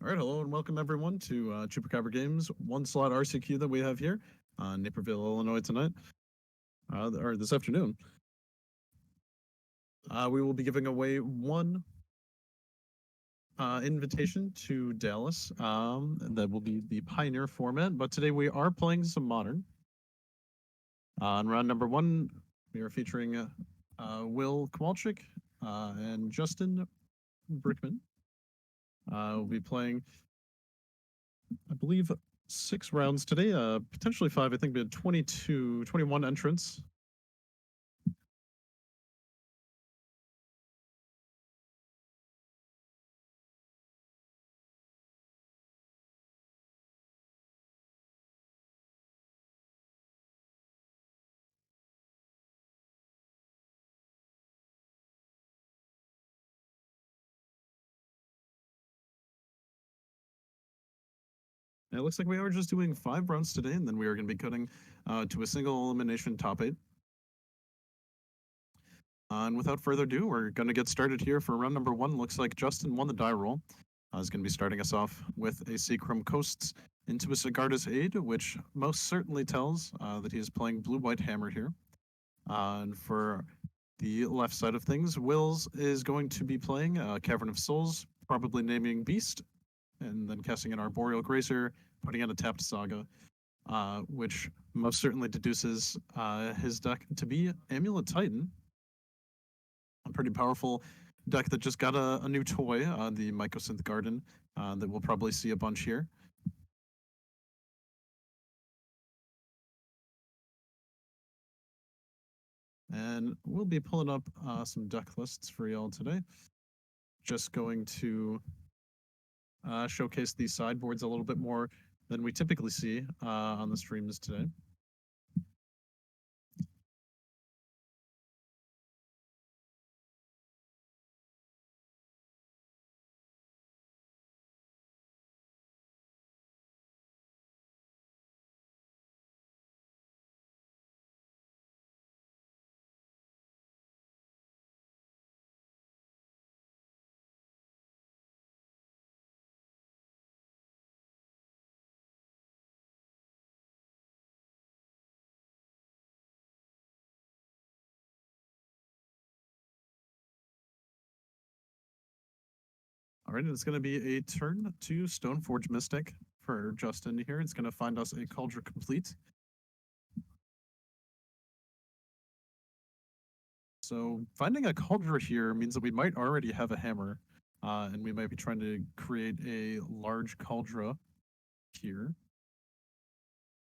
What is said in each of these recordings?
All right, hello and welcome everyone to Chupacabra Games one slot RCQ that we have here on Naperville, Illinois tonight, or this afternoon. We will be giving away one invitation to Dallas. That will be the Pioneer format, but today we are playing some Modern. On round number one, we are featuring Will Kowalczyk and Justin Brickman. We'll be playing, I believe, 6 rounds today, potentially 5. I think we had 21 entrants. It looks like we are just doing 5 rounds today, and then we are going to be cutting to a single elimination top 8. And without further ado, we're going to get started here for round number 1. Looks like Justin won the die roll. He's going to be starting us off with a Seacrum Coasts into a Sigarda's Aid, which most certainly tells that he is playing Blue-White Hammer here. And for the left side of things, Wills is going to be playing Cavern of Souls, probably naming Beast, and then casting an Arboreal Grazer, putting in a tapped Saga, which most certainly deduces his deck to be Amulet Titan. A pretty powerful deck that just got a new toy, the Mycosynth Garden, that we'll probably see a bunch here. And we'll be pulling up some deck lists for y'all today. Just going to showcase these sideboards a little bit more than we typically see on the streams today. All right, it's going to be a turn to Stoneforge Mystic for Justin here. It's going to find us a Cauldron Complete. So finding a Cauldron here means that we might already have a hammer, and we might be trying to create a large Cauldron here.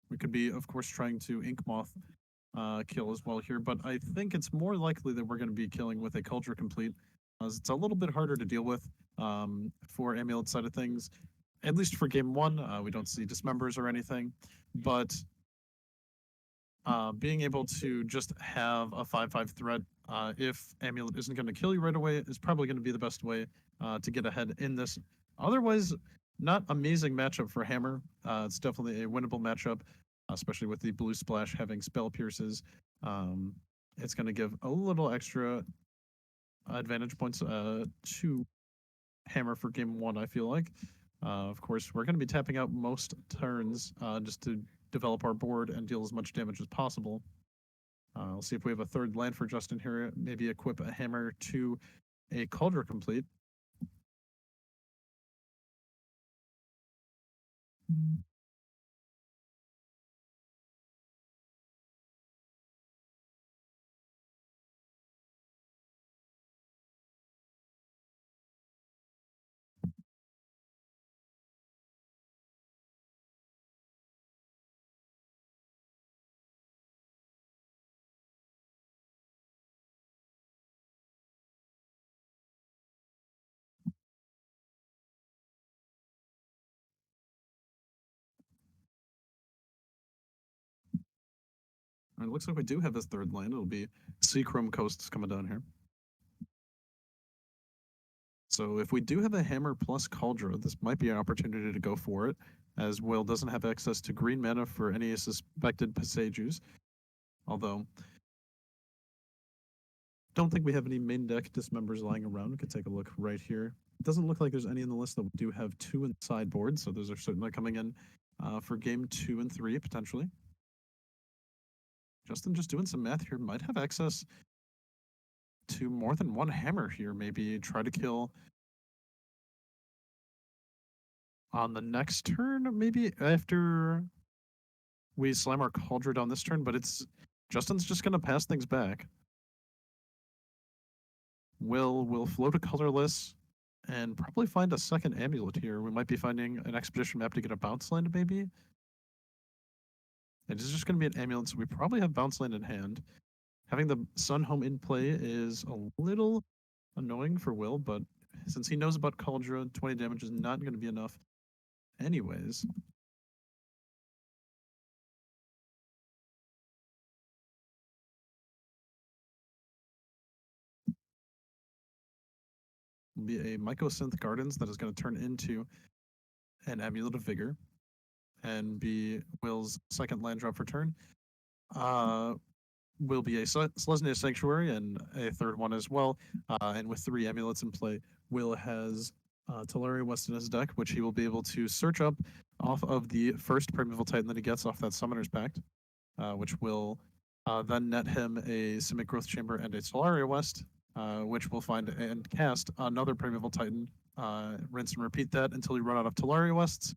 We could be, of course, trying to Ink Moth kill as well here, but I think it's more likely that we're going to be killing with a Cauldron Complete, as it's a little bit harder to deal with for Amulet side of things. At least for game 1, we don't see Dismembers or anything, but being able to just have a 5/5 threat, if Amulet isn't going to kill you right away, is probably going to be the best way to get ahead in this. Otherwise, not amazing matchup for Hammer. It's definitely a winnable matchup, especially with the Blue Splash having Spell Pierces. It's going to give a little extra advantage points to Hammer for game 1, I feel like. Of course, we're going to be tapping out most turns just to develop our board and deal as much damage as possible. We'll see if we have a third land for Justin here. Maybe equip a hammer to a Cauldron Complete. And it looks like we do have his third land. It'll be Seacrum Coasts coming down here. So if we do have a hammer plus Cauldron, this might be an opportunity to go for it, as Will doesn't have access to green mana for any suspected Passages. Although, don't think we have any main deck Dismembers lying around. We could take a look right here. doesn't look like there's any in the list that do have 2 in the sideboard, so those are certainly coming in for game 2 and 3 potentially. Justin just doing some math here, might have access to more than one hammer here. Maybe try to kill on the next turn, maybe after we slam our Cauldron on this turn, but it's Justin's just going to pass things back. We'll float a colorless and probably find a second amulet here. We might be finding an expedition map to get a bounce land, maybe. It is just going to be an amulet, so we probably have bounce land in hand. Having the Sun Home in play is a little annoying for Will, but since he knows about Cauldron, 20 damage is not going to be enough anyways. Will be a Mycosynth Gardens that is going to turn into an Amulet of Vigor and be Will's second land drop for turn. Will be a Selesnya Sanctuary and a third one as well. And with 3 amulets in play, Will has Tolaria West in his deck, which he will be able to search up off of the first Primeval Titan that he gets off that Summoner's Pact, which will then net him a Simic Growth Chamber and a Tolaria West, which will find and cast another Primeval Titan. Rinse and repeat that until you run out of Tolaria Wests.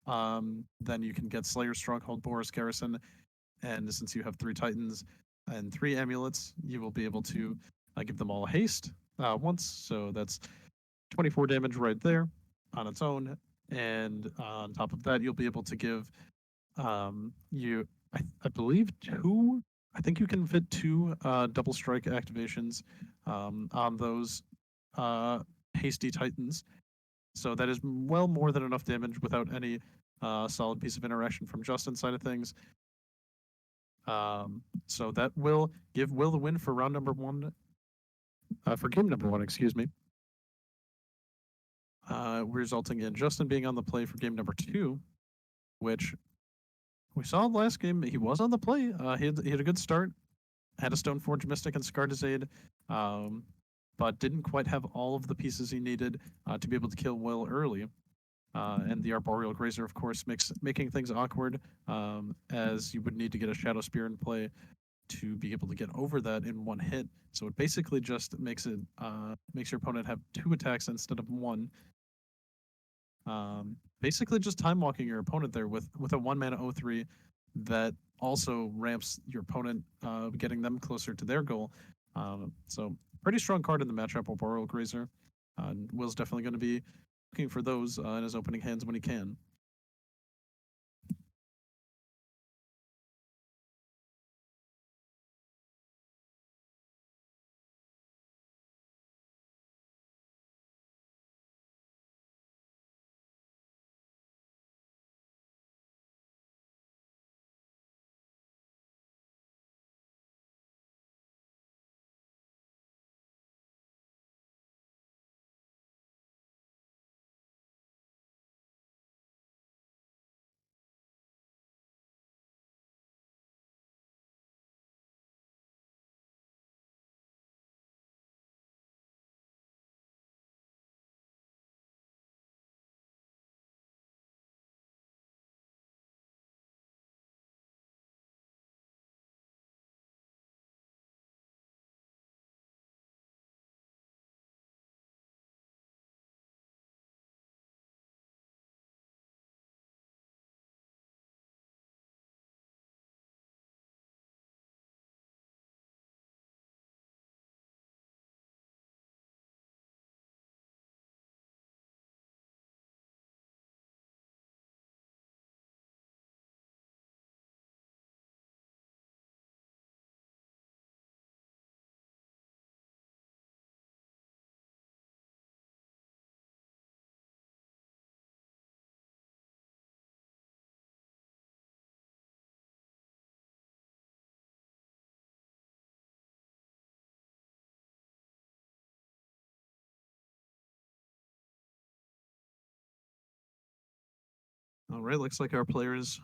Then you can get Slayer Stronghold, Boris Garrison, and since you have 3 Titans and 3 amulets, you will be able to give them all haste once. So that's 24 damage right there on its own. And on top of that, you'll be able to give I believe 2. I think you can fit 2 double strike activations on those hasty Titans. So that is well more than enough damage without any solid piece of interaction from Justin's side of things. So that will give Will the win for round number 1, for game number 1, excuse me. Resulting in Justin being on the play for game number 2, which we saw last game. He was on the play. He had a good start, had a Stoneforge Mystic and Scarred Aid, but didn't quite have all of the pieces he needed to be able to kill Will early. And the Arboreal Grazer, of course, making things awkward, as you would need to get a Shadow Spear in play to be able to get over that in one hit. So it basically just makes your opponent have 2 attacks instead of 1. Basically just time walking your opponent there with a 1 mana 0/3 that also ramps your opponent, getting them closer to their goal. So pretty strong card in the matchup, Arboreal Grazer. Will's definitely going to be looking for those in his opening hands when he can. All right, looks like our players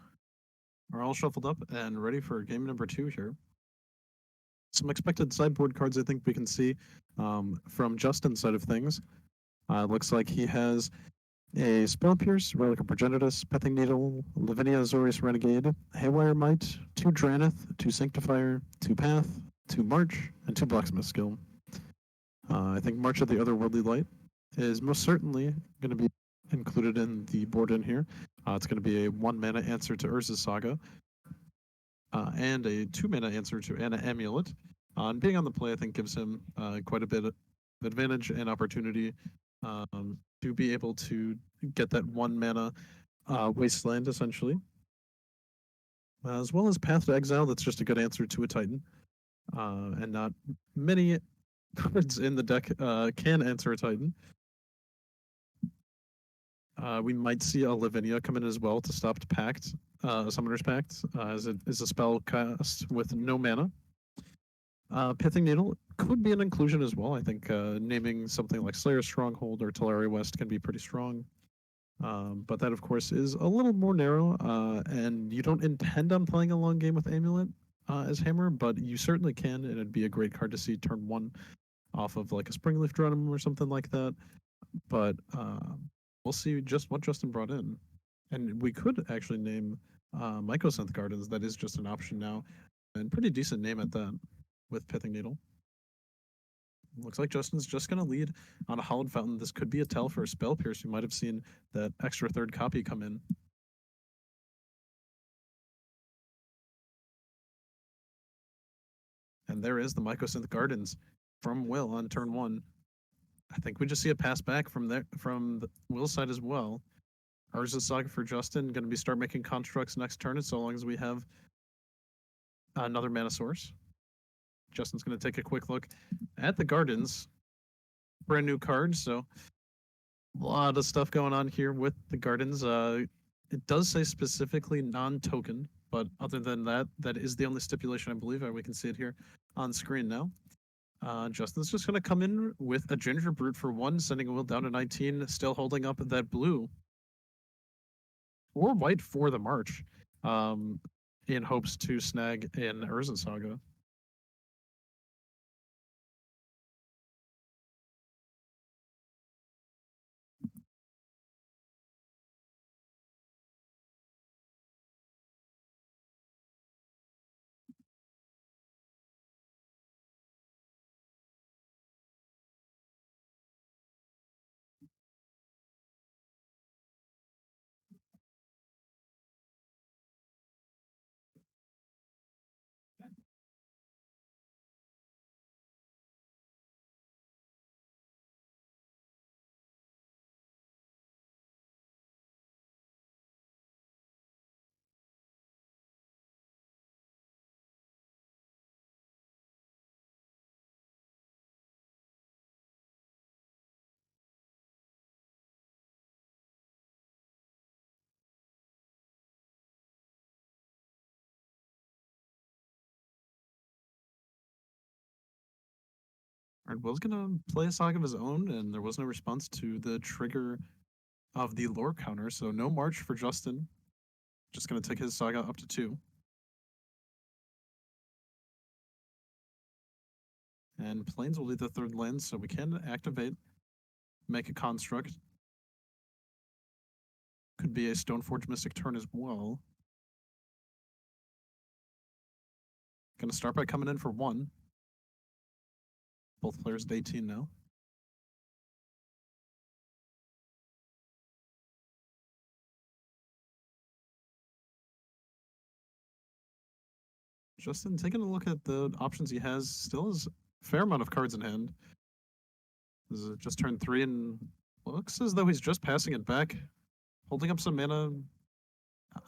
are all shuffled up and ready for game number 2 here. Some expected sideboard cards I think we can see from Justin's side of things. Looks like he has a Spell Pierce, Relic of Progenitus, Pething Needle, Lavinia Azorius Renegade, Haywire Might, 2 Dranith, 2 Sanctifier, 2 Path, 2 March, and 2 Blacksmith Skill. I think March of the Otherworldly Light is most certainly going to be included in the board in here. It's going to be a 1 mana answer to Urza's Saga, and a 2 mana answer to Anna Amulet. And being on the play, I think, gives him quite a bit of advantage and opportunity to be able to get that 1 mana Wasteland, essentially. As well as Path to Exile, that's just a good answer to a Titan. And not many cards in the deck can answer a Titan. We might see a Lavinia come in as well to stop Pact, Summoner's Pact, as it is a spell cast with no mana. Pithing Needle could be an inclusion as well. I think naming something like Slayer's Stronghold or Teleria West can be pretty strong. But that, of course, is a little more narrow, and you don't intend on playing a long game with Amulet as Hammer, but you certainly can, and it'd be a great card to see turn 1 off of like a Springleaf Drum or something like that. But we'll see just what Justin brought in. And we could actually name Mycosynth Gardens. That is just an option now, and pretty decent name at that with Pithing Needle. Looks like Justin's just going to lead on a Hallowed Fountain. This could be a tell for a Spell Pierce. You might have seen that extra third copy come in. And there is the Mycosynth Gardens from Will on turn 1. I think we just see a pass back from there from Will's side as well. Urza's Saga for Justin, going to be start making constructs next turn, so long as we have another mana source. Justin's going to take a quick look at the Gardens. Brand new cards, so a lot of stuff going on here with the Gardens. It does say specifically non-token, but other than that, that is the only stipulation, I believe. We can see it here on screen now. Justin's just going to come in with a Ginger Brute for 1, sending a Will down to 19, still holding up that blue or white for the March, in hopes to snag an Urza Saga. All right, Will's going to play a Saga of his own, and there was no response to the trigger of the lore counter, so no March for Justin. Just going to take his Saga up to 2. And Plains will be the 3rd land, so we can activate, make a construct. Could be a Stoneforge Mystic turn as well. Going to start by coming in for 1. Both players at 18 now. Justin, taking a look at the options he has, still has a fair amount of cards in hand. This is just turn 3 and looks as though he's just passing it back, holding up some mana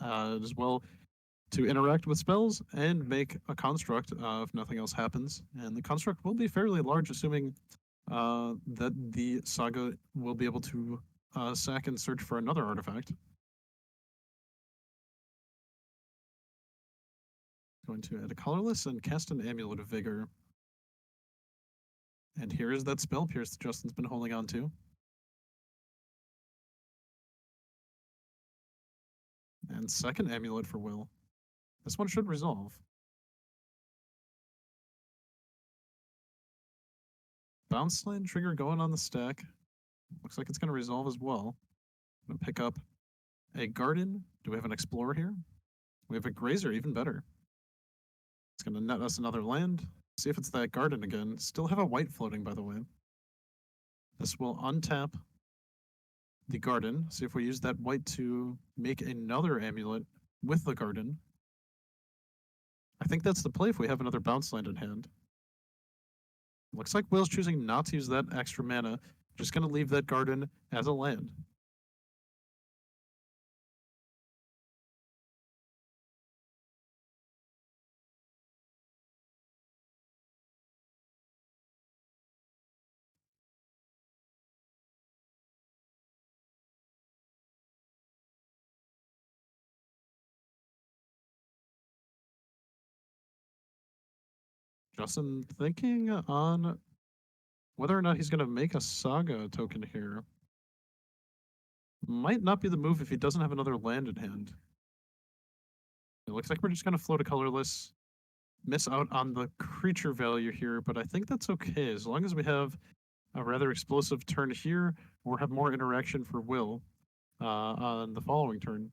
as well to interact with spells and make a construct if nothing else happens. And the construct will be fairly large, assuming that the Saga will be able to sack and search for another artifact. Going to add a colorless and cast an Amulet of Vigor. And here is that Spell Pierce that Justin's been holding on to. And second Amulet for Will. This one should resolve. Bounce Land trigger going on the stack. Looks like it's going to resolve as well. I'm going to pick up a garden. Do we have an explorer here? We have a grazer, even better. It's going to net us another land. See if it's that garden again. Still have a white floating, by the way. This will untap the garden. See if we use that white to make another amulet with the garden. I think that's the play if we have another bounce land in hand. Looks like Will's choosing not to use that extra mana. Just going to leave that garden as a land. Justin thinking on whether or not he's going to make a Saga token here. Might not be the move if he doesn't have another land in hand. It looks like we're just going to float a colorless, miss out on the creature value here, but I think that's okay as long as we have a rather explosive turn here or have more interaction for Will on the following turn.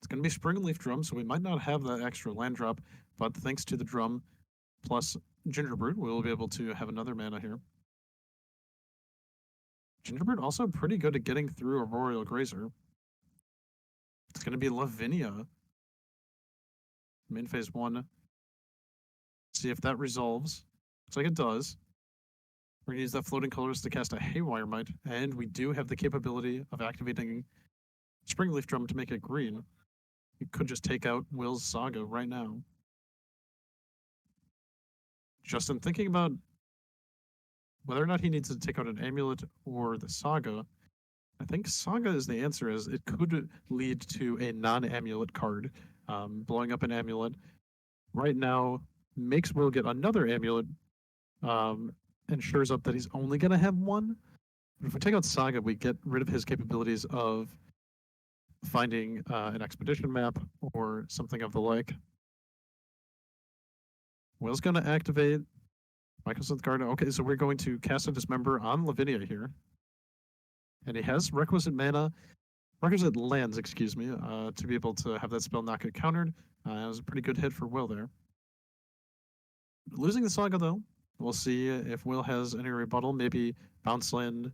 It's going to be Springleaf Drum, so we might not have that extra land drop, but thanks to the drum plus Gingerbread, we'll be able to have another mana here. Gingerbread also pretty good at getting through a Royal Grazer. It's going to be Lavinia. Main phase 1. See if that resolves. Looks like it does. We're going to use that floating colors to cast a Haywire Might, and we do have the capability of activating Springleaf Drum to make it green. We could just take out Will's Saga right now. Justin, thinking about whether or not he needs to take out an Amulet or the Saga, I think Saga is the answer, as it could lead to a non-Amulet card. Blowing up an Amulet right now makes Will get another Amulet, ensures up that he's only going to have one. But if we take out Saga, we get rid of his capabilities of finding an expedition map or something of the like. Will's going to activate Mycosynth Garden. Okay, so we're going to cast a Dismember on Lavinia here. And he has requisite lands, excuse me, to be able to have that spell not get countered. It was a pretty good hit for Will there. Losing the Saga, though, we'll see if Will has any rebuttal. Maybe Bounce Land,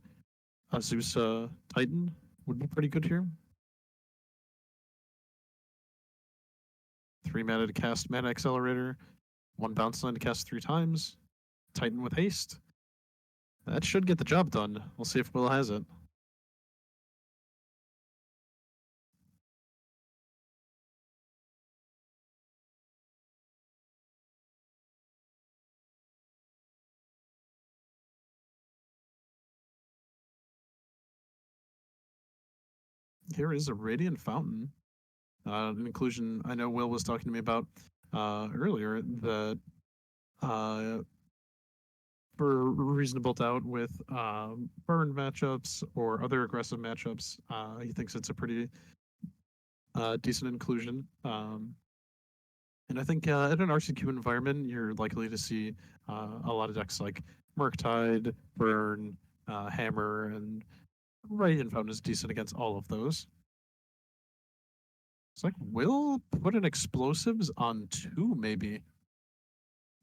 Azusa, Titan would be pretty good here. 3 mana to cast Mana Accelerator, 1 Bounce Land to cast 3 times, Titan with haste. That should get the job done. We'll see if Will has it. Here is a Radiant Fountain. An inclusion I know Will was talking to me about earlier, that for reasonable doubt with burn matchups or other aggressive matchups, he thinks it's a pretty decent inclusion. And I think in an RCQ environment, you're likely to see a lot of decks like Murktide, Burn, Hammer, and Radiant Fountain is decent against all of those. It's like Will put in explosives on 2, maybe.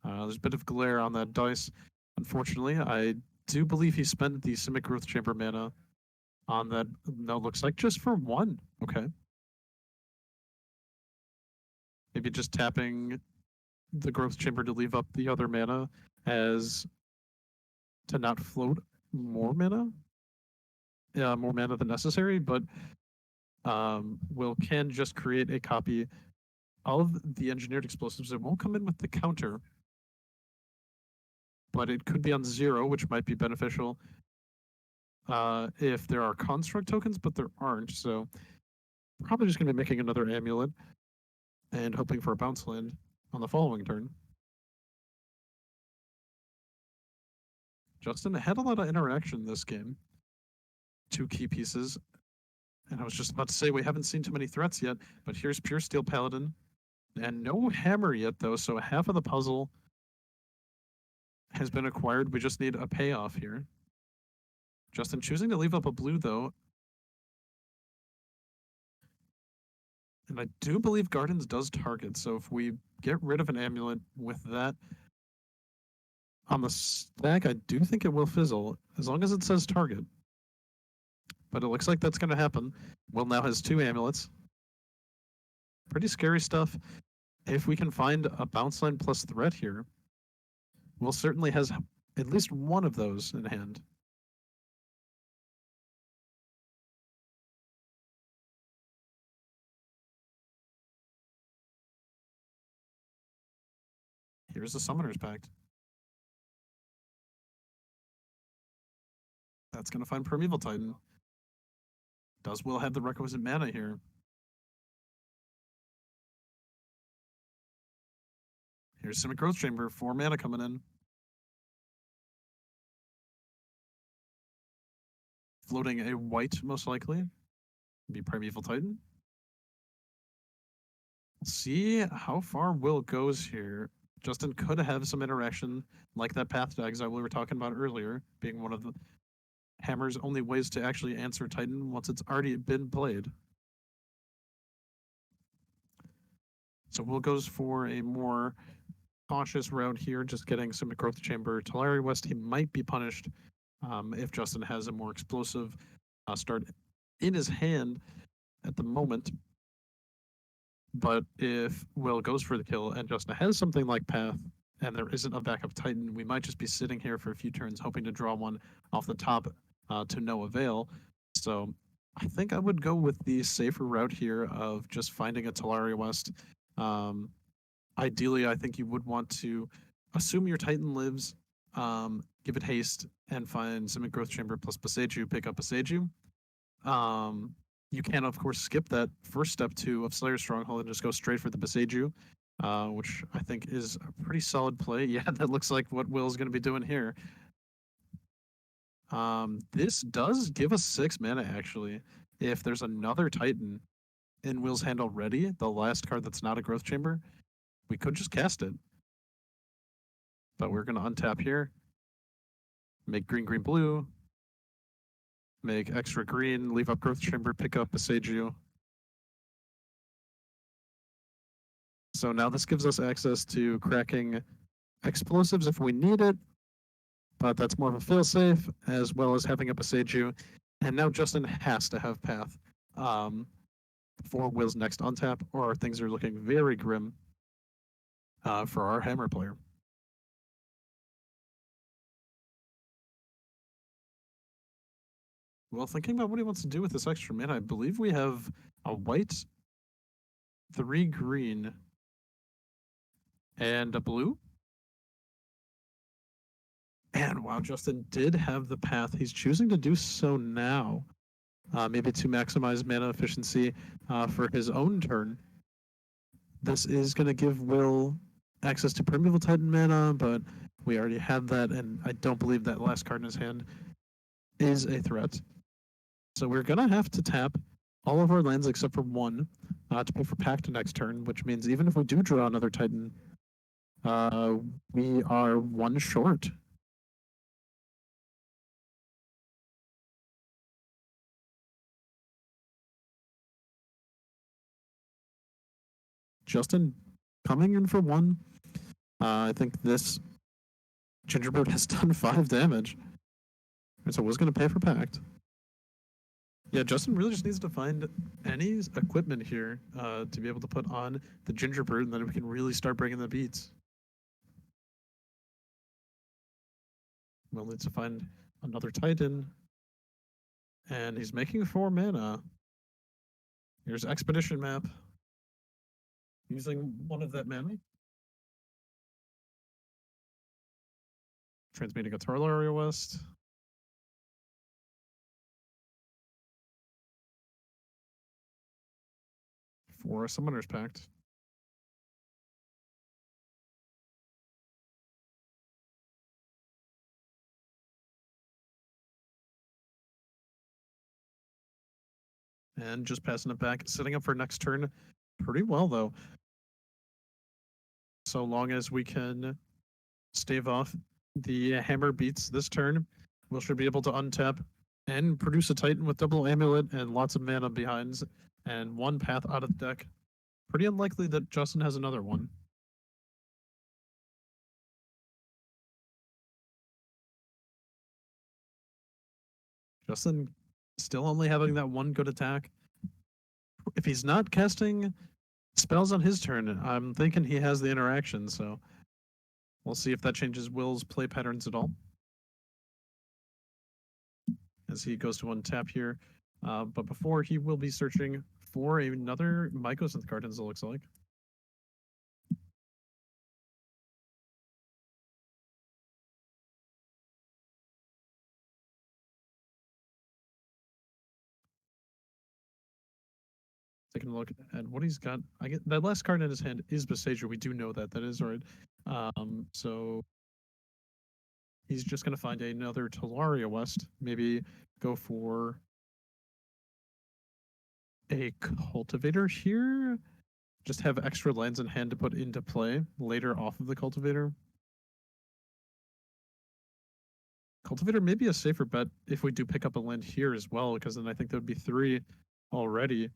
There's a bit of glare on that dice. Unfortunately, I do believe he spent the Simic Growth Chamber mana on that. No, looks like just for 1. Okay. Maybe just tapping the Growth Chamber to leave up the other mana as to not float more mana. Yeah, more mana than necessary, but Will can just create a copy of the Engineered Explosives. It won't come in with the counter, but it could be on 0, which might be beneficial if there are construct tokens, but there aren't. So probably just going to be making another Amulet and hoping for a bounce land on the following turn. Justin had a lot of interaction this game. 2 key pieces. And I was just about to say we haven't seen too many threats yet, but here's Pure Steel Paladin. And no hammer yet, though, so half of the puzzle has been acquired. We just need a payoff here. Justin choosing to leave up a blue, though. And I do believe Gardens does target, so if we get rid of an amulet with that on the stack, I do think it will fizzle, as long as it says target. But it looks like that's going to happen. Will now has 2 amulets. Pretty scary stuff. If we can find a bounce line plus threat here, Will certainly has at least one of those in hand. Here's the Summoner's Pact. That's going to find Primeval Titan. Does Will have the requisite mana here? Here's Simic Growth Chamber, 4 mana coming in. Floating a white, most likely. Be Primeval Titan. See how far Will goes here. Justin could have some interaction like that Path to Exile we were talking about earlier, being one of the Hammer's only ways to actually answer Titan once it's already been played. So Will goes for a more cautious route here, just getting some Growth Chamber. Talari West, he might be punished if Justin has a more explosive start in his hand at the moment. But if Will goes for the kill and Justin has something like Path and there isn't a backup Titan, we might just be sitting here for a few turns hoping to draw one off the top to no avail. So I think I would go with the safer route here of just finding a Talaria West. Ideally, I think you would want to assume your Titan lives, give it haste, and find Simic Growth Chamber plus Boseiju, pick up Boseiju. You can, of course, skip that first step 2 of Slayer's Stronghold and just go straight for the Boseiju, which I think is a pretty solid play. Yeah, that looks like what Will's going to be doing here. This does give us 6 mana, actually. If there's another Titan in Will's hand already, the last card that's not a Growth Chamber, we could just cast it. But we're going to untap here, make green, green, blue, make extra green, leave up Growth Chamber, pick up Boseiju. So now this gives us access to cracking explosives if we need it, but that's more of a failsafe, as well as having a Boseiju. And now Justin has to have Path for Will's next untap, or things are looking very grim for our Hammer player. Well, thinking about what he wants to do with this extra mana, I believe we have a white, 3 green, and a blue. And wow, Justin did have the Path. He's choosing to do so now, maybe to maximize mana efficiency for his own turn. This is going to give Will access to Primeval Titan mana, but we already had that, and I don't believe that last card in his hand is a threat. So we're going to have to tap all of our lands except for 1 to pay for Pact next turn, which means even if we do draw another Titan, we are 1 short. Justin coming in for 1. I think this Gingerbread has done 5 damage. So was going to pay for Pact. Yeah, Justin really just needs to find any equipment here to be able to put on the Gingerbread, and then we can really start bringing the beats. We'll need to find another Titan. And he's making 4 mana. Here's Expedition Map. Using one of that mana. Transmuting a Talaria West. For a Summoner's Pact. And just passing it back, setting up for next turn pretty well, though. so long as we can stave off the hammer beats this turn, we should be able to untap and produce a Titan with double amulet and lots of mana behinds and one path out of the deck. Pretty unlikely that Justin has another one. Justin still only having that one good attack. If he's not casting spells on his turn, I'm thinking he has the interaction, so we'll see if that changes Will's play patterns at all. As he goes to untap here. But before, he will be searching for another Mycosynth card, as it looks like. Taking a look at what he's got. I get that last card in his hand is Besage. We do know that. That is right. So he's just going to find another Talaria West. Maybe go for a Cultivator here. Just have extra lands in hand to put into play later off of the Cultivator. Cultivator may be a safer bet if we do pick up a land here as well, because then I think there would be 3 already.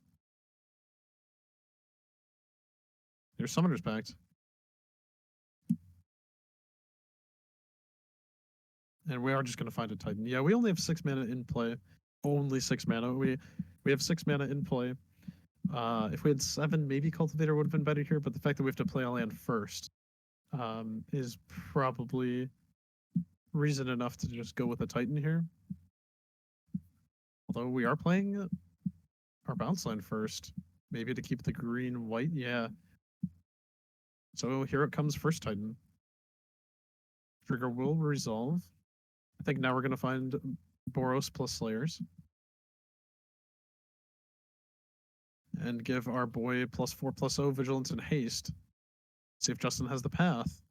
There's Summoner's Pact. And we are just going to find a Titan. Yeah, we only have 6 mana in play. Only 6 mana. We have 6 mana in play. If we had 7, maybe Cultivator would have been better here, but the fact that we have to play a land first is probably reason enough to just go with a Titan here. Although we are playing our bounce land first. Maybe to keep the green-white, yeah. So here it comes, first Titan. Trigger will resolve. I think now we're going to find Boros plus Slayers. And give our boy +4/+0 Vigilance and Haste. See if Justin has the path.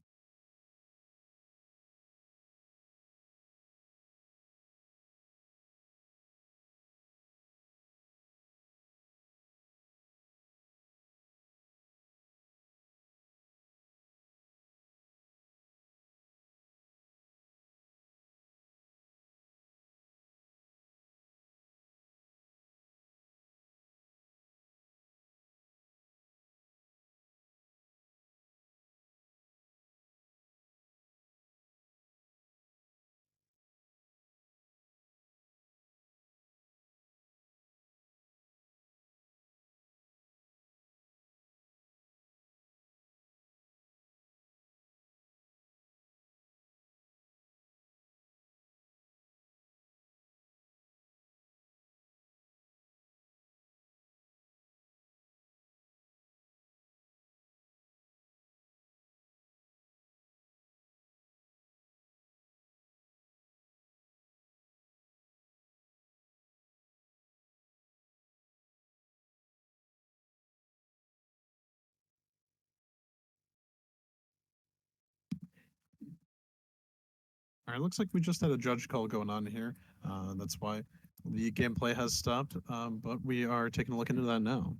All right, looks like we just had a judge call going on here. That's why the gameplay has stopped, but we are taking a look into that now.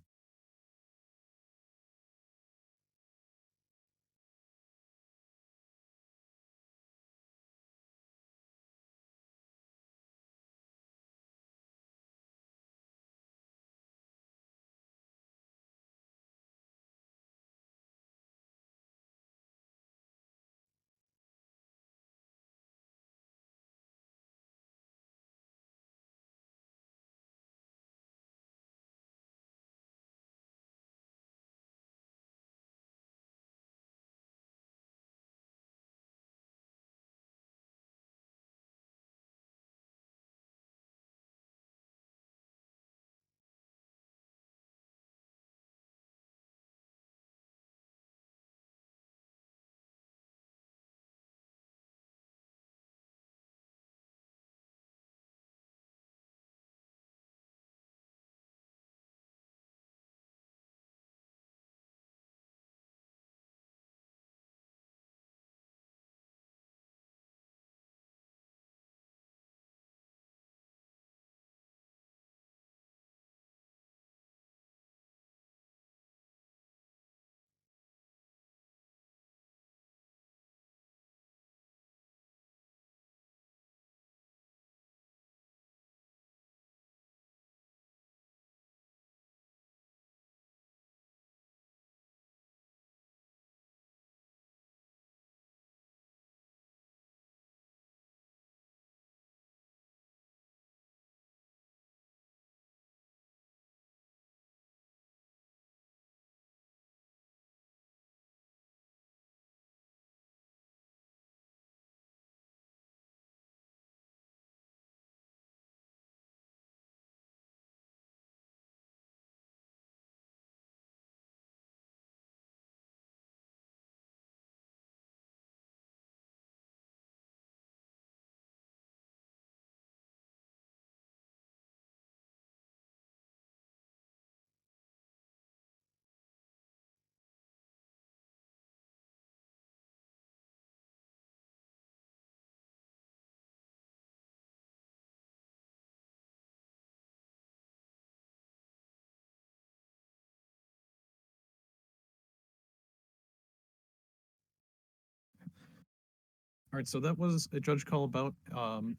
All right, so that was a judge call about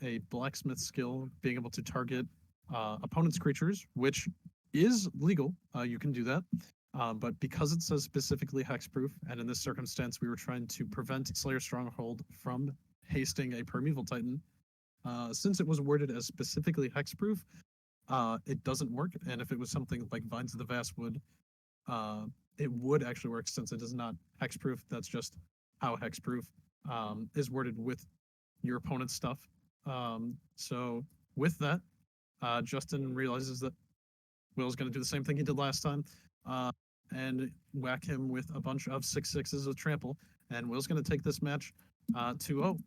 a blacksmith skill being able to target opponent's creatures, which is legal. You can do that. But because it says specifically hexproof, and in this circumstance, we were trying to prevent Slayer Stronghold from hasting a Primeval Titan, since it was worded as specifically hexproof, it doesn't work. And if it was something like Vines of the Vastwood, uh, it would actually work since it is not hexproof. That's just how hexproof is worded with your opponent's stuff. So with that, Justin realizes that Will's going to do the same thing he did last time, uh, and whack him with a bunch of 6/6s of trample. And Will's going to take this match 2-0,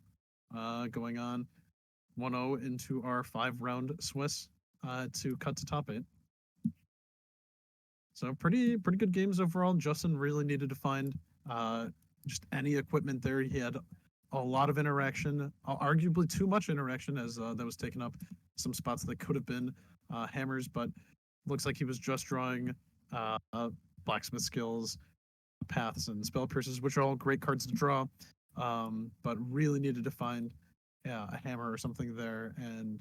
going on 1-0 into our 5-round Swiss to cut to top 8. So pretty good games overall. Justin really needed to find uh, just any equipment there. He had a lot of interaction, arguably too much interaction, as that was taking up some spots that could have been hammers. But looks like he was just drawing blacksmith skills, paths, and spell pierces, which are all great cards to draw. But really needed to find a hammer or something there, and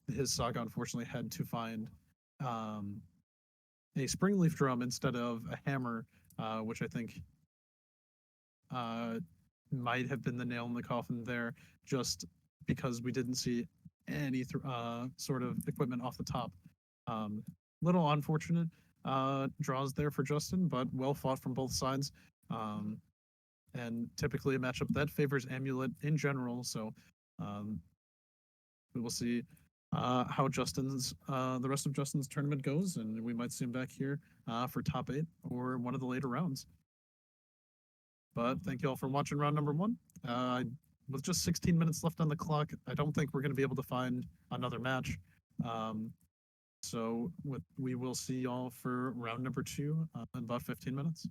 his saga unfortunately had to find a springleaf drum instead of a hammer, which I think uh, might have been the nail in the coffin there, just because we didn't see any sort of equipment off the top. Little unfortunate draws there for Justin, but well fought from both sides. And typically a matchup that favors Amulet in general. So um, we will see how Justin's the rest of Justin's tournament goes, and we might see him back here for top 8 or one of the later rounds. But thank you all for watching round number 1. With just 16 minutes left on the clock, I don't think we're going to be able to find another match. So we will see y'all for round number 2 in about 15 minutes.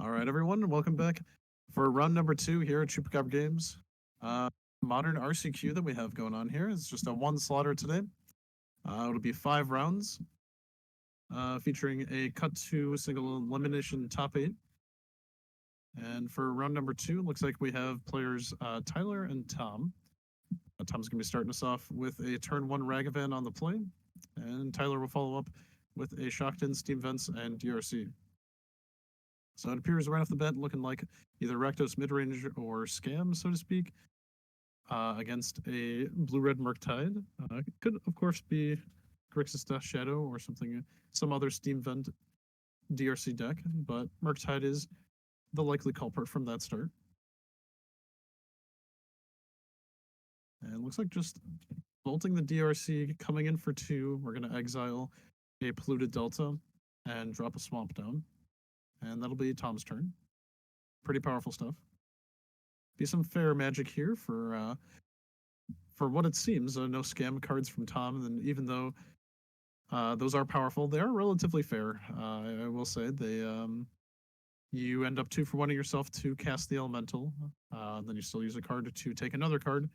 All right, everyone, welcome back for round number 2 here at Chupacabra Games. Modern RCQ that we have going on here is just a one slaughter today. It'll be 5 rounds, featuring a cut to single elimination top 8. And for round number 2, looks like we have players Tyler and Tom. Tom's going to be starting us off with a turn 1 Ragavan on the play, and Tyler will follow up with a Shocked-In, Steam Vents, and DRC. So it appears right off the bat looking like either Rakdos midrange or Scam, so to speak, against a blue-red Murktide. It could, of course, be Grixis Death Shadow or something, some other Steam Vent DRC deck, but Murktide is the likely culprit from that start. And looks like just bolting the DRC, coming in for 2. We're going to exile a Polluted Delta and drop a Swamp down. And that'll be Tom's turn. Pretty powerful stuff. Be some fair magic here for what it seems. No scam cards from Tom, and even though those are powerful, they are relatively fair. I will say they you end up 2 for 1ing yourself to cast the elemental. Then you still use a card to take another card.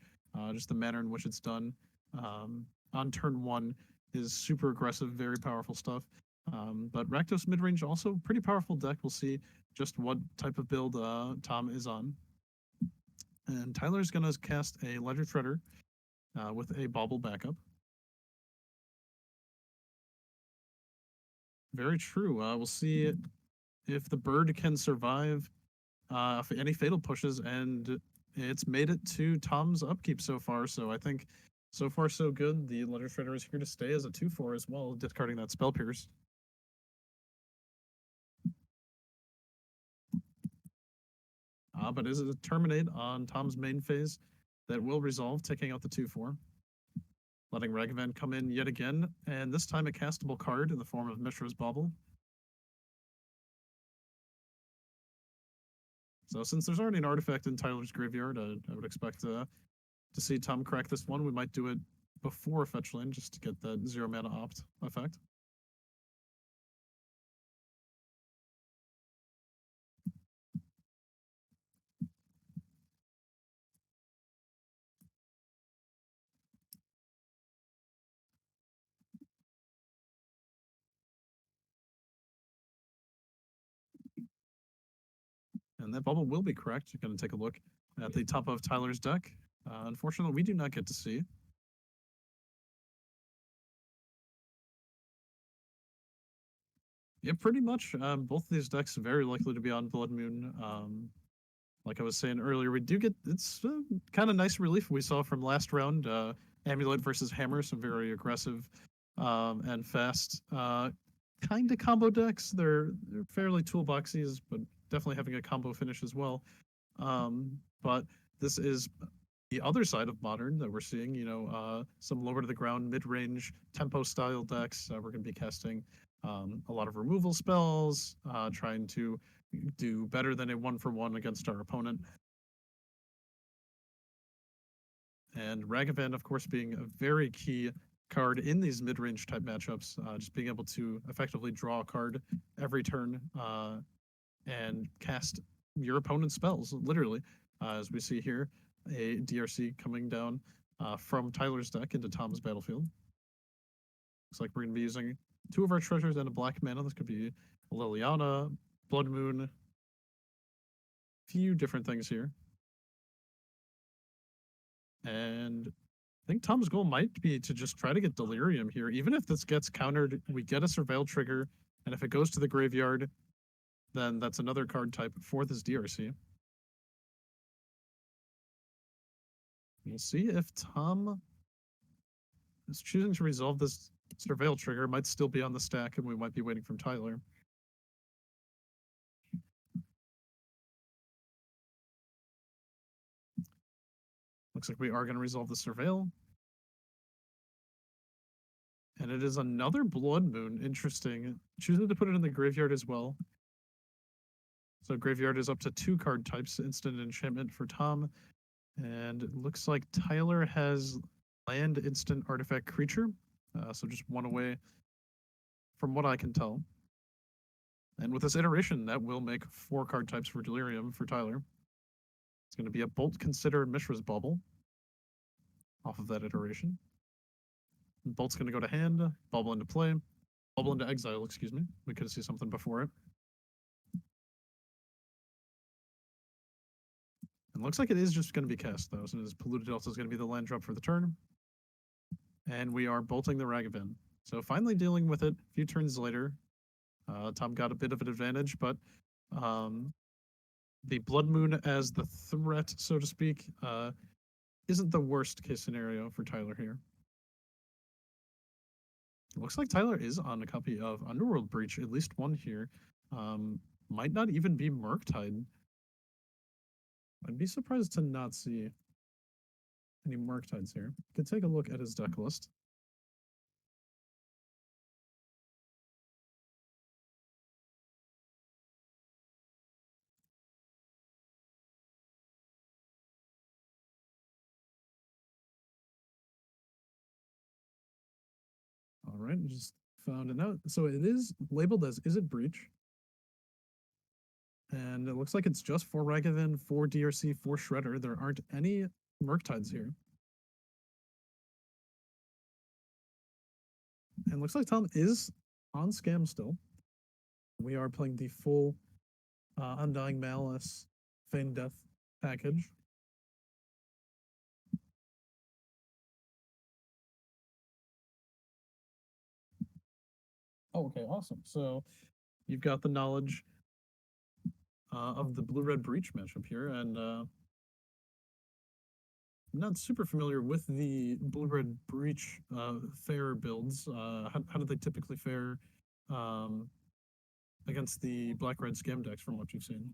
Just the manner in which it's done on turn 1 is super aggressive, very powerful stuff. But Rakdos midrange also pretty powerful deck. We'll see just what type of build Tom is on. And Tyler's going to cast a Ledger Shredder with a Bauble backup. Very true. We'll see if the bird can survive any fatal pushes, and it's made it to Tom's upkeep so far. So I think so far so good. The Ledger Shredder is here to stay as a 2/4 as well, discarding that Spell Pierce. But is it a terminate on Tom's main phase that will resolve, taking out the 2/4? Letting Ragavan come in yet again, and this time a castable card in the form of Mishra's Bauble. So since there's already an artifact in Tyler's graveyard, I would expect to see Tom crack this one. We might do it before Fetch Land just to get that 0 mana opt effect. And that bubble will be correct. You're going to take a look at the top of Tyler's deck. Unfortunately, we do not get to see. Yeah, pretty much. Both of these decks are very likely to be on Blood Moon. Like I was saying earlier, we do get, it's kind of nice relief we saw from last round. Amulet versus Hammer, some very aggressive and fast kind of combo decks. They're fairly toolboxy, but definitely having a combo finish as well. But this is the other side of Modern that we're seeing, some lower to the ground, mid-range, tempo style decks. We're going to be casting a lot of removal spells, trying to do better than a 1-for-1 against our opponent. And Ragavan, of course, being a very key card in these mid-range type matchups, just being able to effectively draw a card every turn and cast your opponent's spells, literally, as we see here, a DRC coming down from Tyler's deck into Tom's battlefield. Looks like we're going to be using 2 of our treasures and a black mana. This could be Liliana, Blood Moon, few different things here. And I think Tom's goal might be to just try to get Delirium here. Even if this gets countered, we get a Surveil trigger, and if it goes to the graveyard, then that's another card type for this DRC. We'll see if Tom is choosing to resolve this Surveil trigger. It might still be on the stack, and we might be waiting from Tyler. Looks like we are going to resolve the Surveil. And it is another Blood Moon. Interesting. Choosing to put it in the graveyard as well. So graveyard is up to 2 card types, instant enchantment for Tom. And it looks like Tyler has land, instant, artifact, creature. So just 1 away from what I can tell. And with this iteration, that will make 4 card types for Delirium for Tyler. It's going to be a Bolt, Consider, Mishra's Bauble off of that iteration. Bolt's going to go to hand, Bauble into play, Bauble into exile, excuse me. We could see something before it. It looks like it is just going to be cast, though, since Polluted Delta is going to be the land drop for the turn. And we are bolting the Ragavan. So finally dealing with it a few turns later. Tom got a bit of an advantage, but the Blood Moon as the threat, so to speak, isn't the worst case scenario for Tyler here. It looks like Tyler is on a copy of Underworld Breach, at least one here. Might not even be Murktide. I'd be surprised to not see any Murktides here. Could take a look at his deck list. All right, just found it out. So it is labeled as Is It Breach? And it looks like it's just 4 Ragavan, 4 DRC, 4 Shredder. There aren't any Murktides here. And looks like Tom is on Scam still. We are playing the full Undying Malice, Feigned Death package. Oh, okay, awesome. So you've got the knowledge of the Blue-Red Breach matchup here, and I'm not super familiar with the Blue-Red Breach fare builds. How do they typically fare against the Black-Red Scam decks from what you've seen?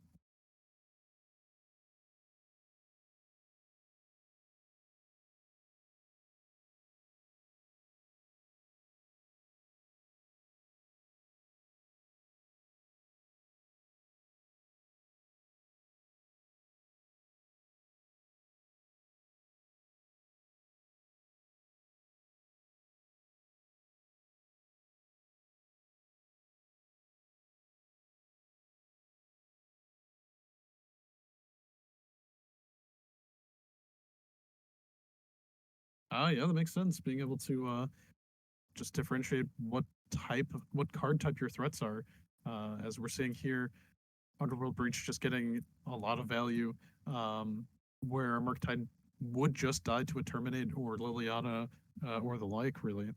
Yeah, that makes sense. Being able to just differentiate what card type your threats are. As we're seeing here, Underworld Breach just getting a lot of value, where Murktide would just die to a Terminate or Liliana or the like, really.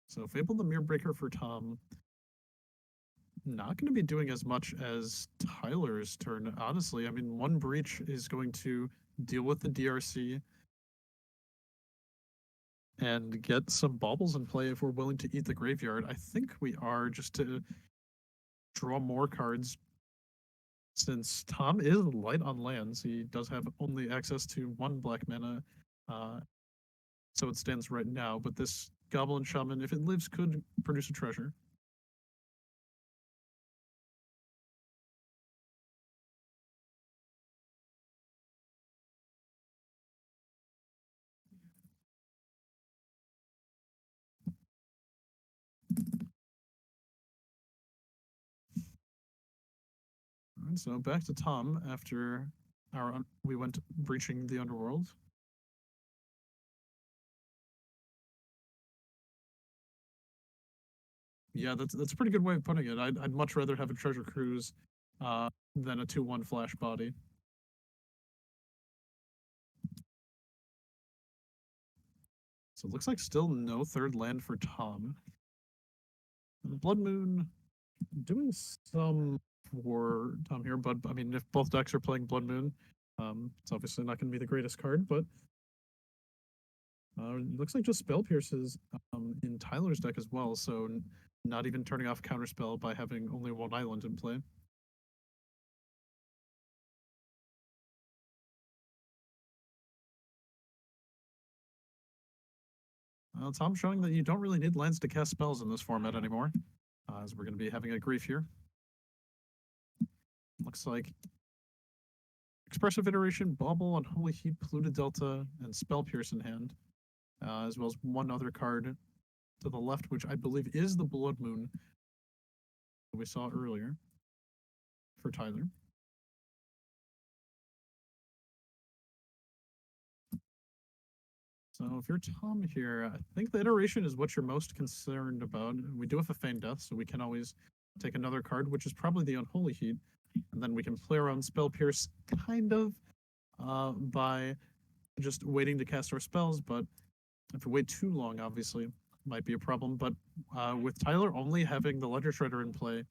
So Fable the Mirrorbreaker for Tom, not going to be doing as much as Tyler's turn, honestly. I mean, one breach is going to deal with the DRC and get some baubles in play if we're willing to eat the graveyard. I think we are, just to draw more cards. Since Tom is light on lands, he does have only access to 1 black mana, so it stands right now. But this Goblin Shaman, if it lives, could produce a treasure. All right, so back to Tom after we went breaching the underworld. Yeah, that's a pretty good way of putting it. I'd much rather have a treasure cruise than a 2/1 flash body. So it looks like still no third land for Tom. Blood Moon doing some for Tom here, but I mean, if both decks are playing Blood Moon, it's obviously not going to be the greatest card, but looks like just Spell Pierce is in Tyler's deck as well, so not even turning off Counterspell by having only 1 island in play. Tom showing that you don't really need lands to cast spells in this format anymore, as we're going to be having a grief here. Looks like Expressive Iteration, Bauble, Unholy Heat, Polluted Delta, and Spell Pierce in hand. as well as one other card to the left, which I believe is the Blood Moon we saw earlier for Tyler. So if you're Tom here, I think the iteration is what you're most concerned about. We do have a Feign Death, so we can always take another card, which is probably the Unholy Heat, and then we can play around Spell Pierce kind of by just waiting to cast our spells, but if we wait too long, obviously, might be a problem. But with Tyler only having the Ledger Shredder in play,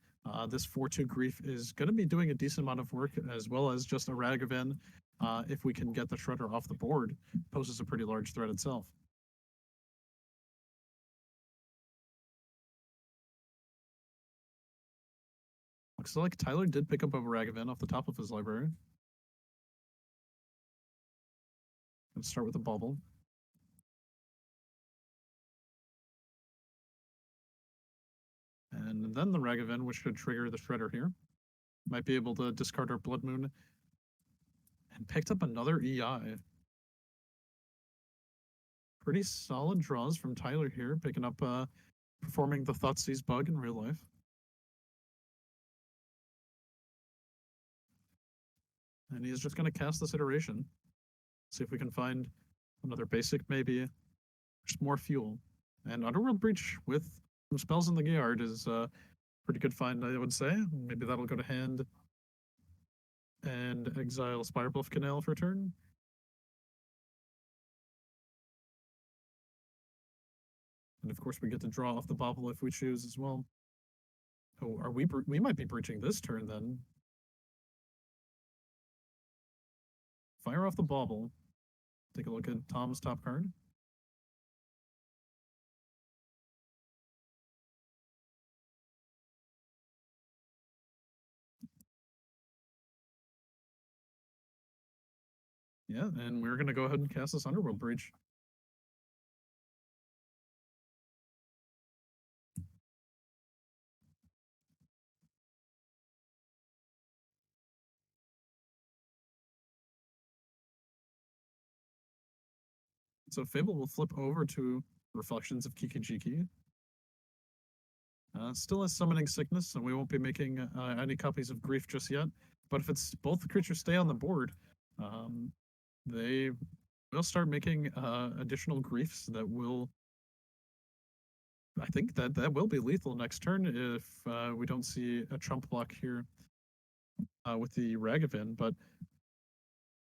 this 4-2 Grief is going to be doing a decent amount of work, as well as just a Ragavan. If we can get the Shredder off the board, poses a pretty large threat itself. Looks like Tyler did pick up a Ragavan off the top of his library. Let's start with a bubble. And then the Ragavan, which should trigger the Shredder here. Might be able to discard our Blood Moon. And picked up another EI. Pretty solid draws from Tyler here, picking up performing the Thoughtseize bug in real life. And he's just going to cast this iteration. See if we can find another basic, maybe. Just more fuel. And Underworld Breach with some spells in the yard is a pretty good find, I would say. Maybe that'll go to hand. And exile Spirebluff Canal for turn. And of course, we get to draw off the bobble if we choose as well. Oh, are we might be breaching this turn then. Fire off the bauble. Take a look at Tom's top card. Yeah, and we're going to go ahead and cast this Underworld Breach. So Fable will flip over to Reflections of Kiki-Jiki. Still has Summoning Sickness, so we won't be making any copies of Grief just yet. But if it's both the creatures stay on the board, they will start making additional Griefs that will. I think that will be lethal next turn if we don't see a trump block here with the Ragavan. But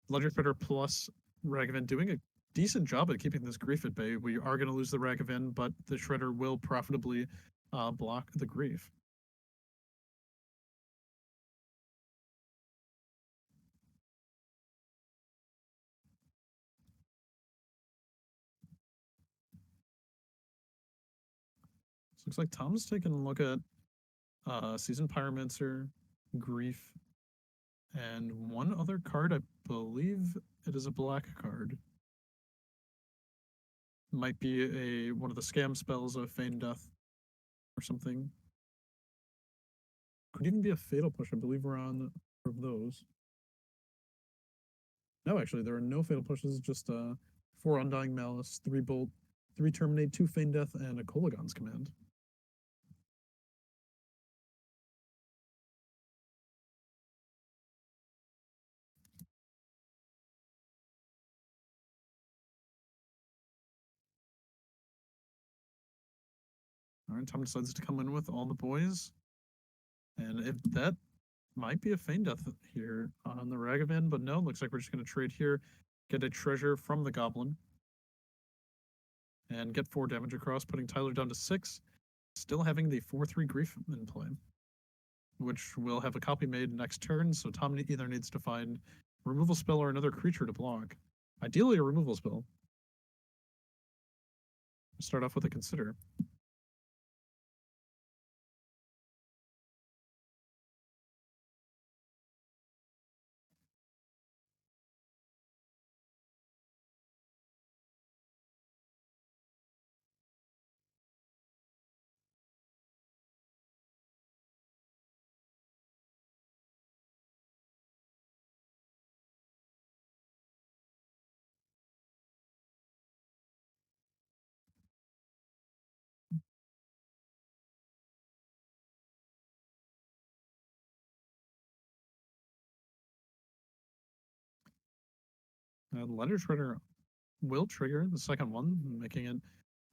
Ledger Shredder plus Ragavan doing a decent job at keeping this Grief at bay. We are going to lose the Ragavan, but the Shredder will profitably block the Grief. So looks like Tom's taking a look at Seasoned Pyromancer, Grief, and one other card. I believe it is a black card. Might be one of the scam spells of Feign Death or something. Could even be a Fatal Push. I believe we're on of those. No, actually, there are no Fatal Pushes, just 4 Undying Malice, 3 Bolt, 3 Terminate, 2 Feign Death, and a Kolaghan's Command. All right, Tom decides to come in with all the boys. And if that might be a Feign Death here on the Ragavan, but no, looks like we're just going to trade here, get a treasure from the Goblin, and get 4 damage across, putting Tyler down to 6, still having the 4-3 Grief in play, which will have a copy made next turn, so Tom either needs to find a removal spell or another creature to block. Ideally, a removal spell. Start off with a Consider. Letter Shredder will trigger the second one, making it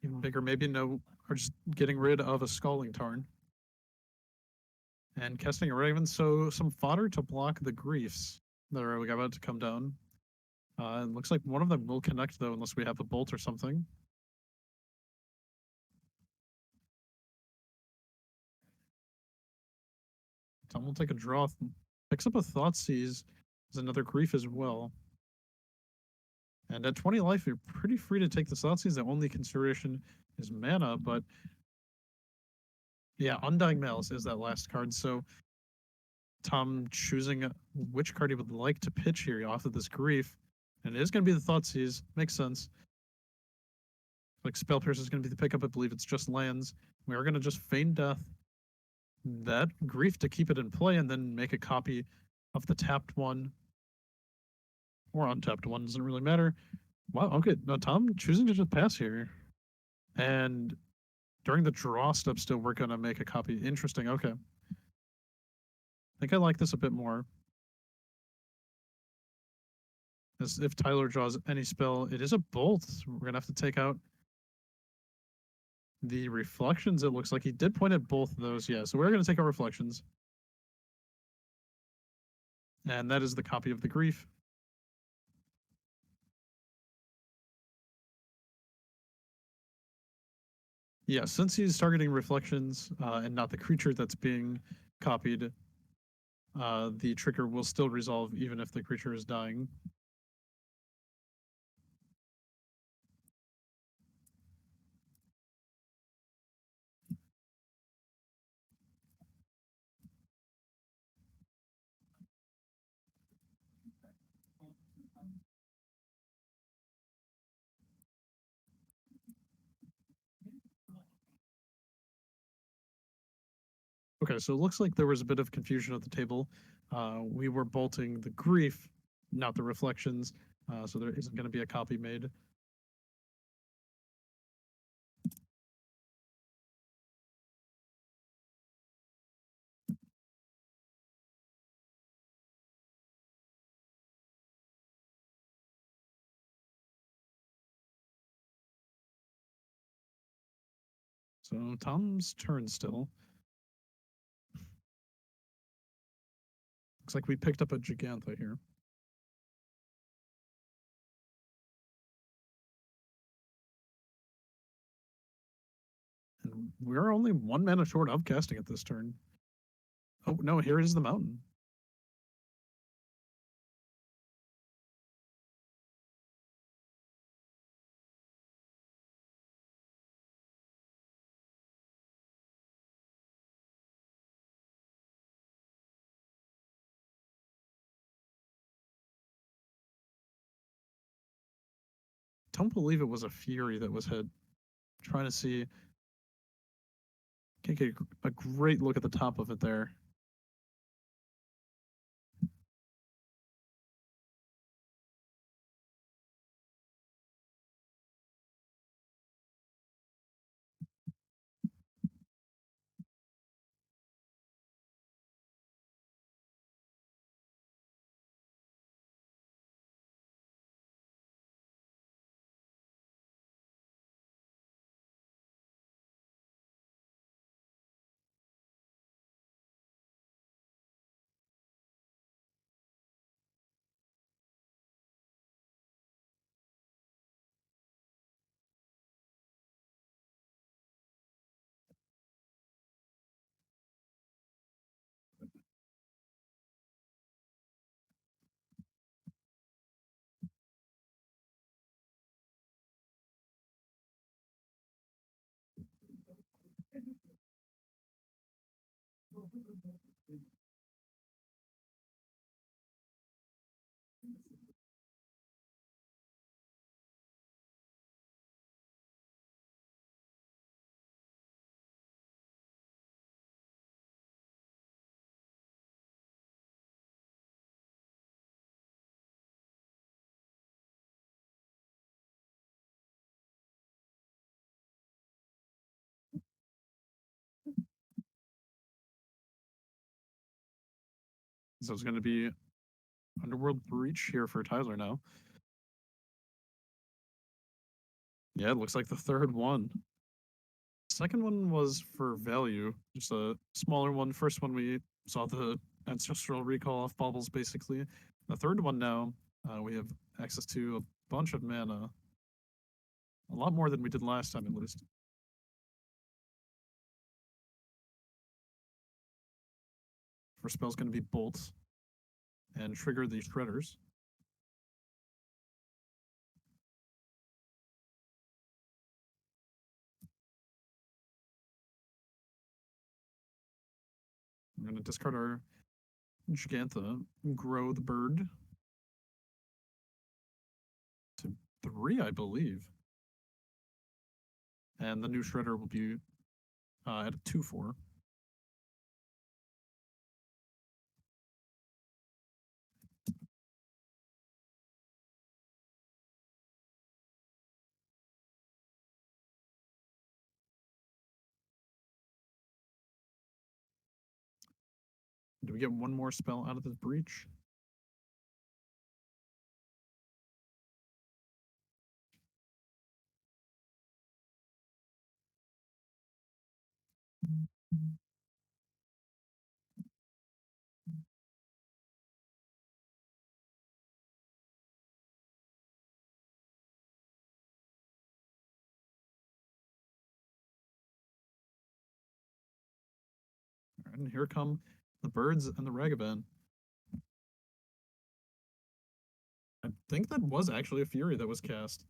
even bigger. Maybe no, or just getting rid of a Scalding Tarn. And casting a Raven, so some fodder to block the Griefs that are about to come down. It looks like one of them will connect, though, unless we have a bolt or something. Tom will take a draw, picks up a Thoughtseize, is another Grief as well. And at 20 life, you're pretty free to take the Thoughtseize. The only consideration is mana, but yeah, Undying Malice is that last card. So Tom choosing which card he would like to pitch here off of this Grief. And it is going to be the Thoughtseize. Makes sense. Like Spell Pierce is going to be the pickup. I believe it's just lands. We are going to just feign death that Grief to keep it in play and then make a copy of the tapped one or untapped one. Doesn't really matter. Wow, okay. No, Tom choosing to just pass here. And during the draw step still, we're going to make a copy. Interesting. Okay. I think I like this a bit more. As if Tyler draws any spell, it is a bolt. We're going to have to take out the reflections. It looks like he did point at both of those. Yeah, so we're going to take our reflections. And that is the copy of the Grief. Yeah, since he's targeting reflections and not the creature that's being copied, the trigger will still resolve even if the creature is dying. Okay, so it looks like there was a bit of confusion at the table. We were bolting the Grief, not the reflections, so there isn't going to be a copy made. So Tom's turn still. Looks like we picked up a Gigantha here. And we're only one mana short of casting at this turn. Oh, no, here is the mountain. Don't believe it was a Fury that was hit. Trying to see. Can't get a great look at the top of it there. So it's going to be Underworld Breach here for Tyler now. Yeah, it looks like the third one. Second one was for value, just a smaller one. First one we saw the ancestral recall off baubles, basically. The third one now, we have access to a bunch of mana, a lot more than we did last time at least. First spell's going to be Bolt and trigger the Shredders. We're going to discard our Gigantha, grow the bird to 3, I believe. And the new Shredder will be at a 2/4. Do we get one more spell out of this breach? And here come the birds and the Ragavan. I think that was actually a Fury that was cast.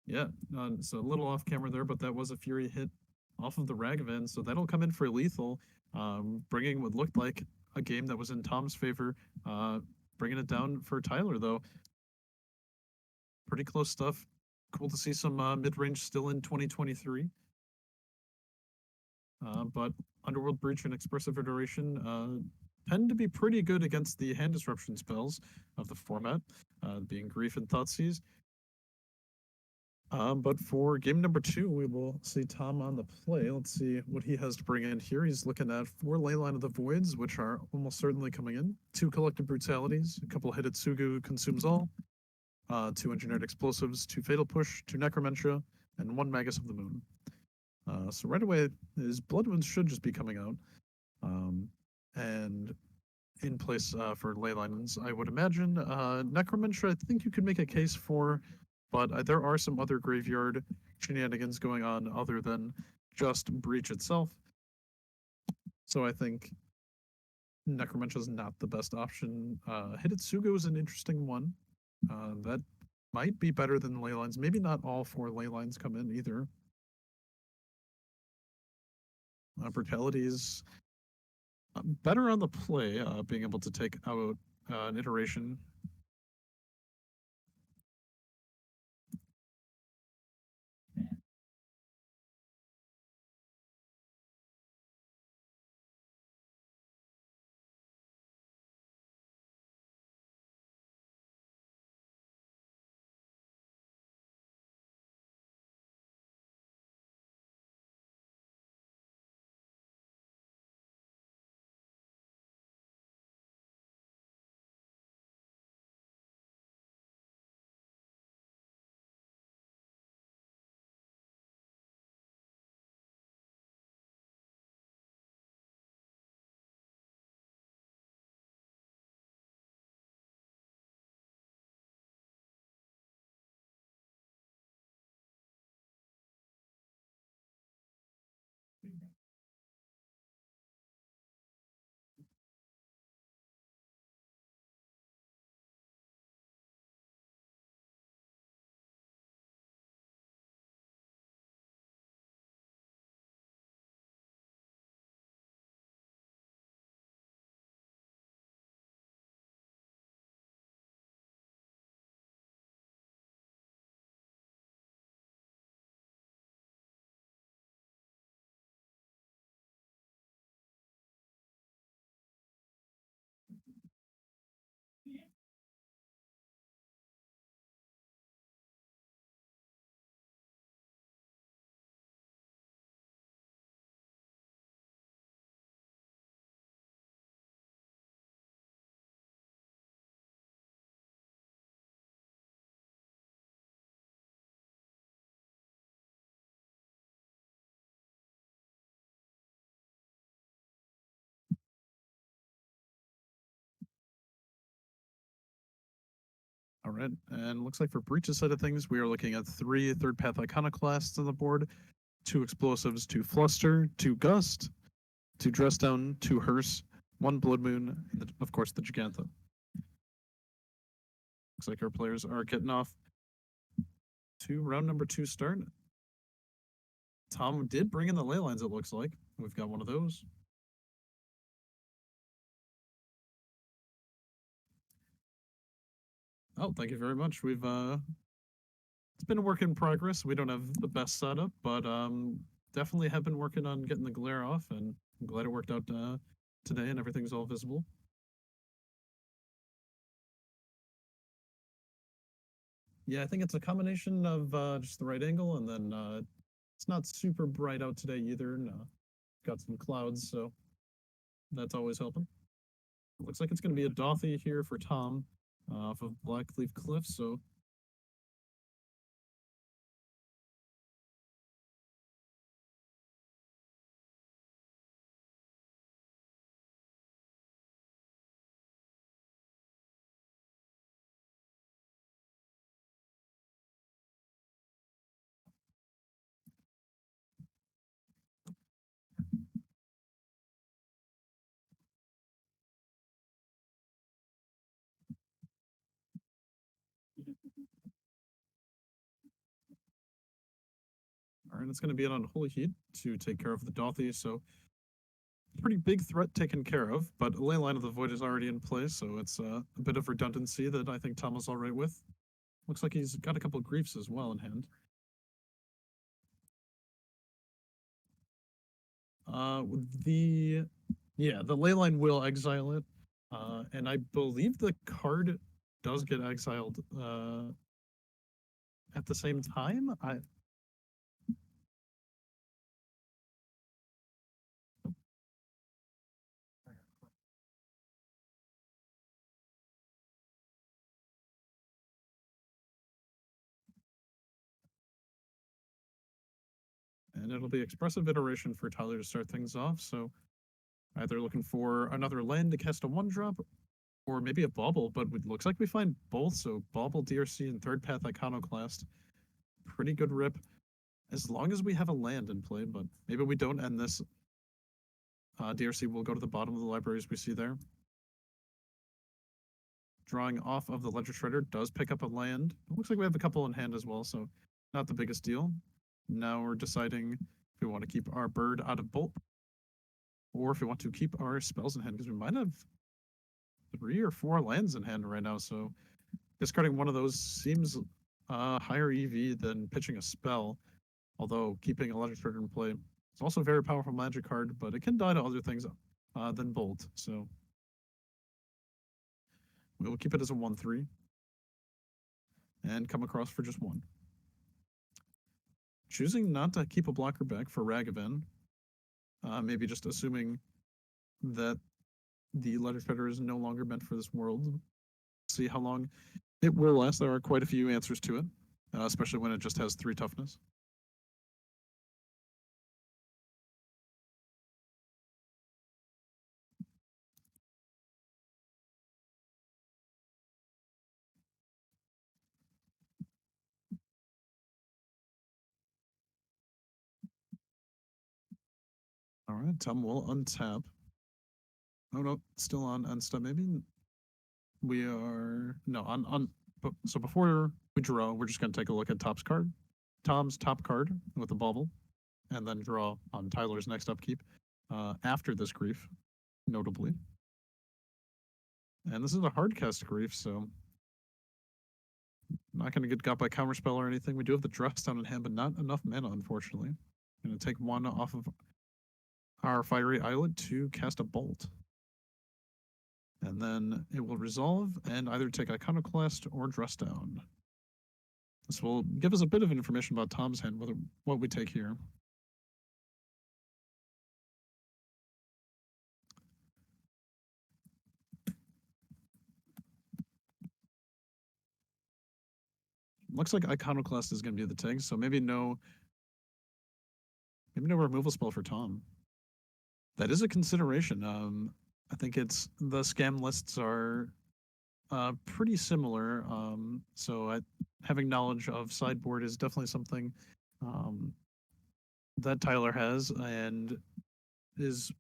Yeah, it's a little off camera there, but that was a Fury hit off of the Ragavan, so that'll come in for lethal, bringing what looked like a game that was in Tom's favor, bringing it down for Tyler, though. Pretty close stuff. Cool to see some mid-range still in 2023. But Underworld Breach and Expressive Iteration tend to be pretty good against the hand disruption spells of the format, being Grief and Thoughtseize. But for game number 2, we will see Tom on the play. Let's see what he has to bring in here. He's looking at 4 Leyline of the Voids, which are almost certainly coming in, 2 Collective Brutalities, a couple Hidetsugu Consumes All, 2 Engineered Explosives, 2 Fatal Push, 2 Necromentia, and 1 Magus of the Moon. So right away, his Blood Wounds should just be coming out. And in place for Leylines, I would imagine. Necromentia, I think you could make a case for, but there are some other graveyard shenanigans going on other than just Breach itself. So I think Necromentia is not the best option. Hidetsugu is an interesting one. That might be better than Leylines. Maybe not all 4 Leylines come in either. Brutality is better on the play, being able to take out an iteration. All right, and looks like for Breach's side of things, we are looking at 3 third path iconoclasts on the board, 2 explosives, 2 fluster, 2 gust, 2 dress down, 2 hearse, 1 blood moon, and of course the Gigantha. Looks like our players are getting off to round number 2 start. Tom did bring in the ley lines, it looks like. We've got one of those. Oh, thank you very much. We've it's been a work in progress. We don't have the best setup, but definitely have been working on getting the glare off, and I'm glad it worked out today and everything's all visible. Yeah, I think it's a combination of just the right angle, and then it's not super bright out today either. And, got some clouds, so that's always helping. Looks like it's going to be a Dothy here for Tom off of Blackleaf Cliff, so all right, it's going to be an Unholy Heat to take care of the Dothy, so pretty big threat taken care of, but Ley Line of the Void is already in place, so it's a bit of redundancy that I think Tom is all right with. Looks like he's got a couple of griefs as well in hand. Uh, the the Ley Line will exile it, and I believe the card does get exiled at the same time. And it'll be expressive iteration for Tyler to start things off. So either looking for another land to cast a 1-drop, or maybe a bauble, but it looks like we find both. So bauble, DRC, and third path iconoclast. Pretty good rip, as long as we have a land in play, but maybe we don't, and this DRC will go to the bottom of the libraries we see there. Drawing off of the Ledger Shredder does pick up a land. It looks like we have a couple in hand as well, so not the biggest deal. Now we're deciding if we want to keep our bird out of bolt, or if we want to keep our spells in hand, because we might have 3 or 4 lands in hand right now, so discarding one of those seems higher EV than pitching a spell, although keeping a Ledger Shredder in play is also a very powerful magic card, but it can die to other things than bolt, so we'll keep it as a 1/3 and come across for just 1. Choosing not to keep a blocker back for Ragavan, maybe just assuming that the Ledger Shredder is no longer meant for this world. See how long it will last. There are quite a few answers to it, especially when it just has 3 toughness. All right, Tom will untap. Oh no, still on unstep. Maybe we are no on. So before we draw, we're just gonna take a look at Tom's top card with the bauble, and then draw on Tyler's next upkeep. After this grief, notably, and this is a hard cast grief, so not gonna get got by counterspell or anything. We do have the dress down in hand, but not enough mana, unfortunately. Gonna take 1 off of our fiery islet to cast a bolt. And then it will resolve and either take Iconoclast or Dress Down. This will give us a bit of information about Tom's hand, what we take here. Looks like Iconoclast is going to be the take, so maybe no removal spell for Tom. That is a consideration. I think it's the scam lists are pretty similar. So having knowledge of sideboard is definitely something um, that Tyler has, and is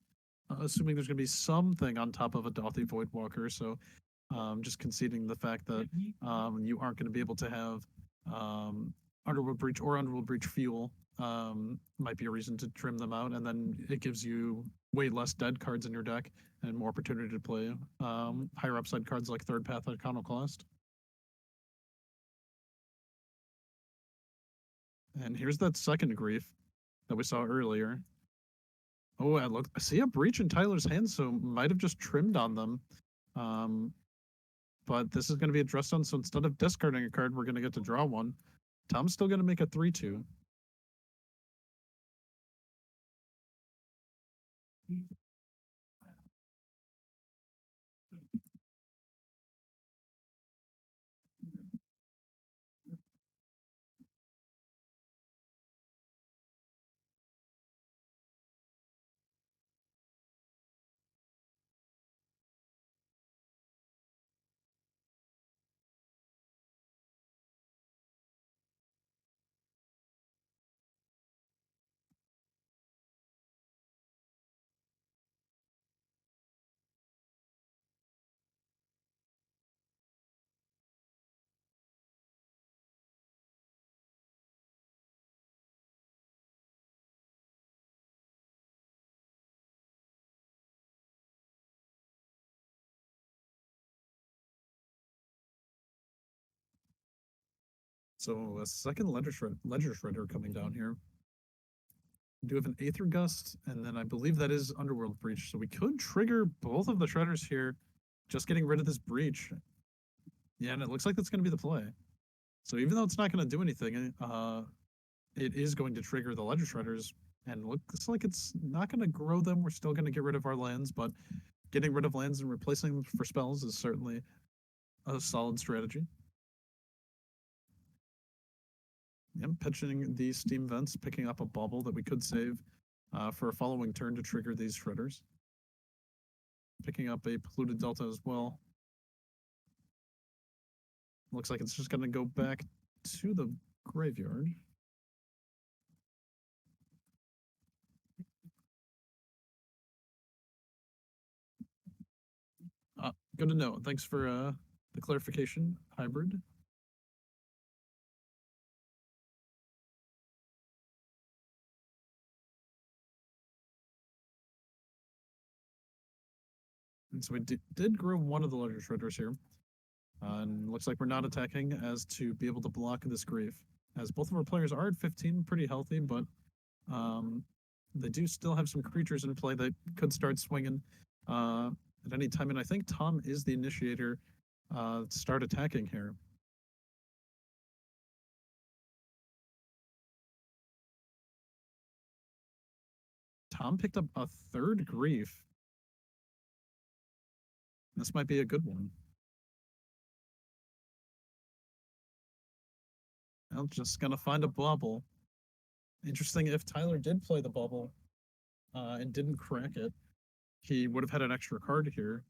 assuming there's going to be something on top of a Dothy Voidwalker. So just conceding the fact that you aren't going to be able to have Underworld Breach or Underworld Breach fuel might be a reason to trim them out, and then it gives you way less dead cards in your deck and more opportunity to play higher upside cards like Third Path Iconoclast. And here's that second grief that we saw earlier. Oh, I see a breach in Tyler's hand, so might have just trimmed on them. Um, but this is going to be addressed on, so instead of discarding a card, we're going to get to draw one. Tom's still going to make a 3/2. So a second Ledger Shredder coming down here. We do have an Aether Gust, and then I believe that is Underworld Breach. So we could trigger both of the Shredders here, just getting rid of this Breach. Yeah, and it looks like that's going to be the play. So even though it's not going to do anything, it is going to trigger the Ledger Shredders, and looks like it's not going to grow them. We're still going to get rid of our lands, but getting rid of lands and replacing them for spells is certainly a solid strategy. Yep, pitching the Steam Vents, picking up a bubble that we could save for a following turn to trigger these Shredders. Picking up a Polluted Delta as well. Looks like it's just going to go back to the graveyard. Good to know. Thanks for the clarification, Hybrid. And so we did grow one of the Ledger Shredders here. And looks like we're not attacking as to be able to block this grief. As both of our players are at 15, pretty healthy, but they do still have some creatures in play that could start swinging at any time. And I think Tom is the initiator to start attacking here. Tom picked up a third grief. This might be a good one. I'm just going to find a bubble. Interesting, if Tyler did play the bubble and didn't crack it, he would have had an extra card here.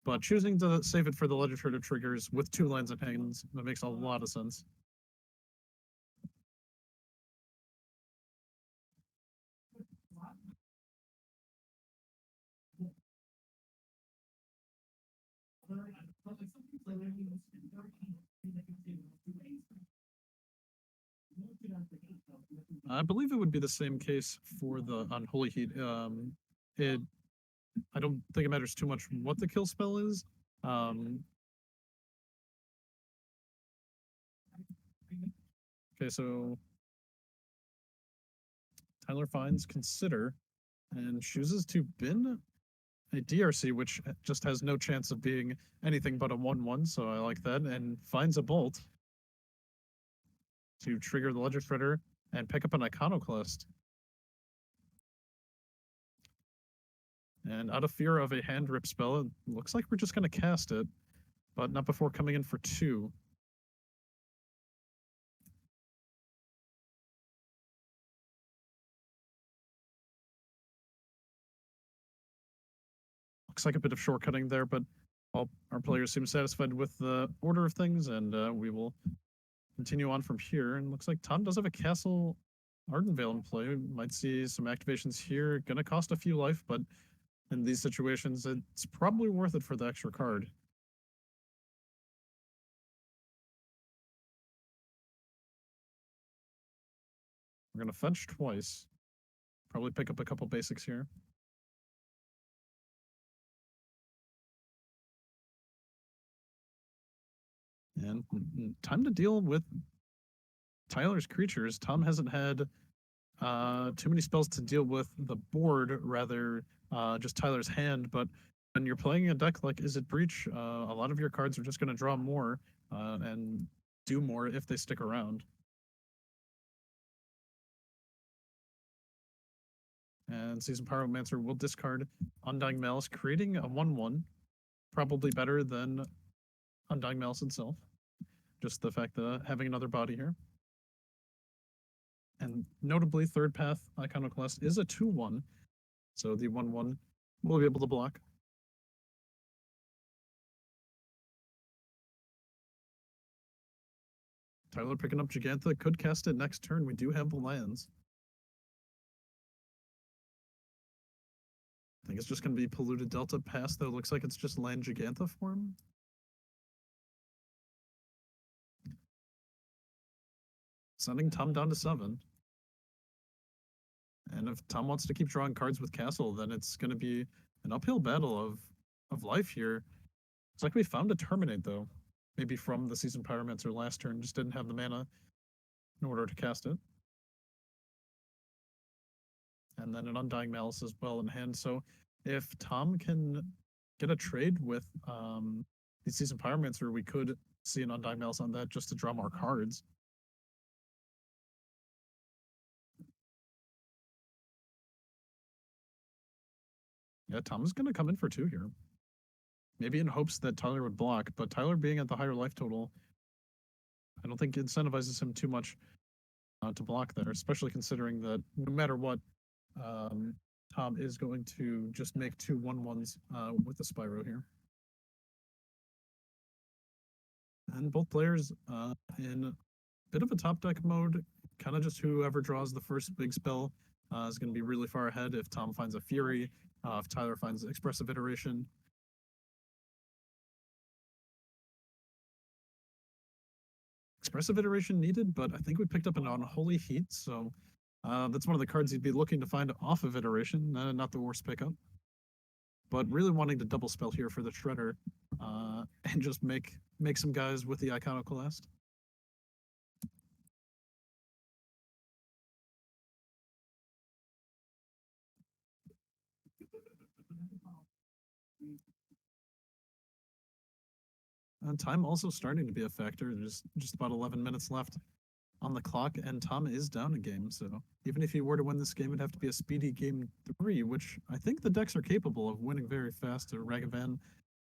But choosing to save it for the legislative triggers with 2 lines of hands, that makes a lot of sense. I believe it would be the same case for the Unholy Heat. I don't think it matters too much what the kill spell is. Okay, so Tyler finds Consider and chooses to bin a DRC, which just has no chance of being anything but a 1/1, so I like that, and finds a Bolt to trigger the Ledger Shredder and pick up an Iconoclast. And out of fear of a hand rip spell, it looks like we're just going to cast it, but not before coming in for 2. Looks like a bit of shortcutting there, but All our players seem satisfied with the order of things, and we will continue on from here. And looks like Tom does have a Castle Ardenvale in play. Might see some activations here. Gonna cost a few life, but in these situations, it's probably worth it for the extra card. We're gonna fetch twice. Probably pick up a couple basics here. And time to deal with Tyler's creatures. Tom hasn't had too many spells to deal with the board, rather just Tyler's hand. But when you're playing a deck like Is It Breach, a lot of your cards are just going to draw more and do more if they stick around. And Seasoned Pyromancer will discard Undying Malice, creating a 1/1, probably better than Undying Malice itself. Just the fact that having another body here. And notably, Third Path Iconoclast is a 2/1, so the 1/1 will be able to block. Tyler picking up Gigantha, could cast it next turn. We do have the lands. I think it's just going to be Polluted Delta pass, though. Looks like it's just land Gigantha form. Sending Tom down to 7. And if Tom wants to keep drawing cards with Castle, then it's going to be an uphill battle of life here. It's like we found a Terminate, though. Maybe from the Seasoned Pyromancer last turn, just didn't have the mana in order to cast it. And then an Undying Malice as well in hand. So if Tom can get a trade with the Seasoned Pyromancer, we could see an Undying Malice on that just to draw more cards. Yeah, Tom is going to come in for 2 here. Maybe in hopes that Tyler would block, but Tyler being at the higher life total, I don't think incentivizes him too much to block there, especially considering that no matter what, Tom is going to just make 2 1/1s with the Spyro here. And both players in a bit of a top deck mode, kind of just whoever draws the first big spell is going to be really far ahead. If Tom finds a Fury, if Tyler finds Expressive Iteration. Expressive Iteration needed, but I think we picked up an Unholy Heat, so that's one of the cards you'd be looking to find off of Iteration, not the worst pickup. But really wanting to double spell here for the Shredder and just make some guys with the Iconoclast. And time also starting to be a factor. There's just about 11 minutes left on the clock, and Tom is down a game. So even if he were to win this game, it'd have to be a speedy game 3, which I think the decks are capable of winning very fast. Ragavan,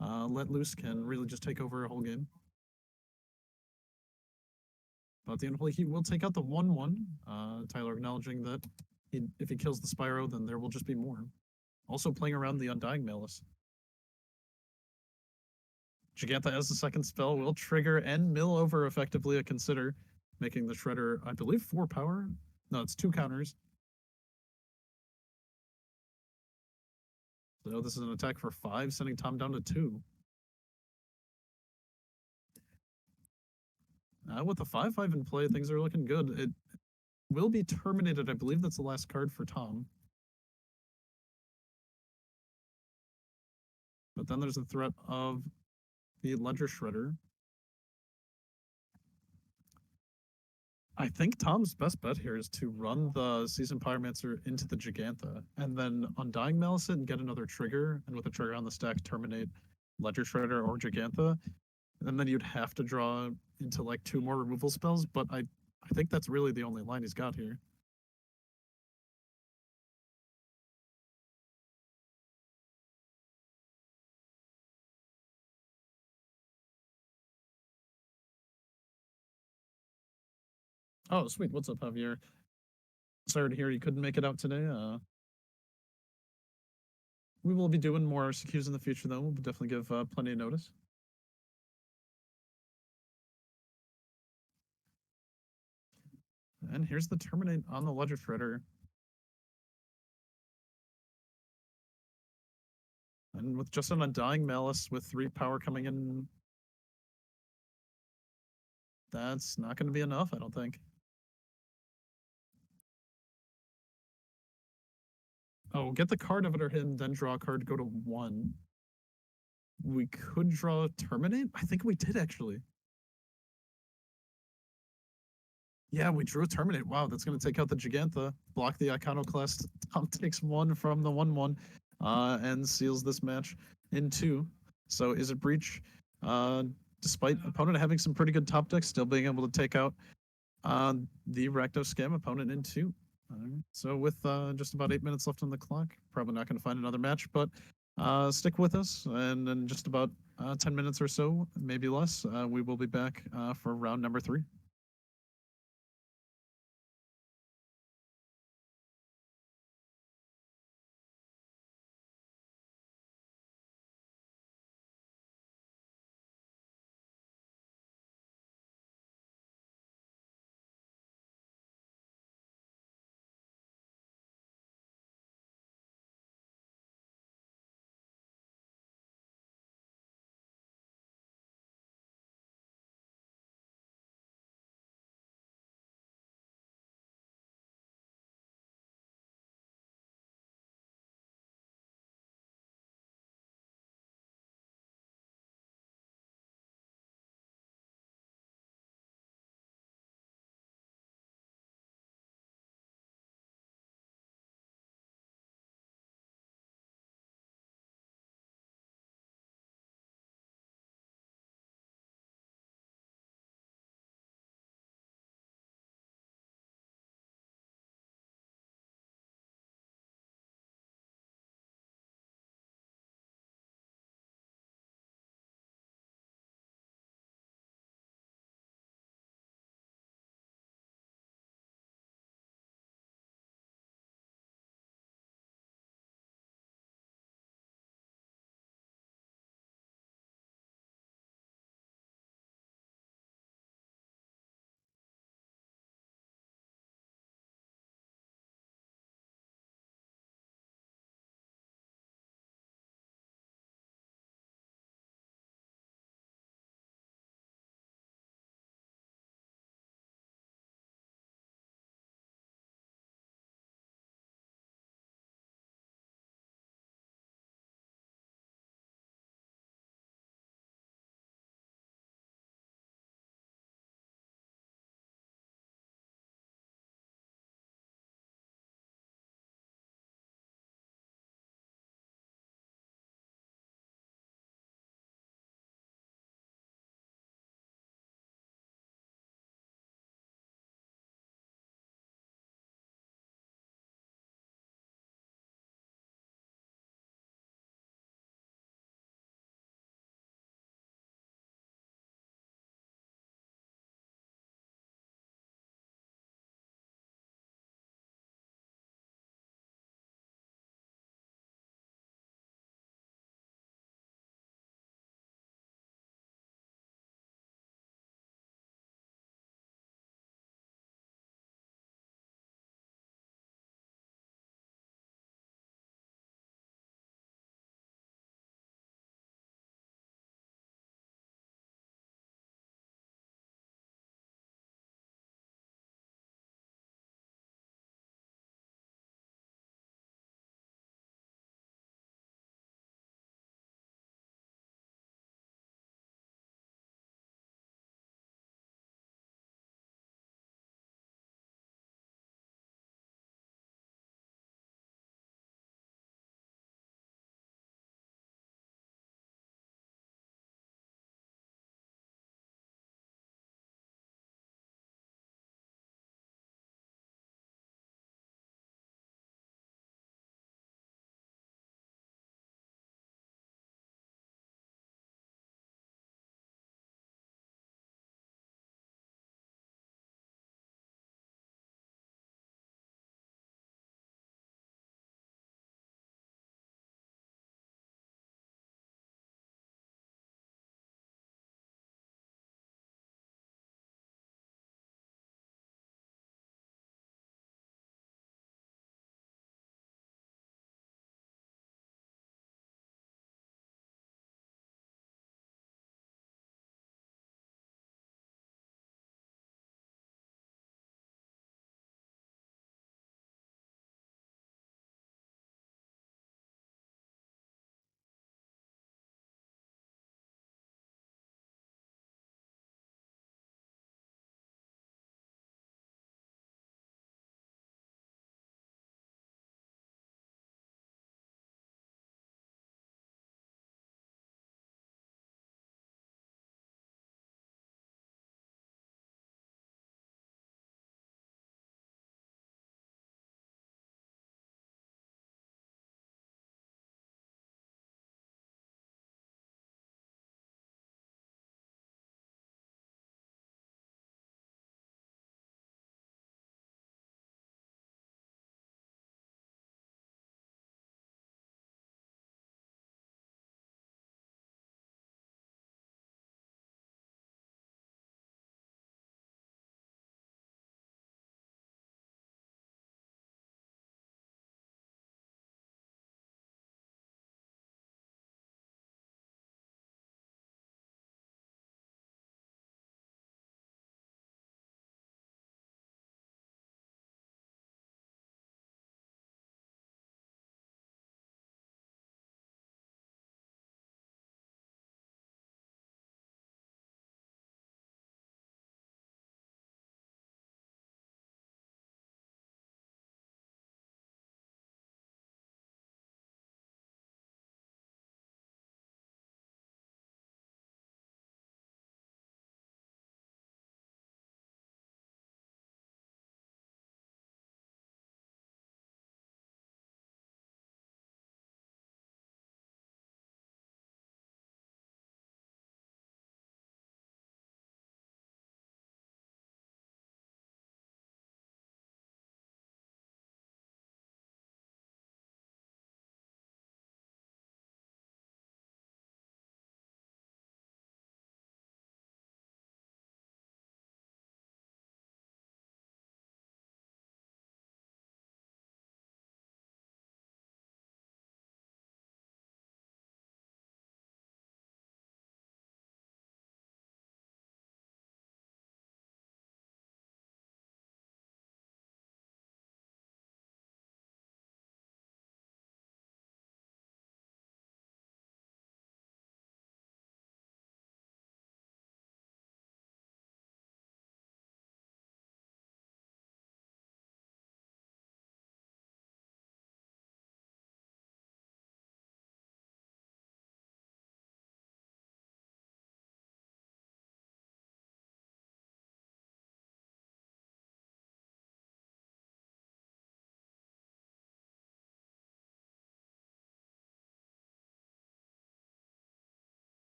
let loose, can really just take over a whole game. But the Unholy Heat will take out the 1/1. Tyler acknowledging that if he kills the Spyro, then there will just be more. Also playing around the Undying Malice. Gigantha as the second spell will trigger and mill over effectively a Consider, making the Shredder, I believe, 4 power. No, it's 2 counters. So this is an attack for 5, sending Tom down to 2. With the 5/5 in play, things are looking good. It will be terminated. I believe that's the last card for Tom. But then there's the threat of the Ledger Shredder. I think Tom's best bet here is to run the Seasoned Pyromancer into the Gigantha, and then Undying Malice it and get another trigger, and with a trigger on the stack, terminate Ledger Shredder or Gigantha. And then you'd have to draw into like 2 more removal spells, but I think that's really the only line he's got here. Oh, sweet. What's up, Javier? Sorry to hear you couldn't make it out today. We will be doing more RCQs in the future, though. We'll definitely give plenty of notice. And here's the Terminate on the Ledger Shredder. And with just an Undying Malice with 3 power coming in, that's not going to be enough, I don't think. Oh, get the card of it or him, then draw a card, go to 1. We could draw Terminate? I think we did, actually. Yeah, we drew a Terminate. Wow, that's going to take out the Gigantha, block the Iconoclast. Tom takes 1 from the 1/1 and seals this match in 2. So is it Breach? Despite opponent having some pretty good top decks, still being able to take out the Rakdos Scam opponent in 2. So with just about 8 minutes left on the clock, probably not going to find another match, but stick with us. And in just about 10 minutes or so, maybe less, we will be back for round number 3.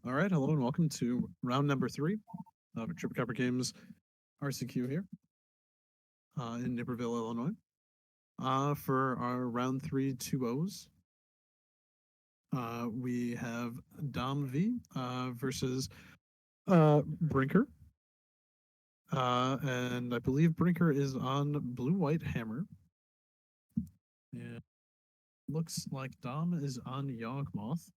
All right, hello and welcome to round number 3 of Chupacabra Games RCQ here in Naperville, Illinois. For our round 3 2-0s, we have Dom V versus Brinker. And I believe Brinker is on blue-white hammer. And looks like Dom is on Yawgmoth.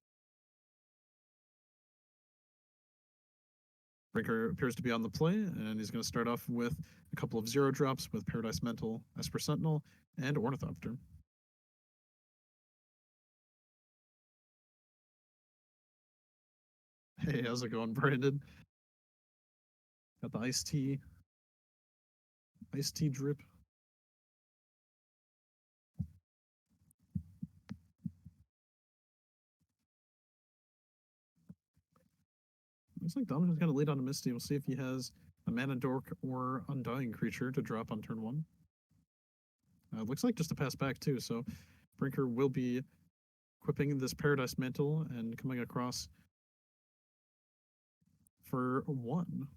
Brinker appears to be on the play, and he's going to start off with a couple of zero drops with Paradise Mental, Esper Sentinel, and Ornithopter. Hey, how's it going, Brandon? Got the iced tea drip. Looks like Dom's got to lead on a Misty. We'll see if he has a Mana Dork or Undying Creature to drop on turn 1. Looks like just a pass back, too, so Brinker will be equipping this Paradise Mantle and coming across for 1.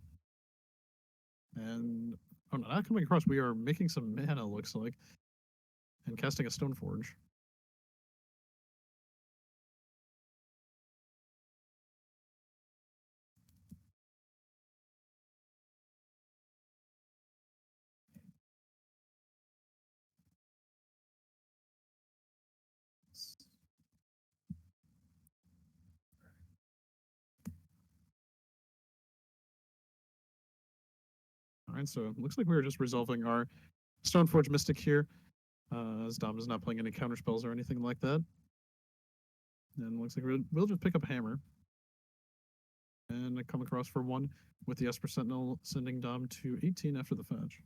And, oh, no, not coming across, we are making some mana, looks like, and casting a Stoneforge. All right, so it looks like we were just resolving our Stoneforge Mystic here, as Dom is not playing any counter spells or anything like that. And looks like we'll just pick up a Hammer and come across for 1 with the Esper Sentinel, sending Dom to 18 after the fetch.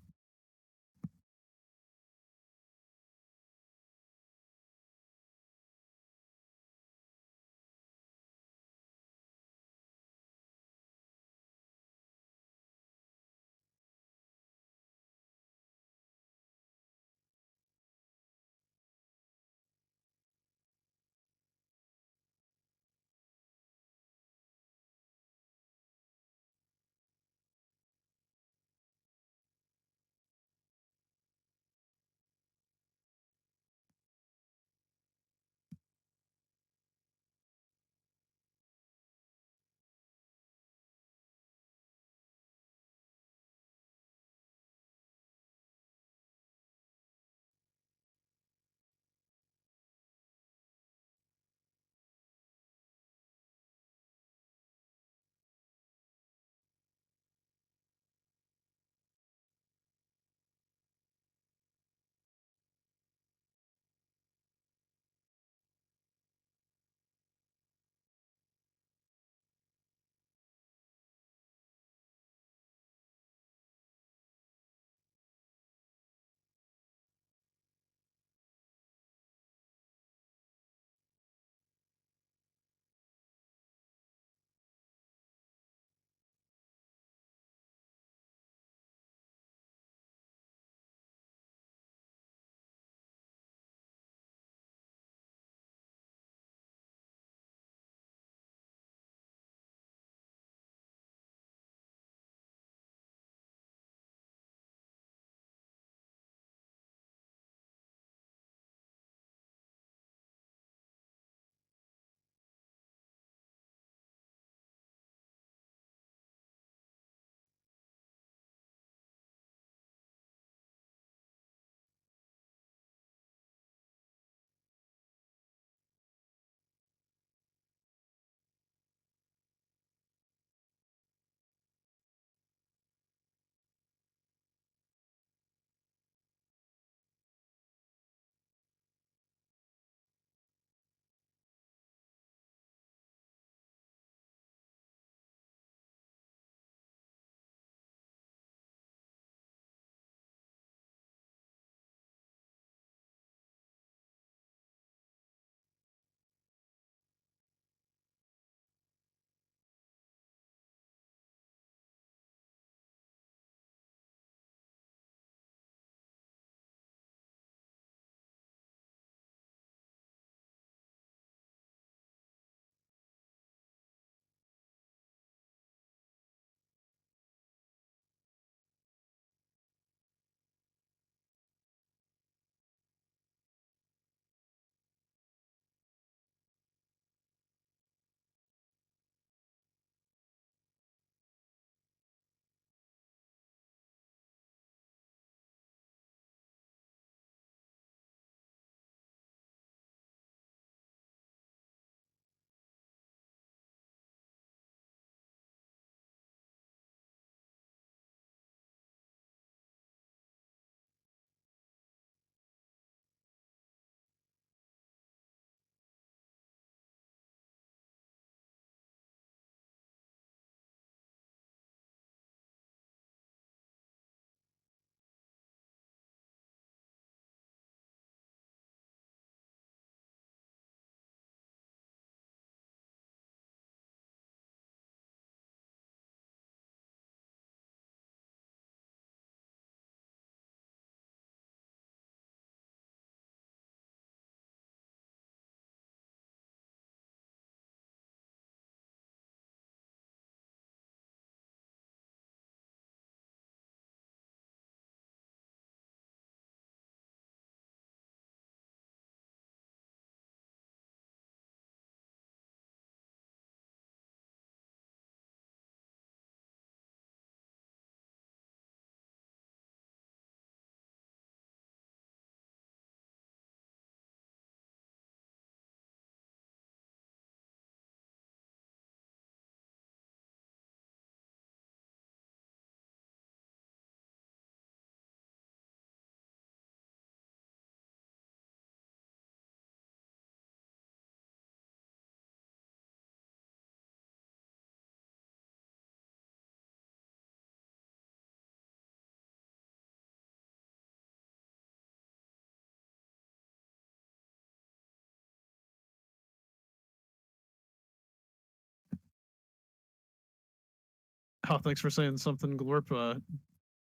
Oh, thanks for saying something, Glorp.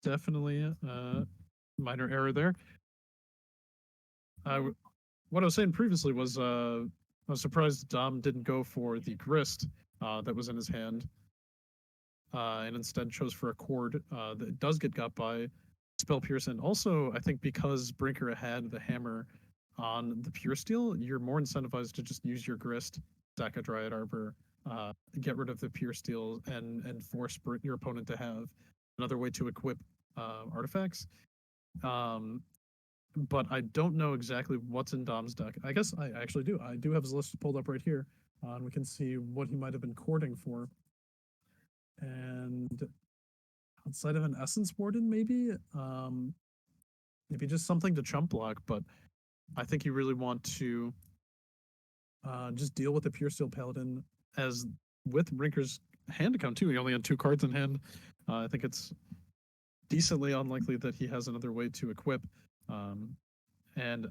Definitely minor error there. What I was saying previously was I was surprised Dom didn't go for the grist that was in his hand, and instead chose for a cord that does get got by Spell Pierce. And also, I think because Brinker had the hammer on the Pure Steel, you're more incentivized to just use your grist, stack a Dryad Arbor, get rid of the Pure Steel, and force your opponent to have another way to equip artifacts. Um, but I don't know exactly what's in Dom's deck. I guess I actually do. I do have his list pulled up right here, and we can see what he might have been courting for. And outside of an Essence Warden, maybe just something to chump block. But I think you really want to just deal with the Pure Steel Paladin as with Brinker's hand account too. He only had 2 cards in hand. I think it's decently unlikely that he has another way to equip. Um, and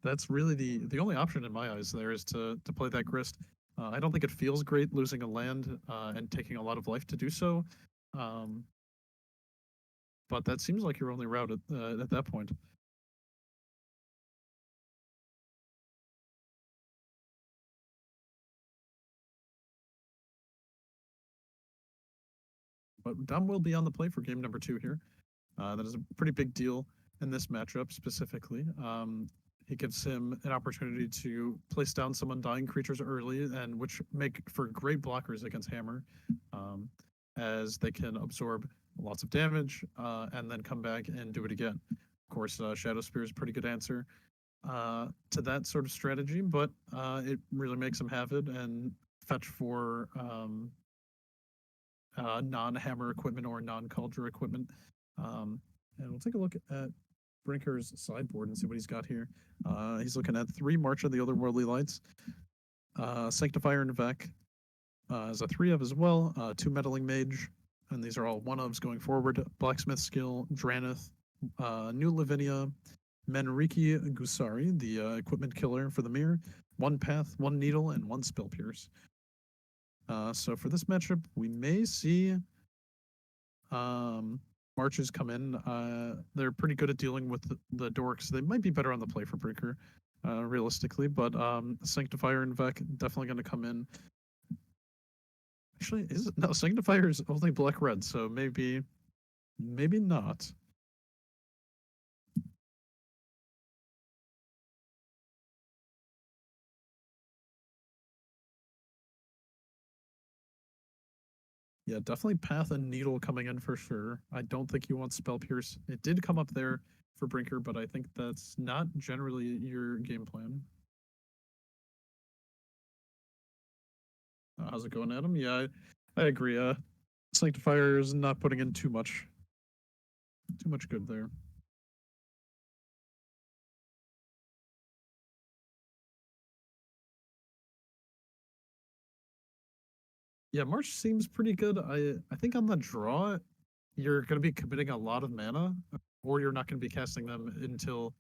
that's really the only option in my eyes there is to play that grist. I don't think it feels great losing a land and taking a lot of life to do so, um, but that seems like your only route at that point. But Dom will be on the play for game number 2 here. That is a pretty big deal in this matchup specifically. It gives him an opportunity to place down some undying creatures early, and which make for great blockers against Hammer, um, as they can absorb lots of damage and then come back and do it again. Of course, Shadow Spear is a pretty good answer to that sort of strategy, but it really makes him have it and fetch for non-hammer equipment or non-culture equipment. And we'll take a look at Brinker's sideboard and see what he's got here. He's looking at 3 March of the Otherworldly Lights, Sanctifier and Vec as a 3 of as well, 2 Meddling Mage, and these are all 1-ofs going forward. Blacksmith Skill, Dranith, New Lavinia, Menriki Gusari, the equipment killer for the mirror, 1 Path, 1 Needle, and 1 Spell Pierce. So for this matchup, we may see Marches come in. They're pretty good at dealing with the dorks. They might be better on the play for Brinker, realistically, but Sanctifier and Vec definitely going to come in. Actually, is it? No, Sanctifier is only black red, so maybe not. Yeah, definitely Path and Needle coming in for sure. I don't think you want Spell Pierce. It did come up there for Brinker, but I think that's not generally your game plan. How's it going, Adam? Yeah, I agree. Sanctifier is not putting in too much good there. Yeah, March seems pretty good. I think on the draw, you're going to be committing a lot of mana, or you're not going to be casting them until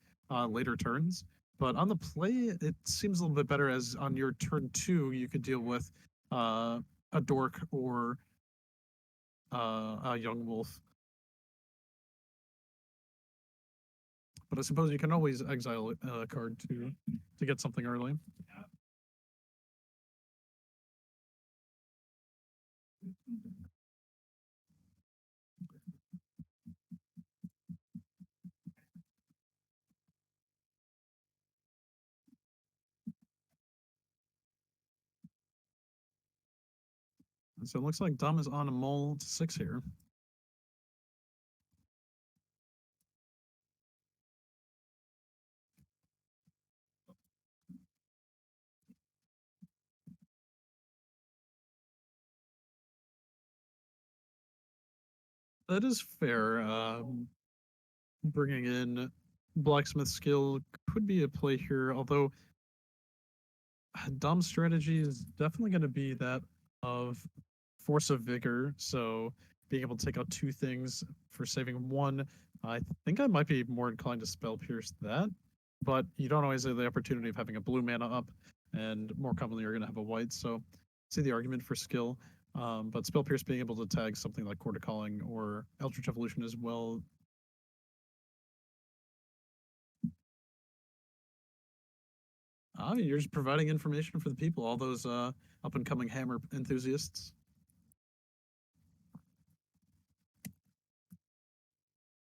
later turns. But on the play, it seems a little bit better as on your turn 2, you could deal with a Dork or a Young Wolf. But I suppose you can always exile a card to get something early. So it looks like Dom is on a mole to 6 here. That is fair. Bringing in Blacksmith skill could be a play here, although Dom's strategy is definitely going to be that of Force of Vigor. So being able to take out 2 things for saving 1. I think I might be more inclined to Spell Pierce that, but you don't always have the opportunity of having a blue mana up, and more commonly you're going to have a white. So see the argument for skill. But Spell Pierce being able to tag something like Chord of Calling or Eldritch Evolution as well. You're just providing information for the people, all those up and coming hammer enthusiasts.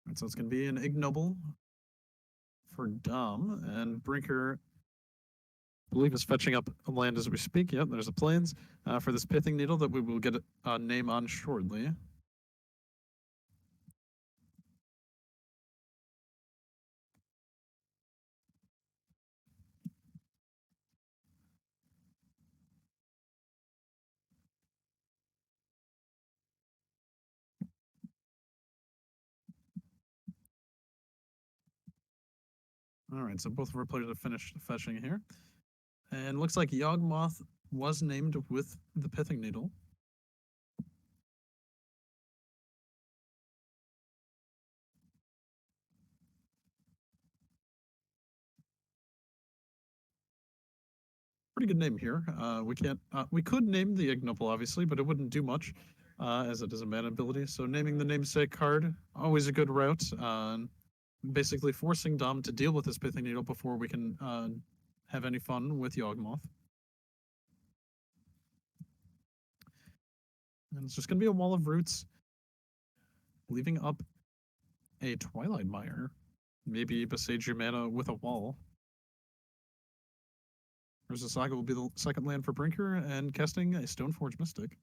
And so it's going to be an ignoble for Dom, and Brinker, I believe, is fetching up a land as we speak. Yep, there's a plains for this Pithing Needle that we will get a name on shortly. All right, so both of our players have finished fetching here. And looks like Yawgmoth was named with the Pithing Needle. Pretty good name here. We can't. We could name the Ignoble, obviously, but it wouldn't do much, as it is a mana ability. So naming the namesake card, always a good route. Basically forcing Dom to deal with this Pithing Needle before we can have any fun with Yawgmoth. And it's just going to be a wall of roots, leaving up a Twilight Mire. Maybe besage your mana with a wall. Urza Saga will be the second land for Brinker, and casting a Stoneforge Mystic.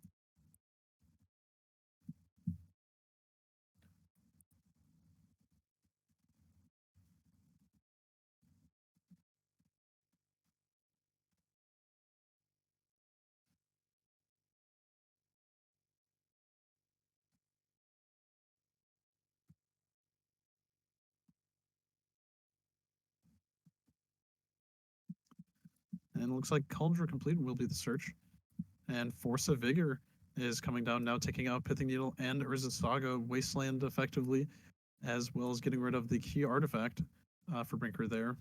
And it looks like Cauldron Complete will be the search. And Force of Vigor is coming down now, taking out Pithing Needle and Urza Saga Wasteland effectively, as well as getting rid of the key artifact for Brinker there.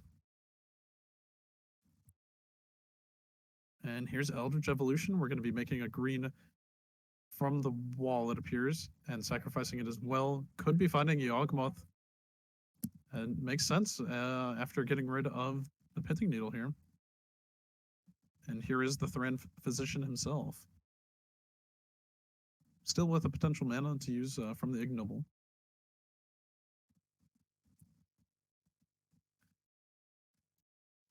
And here's Eldritch Evolution. We're going to be making a green from the wall, it appears, and sacrificing it as well. Could be finding Yawgmoth. And makes sense after getting rid of the Pithing Needle here. And here is the Thran Physician himself. Still with a potential mana to use from the Ignoble.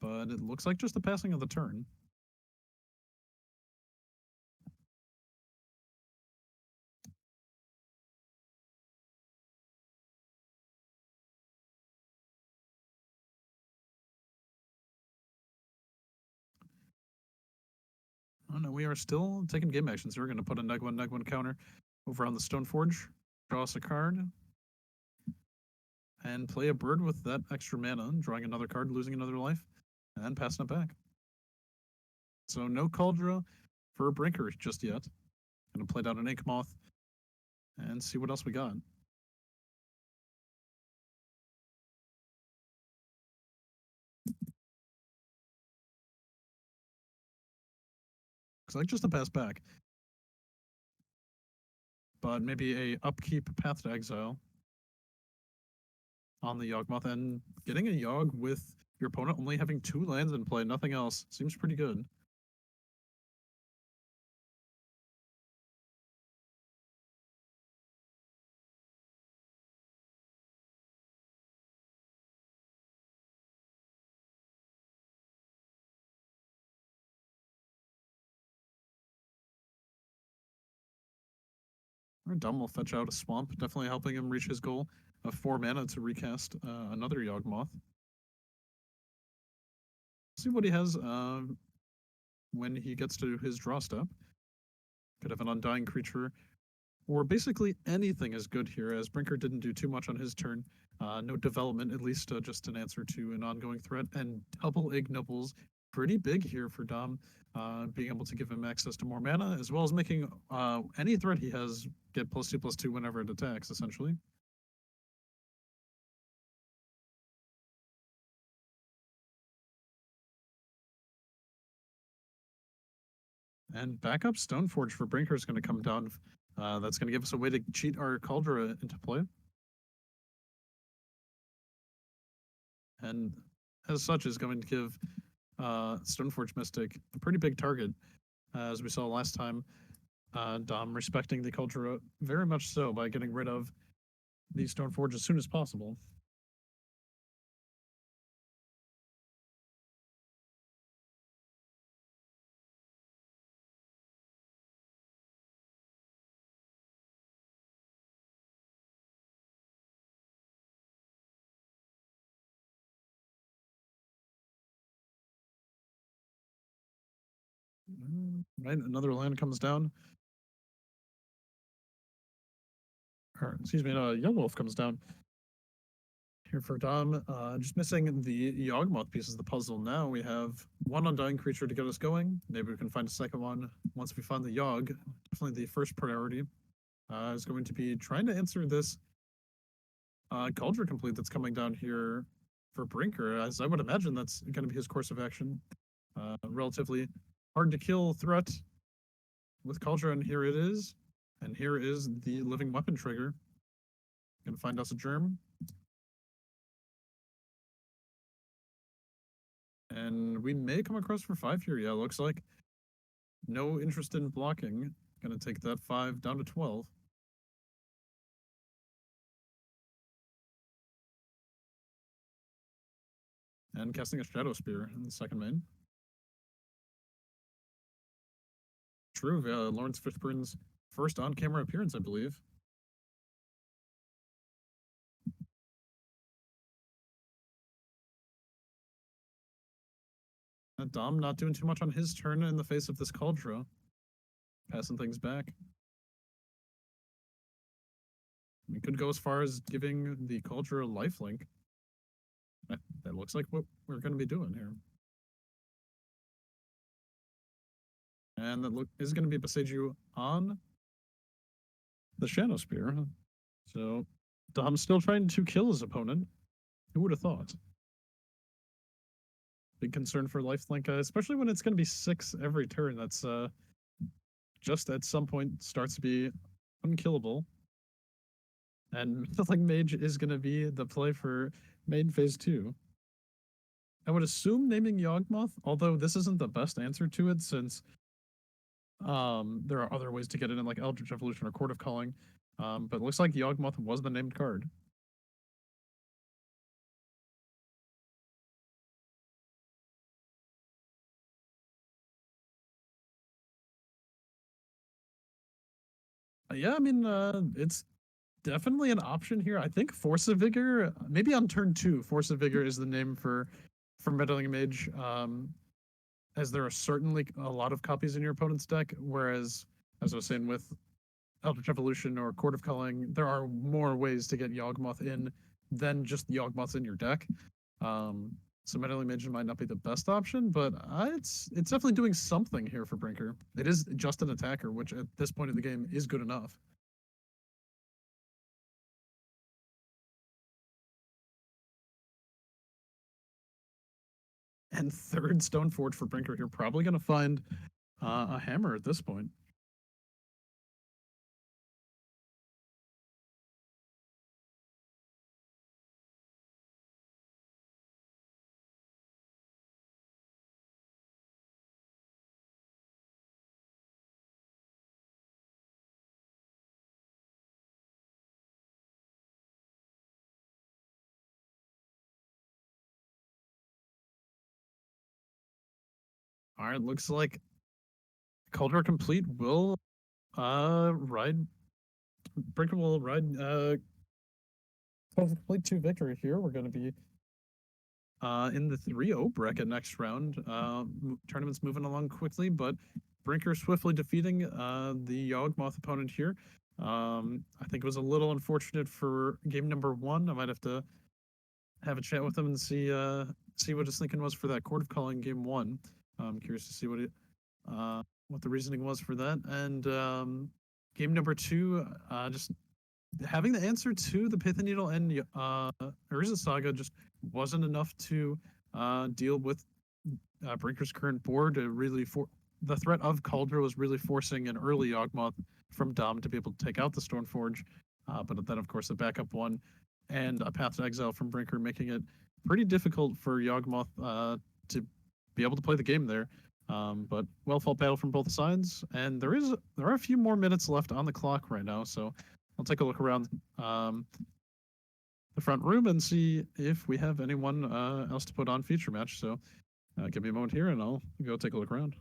But it looks like just the passing of the turn. Oh no, we are still taking game actions. We're going to put a neg 1 counter over on the Stoneforge, draw us a card, and play a bird with that extra mana, drawing another card, losing another life, and passing it back. So no Cauldron for Brinker just yet. Going to play down an Inkmoth and see what else we got. Looks like just a pass back. But maybe a upkeep Path to Exile on the Yawgmoth, and getting a Yawg with your opponent only having 2 lands in play, nothing else, seems pretty good. Dom will fetch out a Swamp, definitely helping him reach his goal of 4 mana to recast another Yawgmoth. See what he has when he gets to his draw step. Could have an Undying Creature, or basically anything is good here, as Brinker didn't do too much on his turn. No development, at least just an answer to an ongoing threat, and double Ignobles. Pretty big here for Dom, being able to give him access to more mana, as well as making any threat he has get +2/+2 whenever it attacks, essentially. And backup Stoneforge for Brinker is going to come down. That's going to give us a way to cheat our Cauldra into play. And as such is going to give Stoneforge Mystic a pretty big target, as we saw last time. Dom respecting the Cauldra very much so by getting rid of the Stoneforge as soon as possible. Right, another land comes down. Or, excuse me, Young Wolf comes down. Here for Dom, just missing the Yawgmoth piece of the puzzle. Now we have one Undying creature to get us going. Maybe we can find a second one once we find the Yogg. Definitely the first priority is going to be trying to answer this Cauldron Complete that's coming down here for Brinker, as I would imagine that's going to be his course of action. Relatively hard to kill threat with Cauldron, here it is. And here is the Living Weapon trigger. Gonna find us a Germ. And we may come across for 5 here. Yeah, looks like no interest in blocking. Gonna take that 5 down to 12. And casting a Shadow Spear in the second main. True, Lawrence Fishburne's first on-camera appearance, I believe. Dom not doing too much on his turn in the face of this Cauldron. Passing things back. We could go as far as giving the Cauldron a lifelink. That looks like what we're going to be doing here. And that is going to be Boseiju on the Shadow Spear. So Dom's still trying to kill his opponent. Who would have thought? Big concern for lifelink, especially when it's going to be 6 every turn. That's just at some point starts to be unkillable. And Mythic Mage is going to be the play for main phase 2. I would assume naming Yawgmoth, although this isn't the best answer to it since there are other ways to get it in, like Eldritch Evolution or Court of Calling. But it looks like Yawgmoth was the named card. Yeah, I mean, it's definitely an option here. I think Force of Vigor, maybe on turn 2, Force of Vigor is the name for Meddling Mage, as there are certainly a lot of copies in your opponent's deck, whereas, as I was saying, with Eldritch Evolution or Court of Calling, there are more ways to get Yawgmoth in than just Yawgmoths in your deck. So Meddling Mage might not be the best option, but it's definitely doing something here for Brinker. It is just an attacker, which at this point in the game is good enough. And third Stoneforge for Brinker here, probably going to find a hammer at this point. All right, looks like Cauldron Complete will ride Brinker will ride Complete to victory here. We're going to be in the 3-0 bracket next round. Tournament's moving along quickly, but Brinker swiftly defeating the Yawgmoth opponent here. I think it was a little unfortunate for game number 1. I might have to have a chat with him and see what his thinking was for that Court of Calling game 1. I'm curious to see what the reasoning was for that. And game number 2, just having the answer to the Pithing Needle and Urza Saga just wasn't enough to deal with Brinker's current board to really the threat of Cauldra was really forcing an early Yawgmoth from Dom to be able to take out the Stormforge. But then, of course, the backup one and a Path to Exile from Brinker, making it pretty difficult for Yawgmoth to be able to play the game there. But well fought battle from both sides, and there are a few more minutes left on the clock right now. So I'll take a look around the front room and see if we have anyone else to put on feature match. So give me a moment here, and I'll go take a look around.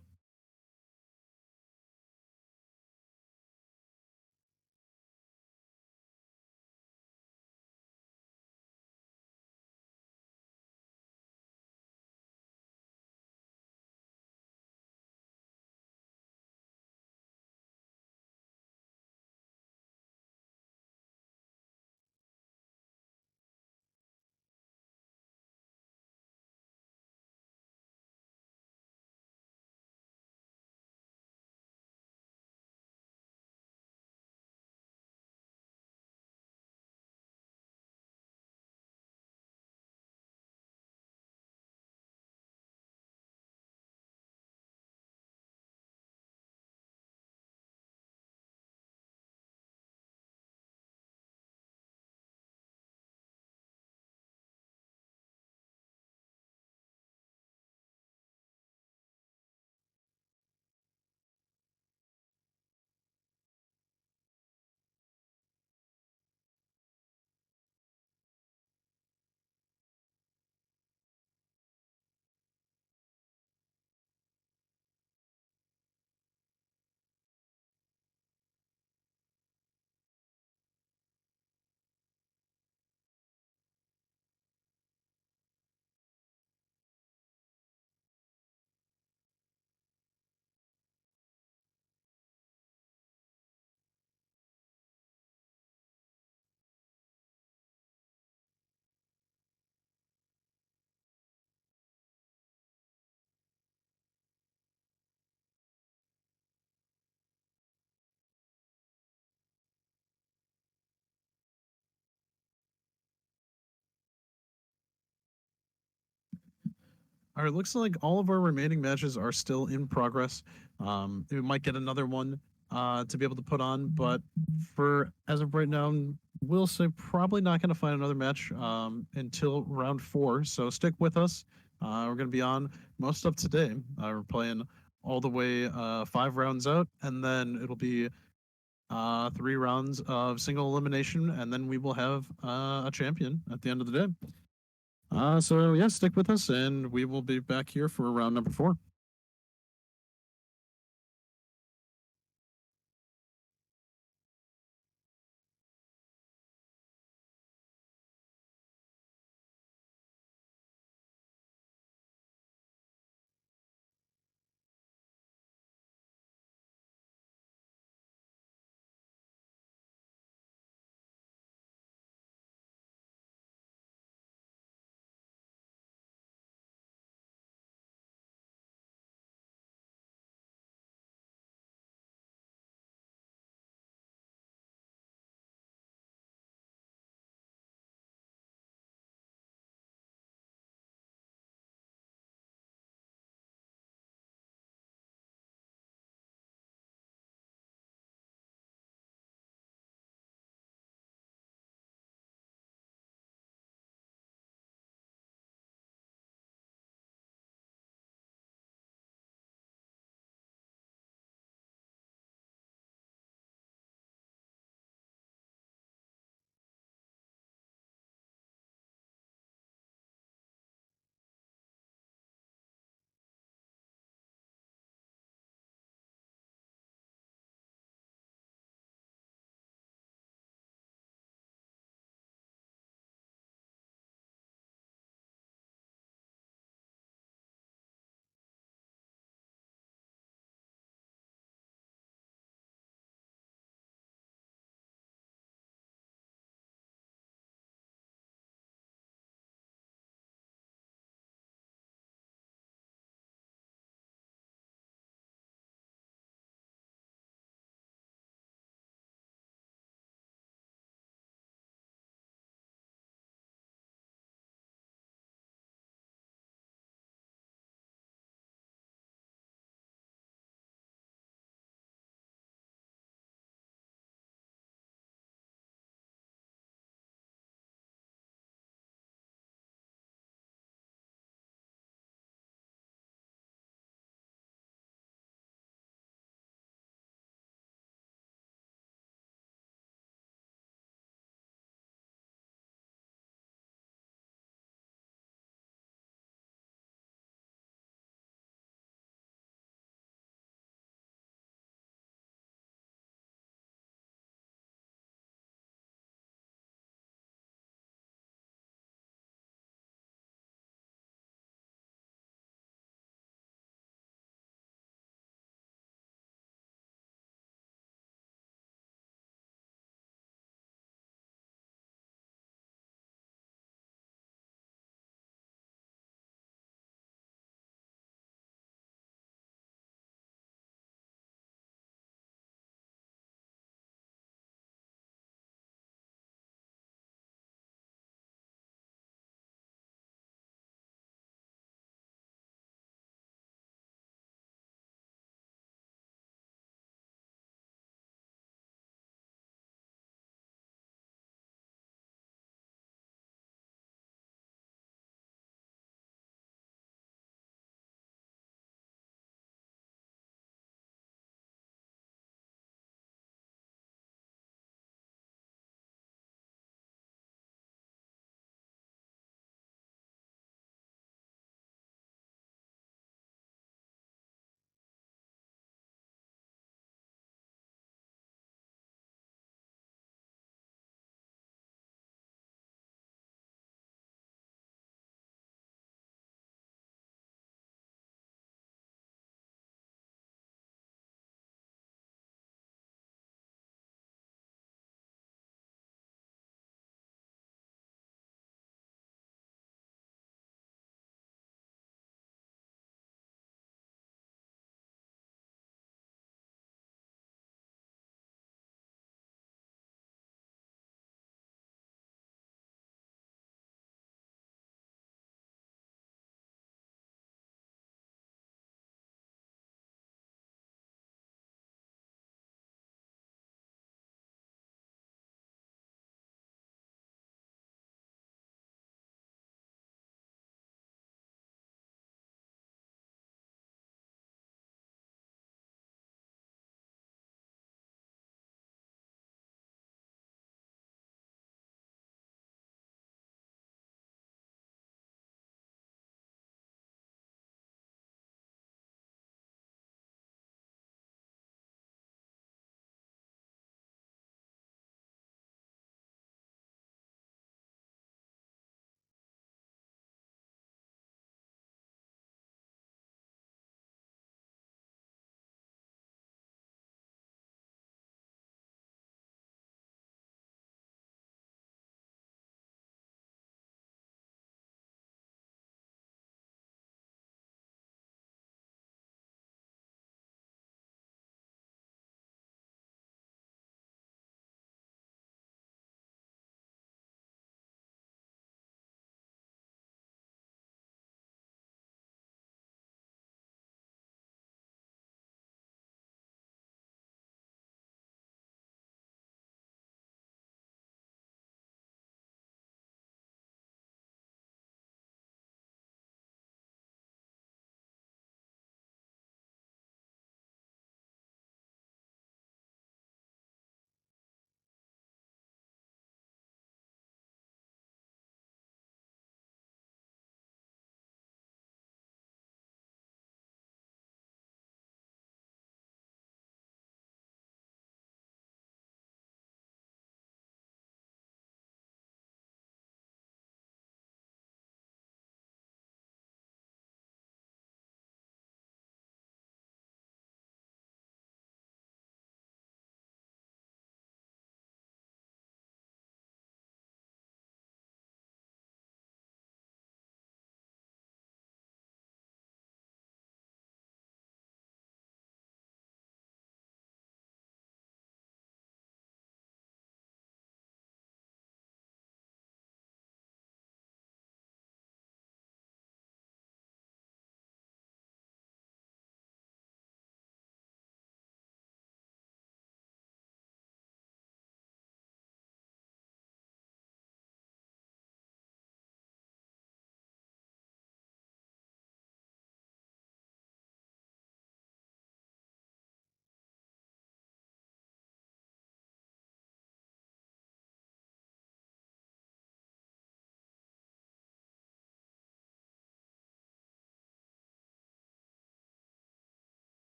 All right, looks like all of our remaining matches are still in progress. We might get another one to be able to put on, but for as of right now, we'll say probably not going to find another match until round 4. So stick with us. We're going to be on most of today. We're playing all the way 5 rounds out, and then it'll be 3 rounds of single elimination, and then we will have a champion at the end of the day. So yeah, stick with us, and we will be back here for round number 4.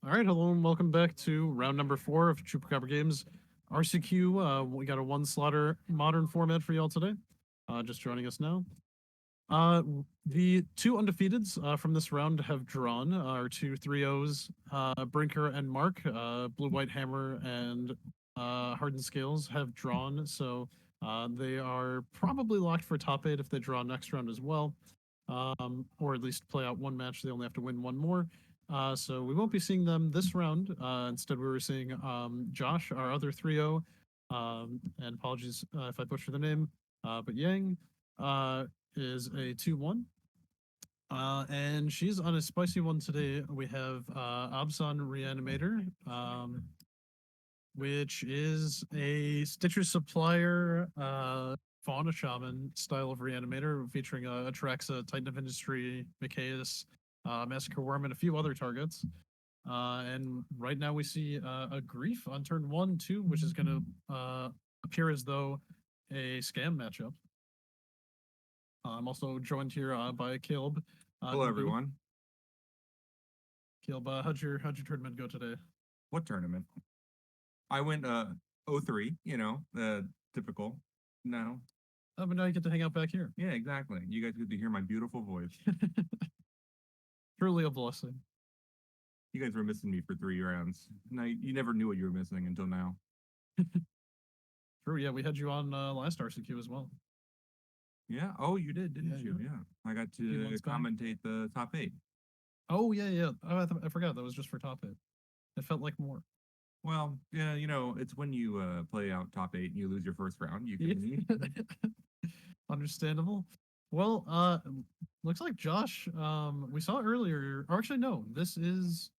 All right, hello and welcome back to round number 4 of Chupacabra Games RCQ. We got a one slaughter modern format for y'all today. Just joining us now. The two undefeateds from this round have drawn. Our two 3-0s, Brinker and Mark, Blue White Hammer and Hardened Scales have drawn. So they are probably locked for top 8 if they draw next round as well. Or at least play out one match. They only have to win one more. So we won't be seeing them this round. Instead, we were seeing Josh, our other 3-0, and apologies if I butcher the name, but Yang is a 2-1. And she's on a spicy one today. We have Absan Reanimator, which is a Stitcher Supplier Fauna Shaman style of Reanimator featuring Atraxa, Titan of Industry, Micaeus, Massacre Worm, and a few other targets. And right now we see a Grief on turn 1, 2, which is going to appear as though a scam matchup. I'm also joined here by Caleb. Hello, everyone. Caleb, how'd your tournament go today? What tournament? I went 0-3, you know, the typical. No. Oh, but now you get to hang out back here. Yeah, exactly. You guys get to hear my beautiful voice. Truly a blessing. You guys were missing me for 3 rounds. Now you never knew what you were missing until now. True, yeah, we had you on last RCQ as well. Yeah. Oh, you did, didn't you? Yeah. I got to commentate the top 8. Oh, yeah. Oh, I forgot that was just for top 8. It felt like more. Well, yeah, you know, it's when you play out top 8 and you lose your first round, you can. Understandable. Well, looks like Josh, we saw earlier, or actually no, this is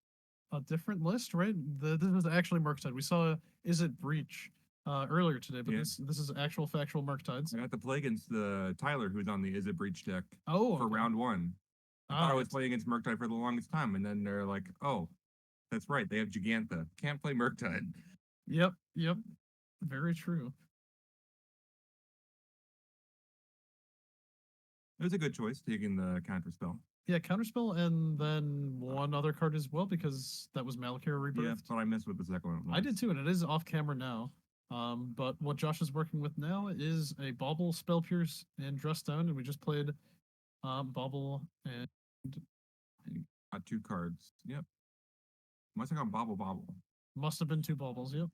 a different list, right? This was actually Murktide. We saw Is It Breach earlier today, but this is actual factual Murktides. I got to play against the Tyler, who's on the Is It Breach deck. Oh, for round 1. I thought I was playing against Murktide for the longest time, and then they're like, "Oh, that's right, they have Gigantha. Can't play Murktide." Yep. Very true. It was a good choice taking the counterspell. Yeah, counterspell, and then one other card as well because that was Malakir Rebirth. Yeah, but I missed with the second one. I did too, and it is off camera now. But what Josh is working with now is a Bauble, Spell Pierce, and Dress Down, and we just played Bauble and got 2 cards. Yep. Must have gone Bauble. Must have been 2 Baubles, yep.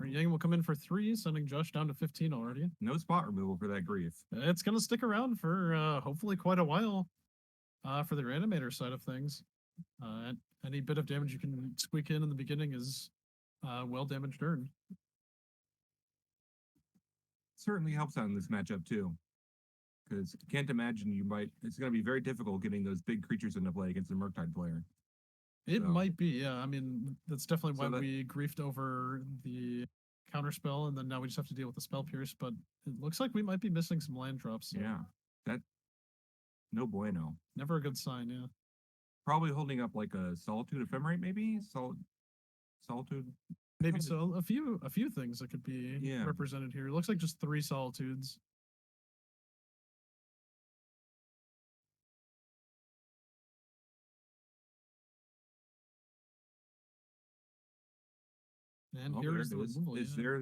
Yang will come in for 3, sending Josh down to 15 already. No spot removal for that Grief. It's going to stick around for hopefully quite a while for the Reanimator side of things. Any bit of damage you can squeak in the beginning is well damaged earned. Certainly helps out in this matchup too. Because can't imagine it's going to be very difficult getting those big creatures into play against a Murktide player. It might be, yeah. I mean, that's definitely why we griefed over the counterspell, and then now we just have to deal with the Spell Pierce, but it looks like we might be missing some land drops. So. Yeah, no bueno. Never a good sign, yeah. Probably holding up like a Solitude Ephemerate, maybe? Solitude? Maybe so. A few things that could be represented here. It looks like just 3 Solitudes. And here's the removal. Is there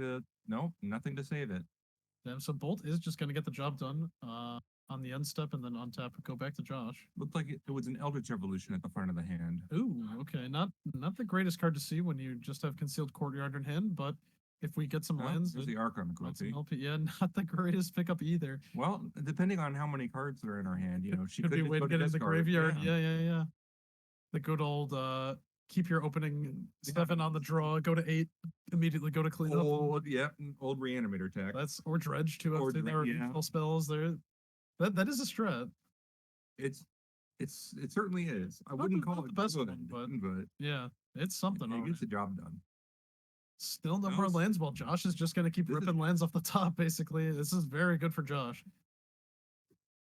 no, nothing to save it. Yeah, so Bolt is just going to get the job done on the end step and then on tap go back to Josh. Looked like it was an Eldritch Evolution at the front of the hand. Ooh, okay. Not the greatest card to see when you just have Concealed Courtyard in hand, but if we get some lands... There's the Archon Quilty. Yeah, not the greatest pickup either. Well, depending on how many cards are in our hand, you know, she could be a way to get in the graveyard. Yeah. The good old... keep your opening 7 on the draw, go to 8, immediately go to clean up. Old Reanimator tech. Or Dredge too. There are spells there. That is a strat. It certainly is. I wouldn't call it the best one, but yeah, it's something. It gets the job done. Still no more lands. While Josh is just gonna keep ripping lands off the top. Basically, this is very good for Josh.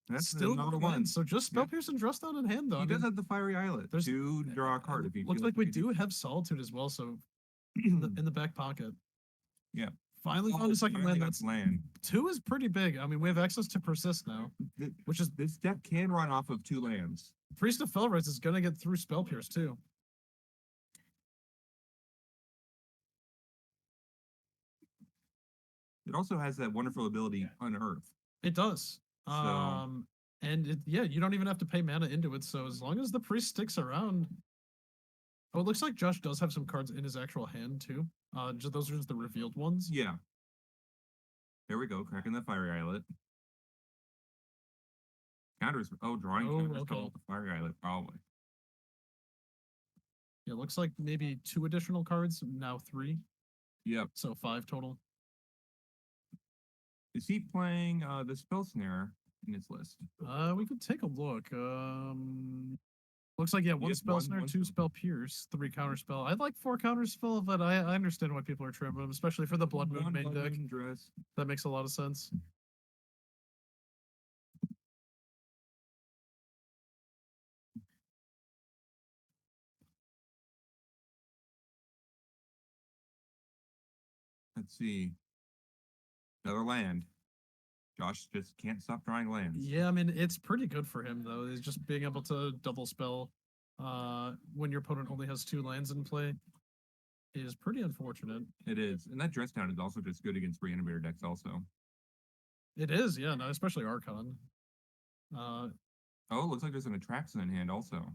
That's still another one. So just Spell Pierce and Dress Down in hand, though. He does have the Fiery Islet to draw a card. If you looks like we do have Solitude as well, so in the back pocket. Yeah. Finally found a second finally land. got That's land. 2 is pretty big. I mean, we have access to persist now, which is This deck can run off of 2 lands. Priest of Felrice is gonna get through Spell Pierce too. It also has that wonderful ability, Unearth. It does. So And yeah, you don't even have to pay mana into it. So as long as the priest sticks around. Oh, it looks like Josh does have some cards in his actual hand too. Those are just the revealed ones. yeah. There we go, cracking the Fiery Islet. Counters. Oh, drawing counters okay. called the Fiery Islet, probably. Yeah, it looks like maybe 2 additional cards, now 3. Yep. So 5 total. Is he playing the Spell Snare in his list? We could take a look. Looks like, yeah, 1 Spell Snare, 2 Spell Pierce, 3 Counter Spell. I'd like 4 Counter Spell, but I understand why people are trimming them, especially for the Blood Moon main deck. Dress. That makes a lot of sense. Let's see. Another land. Josh just can't stop drawing lands. Yeah, I mean, it's pretty good for him, though. Is just being able to double spell when your opponent only has 2 lands in play is pretty unfortunate. It is. And that Dress Down is also just good against Reanimator decks also. It is, yeah, no, especially Archon. Oh, it looks like there's an Atraxa in hand also.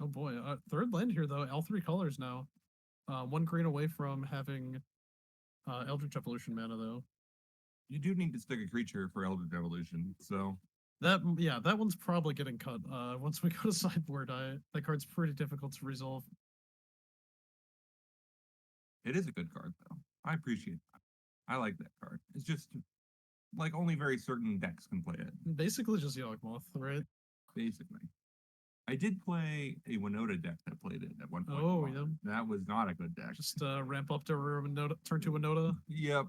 Oh boy, 3rd land here, though. L3 colors now. 1 green away from having Eldritch Evolution mana, though. You do need to stick a creature for Eldritch Evolution, so that one's probably getting cut. Once we go to sideboard, that card's pretty difficult to resolve. it is a good card though. I appreciate that. I like that card. It's just like only very certain decks can play it. Basically just Yawgmoth, right? Basically. I did play a Winota deck that played it at one point. Oh, yeah. That was not a good deck. Just ramp up to Winota, turn to Winota. Yep.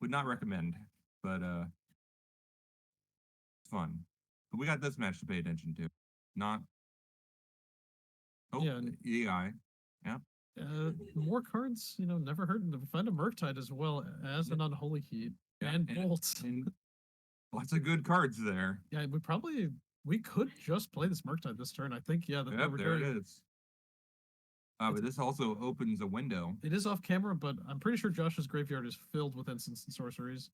Would not recommend, but it's fun. But we got this match to pay attention to. Not Yeah. EI. Yeah. More cards, never hurt to find a Murktide as well as an Unholy Heat and Bolt. And lots of good cards there. Yeah, we could just play this Murktide this turn. I think, yeah. Yep, there it is. But this also opens a window. It is off camera, but I'm pretty sure Josh's graveyard is filled with instants and sorceries.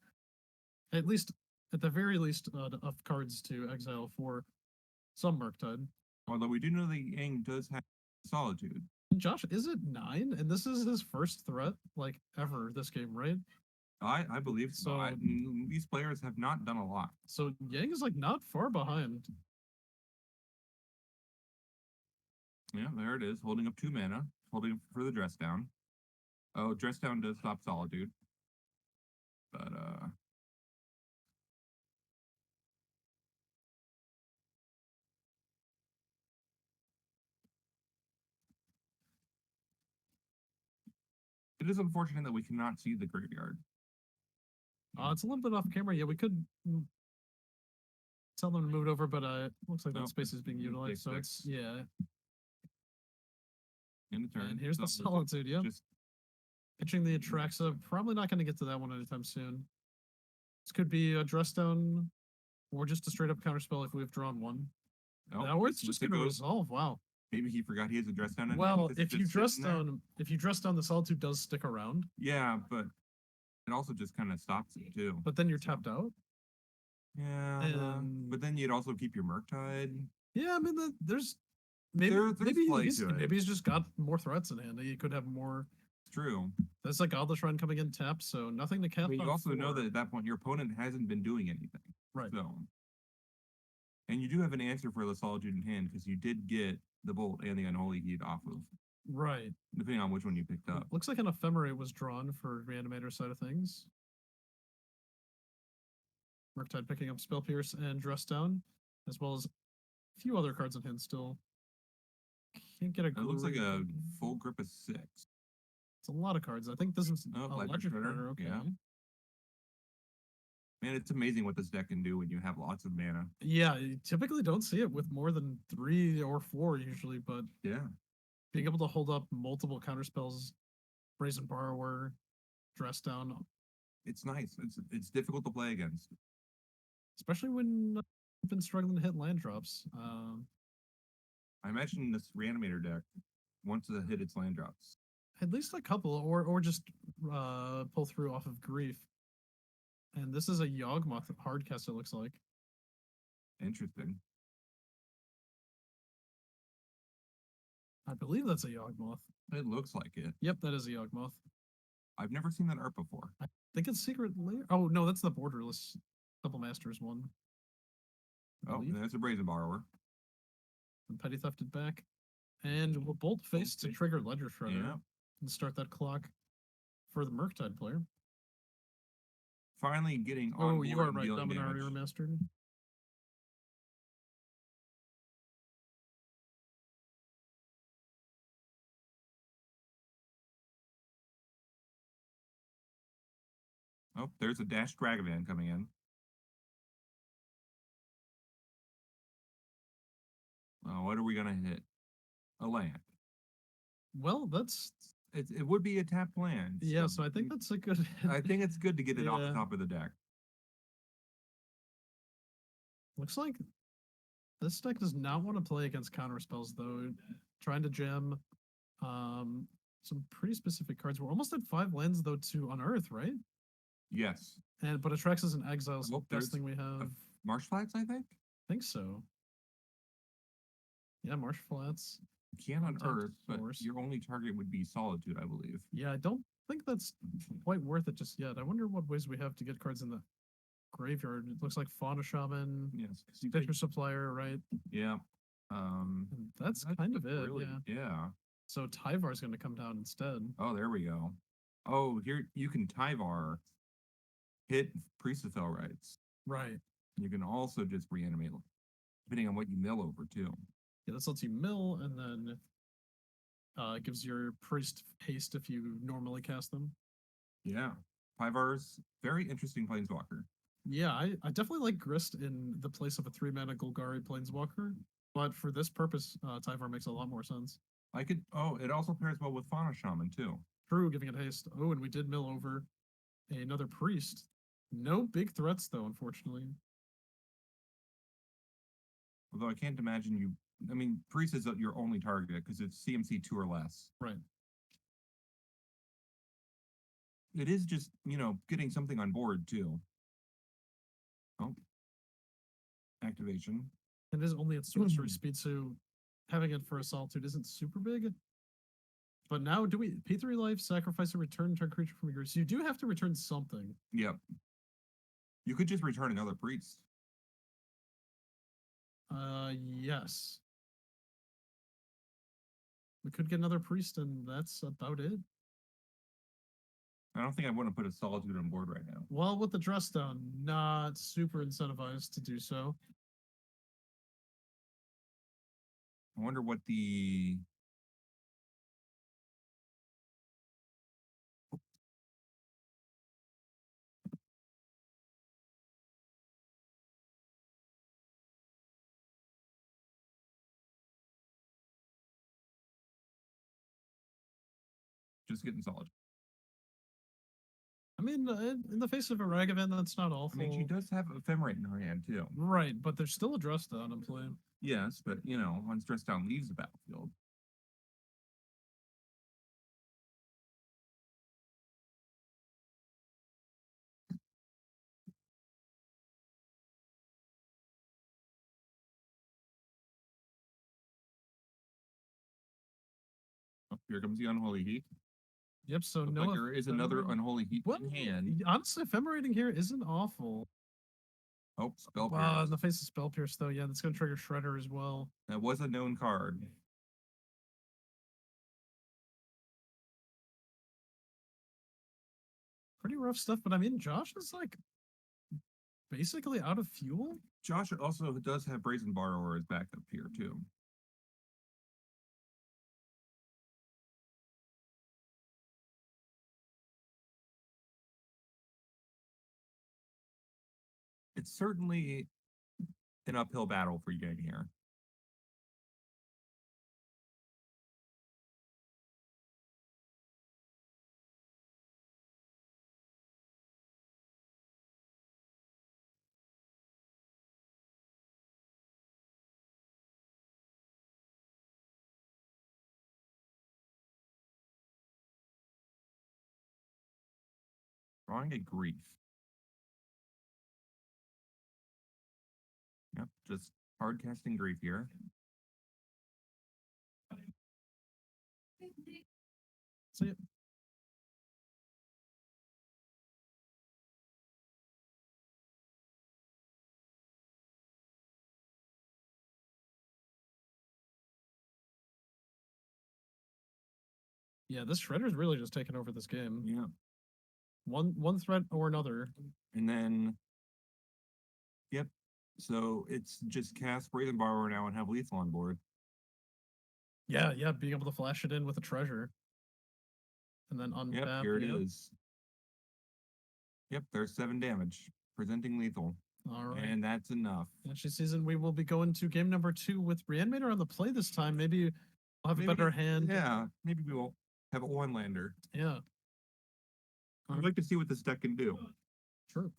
At the very least, enough cards to exile for some Murktide. Although we do know that Yang does have Solitude. Josh, is it 9? And this is his first threat, like, ever this game, right? I believe so. These players have not done a lot. So Yang is, like, not far behind. Yeah, there it is, holding up 2 mana, holding for the Dress Down. Oh, Dress Down does stop Solitude. But, it is unfortunate that we cannot see the graveyard. It's a little bit off camera. Yeah, we could tell them to move it over, but it looks like that space is being utilized. So it's, yeah. In the turn. And here's the Solitude, yeah. Just pitching the Atraxa. Probably not going to get to that one anytime soon. This could be a Dress Down or just a straight up counterspell if we've drawn 1. Or it's just going to resolve. Wow. Maybe he forgot he has a Dress Down. Well, if you dress down, the Solitude does stick around. Yeah, but it also just kind of stops it too. But then you're tapped out. Yeah, but then you'd also keep your Murktide. Yeah, I mean, there's maybe he's just got more threats in hand. He could have more. It's true. That's like Godless Run coming in tapped, so nothing to cap. But you also know that at that point your opponent hasn't been doing anything. Right. So, and you do have an answer for the Solitude in hand because you did get the Bolt and the Unholy Heat off of. Right. Depending on which one you picked up. Looks like an Ephemerate was drawn for Reanimator side of things. Murktide picking up Spell Pierce and Dress Down, as well as a few other cards in hand still. Can't get a. It looks like a full grip of 6. It's a lot of cards. I think this is Electric Predator. Okay. Yeah. Man, it's amazing what this deck can do when you have lots of mana. Yeah, you typically don't see it with more than 3 or 4 usually, but yeah, being able to hold up multiple counterspells, Brazen Borrower, dress down, It's nice. It's difficult to play against. especially when I've been struggling to hit land drops. I imagine this reanimator deck wants to hit its land drops. At least a couple, or just pull through off of grief. And this is a Yawgmoth hardcast, it looks like. Interesting. I believe that's a Yawgmoth. It looks like it. Yep, that is a Yawgmoth. I've never seen that art before. I think it's Secret Lair. Oh no, that's the borderless Double Masters one. I Oh, believe. and there's a Brazen Borrower. And Petty Thefted back. And we'll bolt face to trigger Ledger Shredder Yeah. and start that clock for the Murktide player. Finally getting on Oh, board you are and right, dealing Dominaria damage. Remastered. Oh, there's a Dash Dragavan coming in. What are we gonna hit? A land. Well, that's It would be a tapped land. yeah, so I think that's a good I think it's good to get it off the Yeah. top of the deck. looks like this deck does not want to play against counter spells though. Trying to jam some pretty specific cards. We're almost at 5 lands though to unearth, right? Yes. And but Atrax is an exile, so Oh, the there's best thing we have. Marsh Flats, I think? Think so. Yeah, Marsh Flats. You can Untapped unearth, but Force. your only target would be Solitude, I believe. Yeah, I don't think that's quite worth it just yet. I wonder what ways we have to get cards in the graveyard. It looks like Fauna Shaman, Yes. 'Cause you Picture Supplier, right? yeah. And that's kind of it. Really, Yeah. yeah. So Tyvar's going to come down instead. Oh, there we go. Oh, here you can Tyvar hit Priest of Fell Rights. Right. You can also just reanimate, depending on what you mill over too. Yeah, this lets you mill, and then it gives your priest haste if you normally cast them. Yeah. Tyvar's very interesting planeswalker. Yeah, I definitely like Grist in the place of a 3-mana Golgari Planeswalker, but for this purpose, Tyvar makes a lot more sense. It also pairs well with Fauna Shaman too. True, giving it haste. Oh, and we did mill over another priest. No big threats, though, unfortunately. Although I can't imagine Priest is your only target because it's CMC 2 or less. Right. It is just, getting something on board too. Oh. Activation. It is only at sorcery speed, so having it for a Solitude isn't super big. But now, do we P3 life, sacrifice a return target creature from your... So you do have to return something. Yep. You could just return another priest. Yes. We could get another priest, and that's about it. I don't think I want to put a Solitude on board right now. Well, with the dress down, not super incentivized to do so. I wonder what the... Just getting Solitude. I mean, in the face of a Ragavan, that's not awful. I mean, she does have Ephemerate in her hand too. Right, but there's still a dress down in play. Yes, but once Dress Down leaves the battlefield. Oh, here comes the Unholy Heat. Yep, so Looks no. like there is another Unholy Heat Well, in hand. honestly, ephemerating here isn't awful. Oh, Spell In Pierce. the face of Spell Pierce, though, yeah, that's going to trigger Shredder as well. That was a known card. Pretty rough stuff, but I mean, Josh is like basically out of fuel. Josh also does have Brazen Borrower as backup here too. It's certainly an uphill battle for Yang here. drawing a grief. Yep, just hard casting grief here. So yeah, yeah, this Shredder's really just taken over this game. Yeah. One threat or another. And then, yep. So it's just cast Brazen Borrower now and have lethal on board. Yeah, yeah, being able to flash it in with a treasure. And then untap. Yep, here it yep. is. Yep, there's 7 damage, presenting lethal. All right. And that's enough. Actually, season we will be going to game number 2 with Reanimator on the play this time. Maybe we'll have Maybe- a better hand. Yeah, maybe we will have a one lander. Yeah, I'd like to see what this deck can do. true.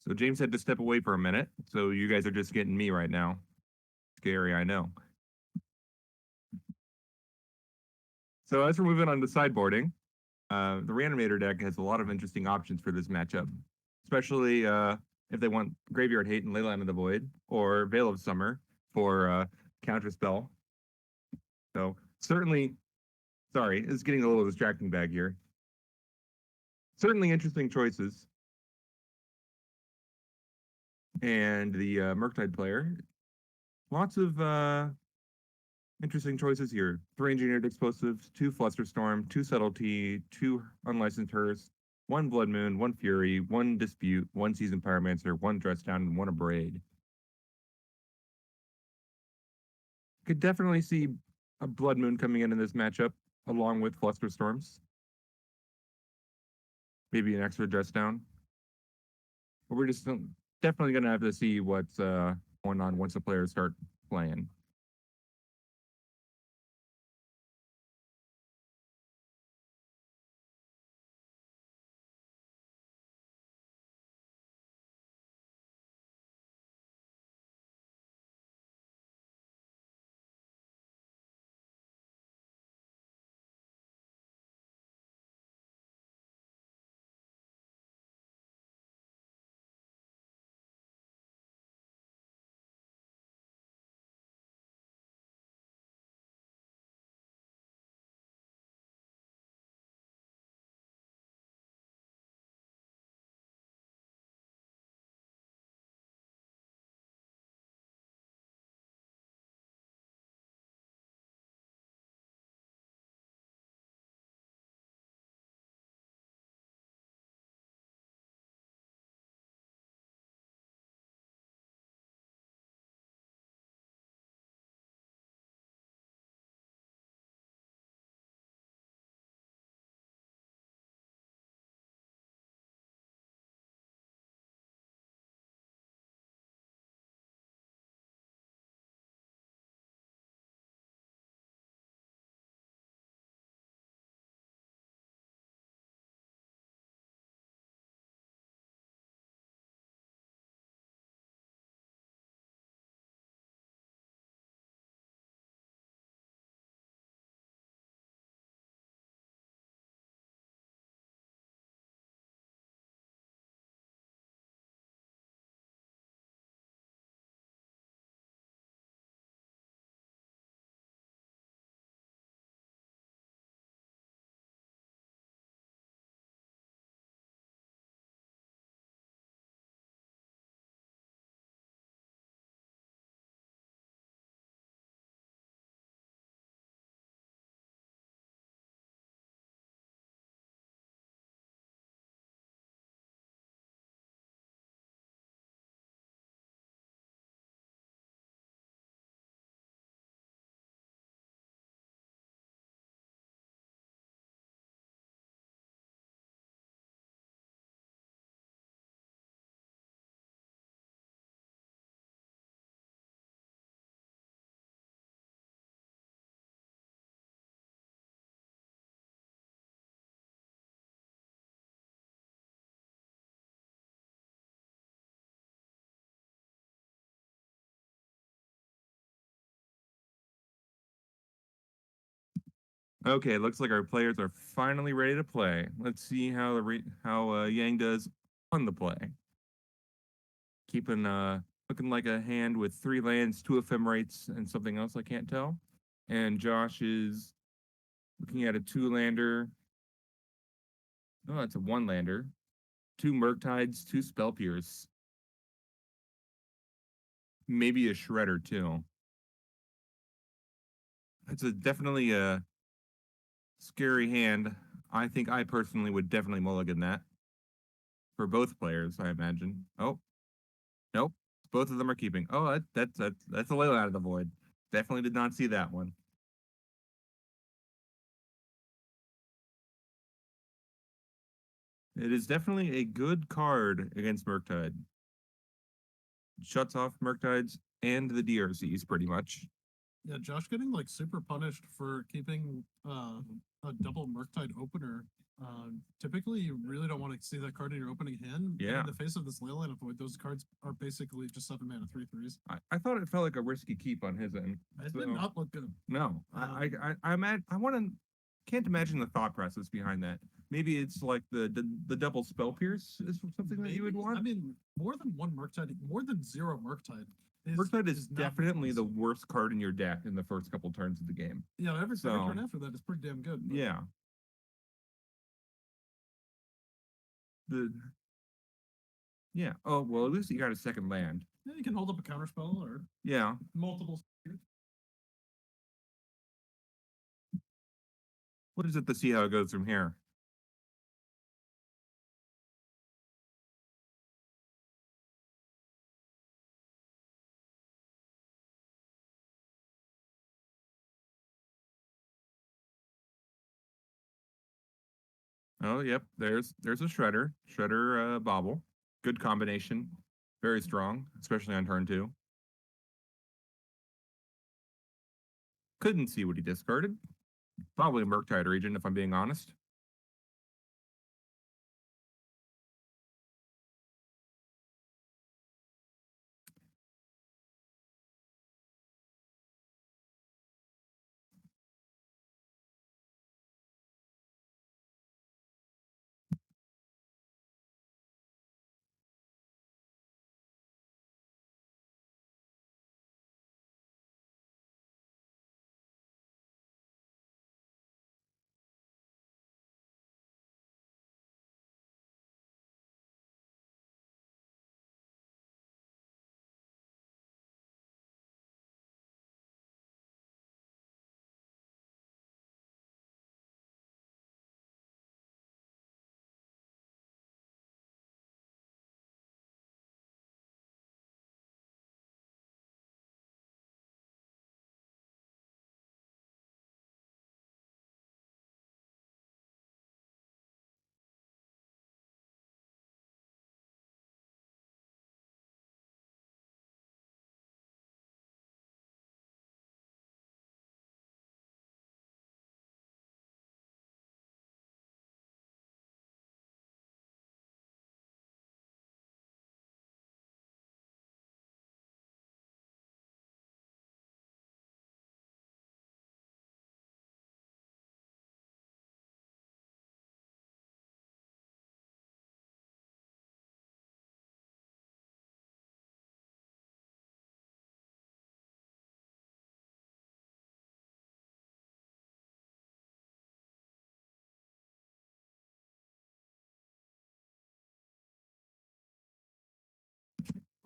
So James had to step away for a minute. So you guys are just getting me right now. Scary, I know. So as we're moving on to sideboarding, the Reanimator deck has a lot of interesting options for this matchup, especially if they want Graveyard Hate and Leyline of the Void, or Veil of Summer for Counterspell. So certainly, sorry, it's getting a little distracting back here. Certainly interesting choices. And the Murktide player, lots of interesting choices here. 3 Engineered Explosives, 2 Flusterstorm, 2 Subtlety, 2 Unlicensed Hearse, 1 Blood Moon, 1 Fury, 1 Dispute, 1 Seasoned Pyromancer, 1 Dress Down, and 1 Abrade. Could definitely see a Blood Moon coming in this matchup, along with Flusterstorms. Maybe an extra Dress Down. But we're just definitely going to have to see what's going on once the players start playing. Okay, looks like our players are finally ready to play. Let's see how Yang does on the play. Keeping looking like a hand with 3 lands, 2 ephemerates, and something else I can't tell. And Josh is looking at a 2-lander. Oh, it's a 1-lander. 2 Murktides, 2 Spell Pierce. Maybe a Shredder too. It's definitely a scary hand. I think I personally would definitely mulligan that for both players, I imagine. Oh, nope. Both of them are keeping. Oh, that's a little out of the void. Definitely did not see that one. It is definitely a good card against Murktide. Shuts off Murktides and the DRCs pretty much. Yeah, Josh getting like super punished for keeping a double Murktide opener. Typically, you really don't want to see that card in your opening hand. Yeah. And in the face of this Leyline Void, those cards are basically just 7-mana 3/3s. I thought it felt like a risky keep on his end. It So, did not look good. no, I want to can't imagine the thought process behind that. Maybe it's like the double spell pierce is something that you would Maybe- want. I mean, more than one Murktide, more than 0 Murktide. Murktide is not definitely the nice. worst card in your deck in the first couple turns of the game. Yeah, every So- turn after that is pretty damn good. But Yeah. The yeah. Oh well, at least you got a second land. yeah, you can hold up a counterspell or Yeah. multiple. What is it to see how it goes from here? Oh, yep. There's a shredder. Shredder bobble. Good combination. Very strong, especially on turn 2. Couldn't see what he discarded. Probably a Murktide region, if I'm being honest.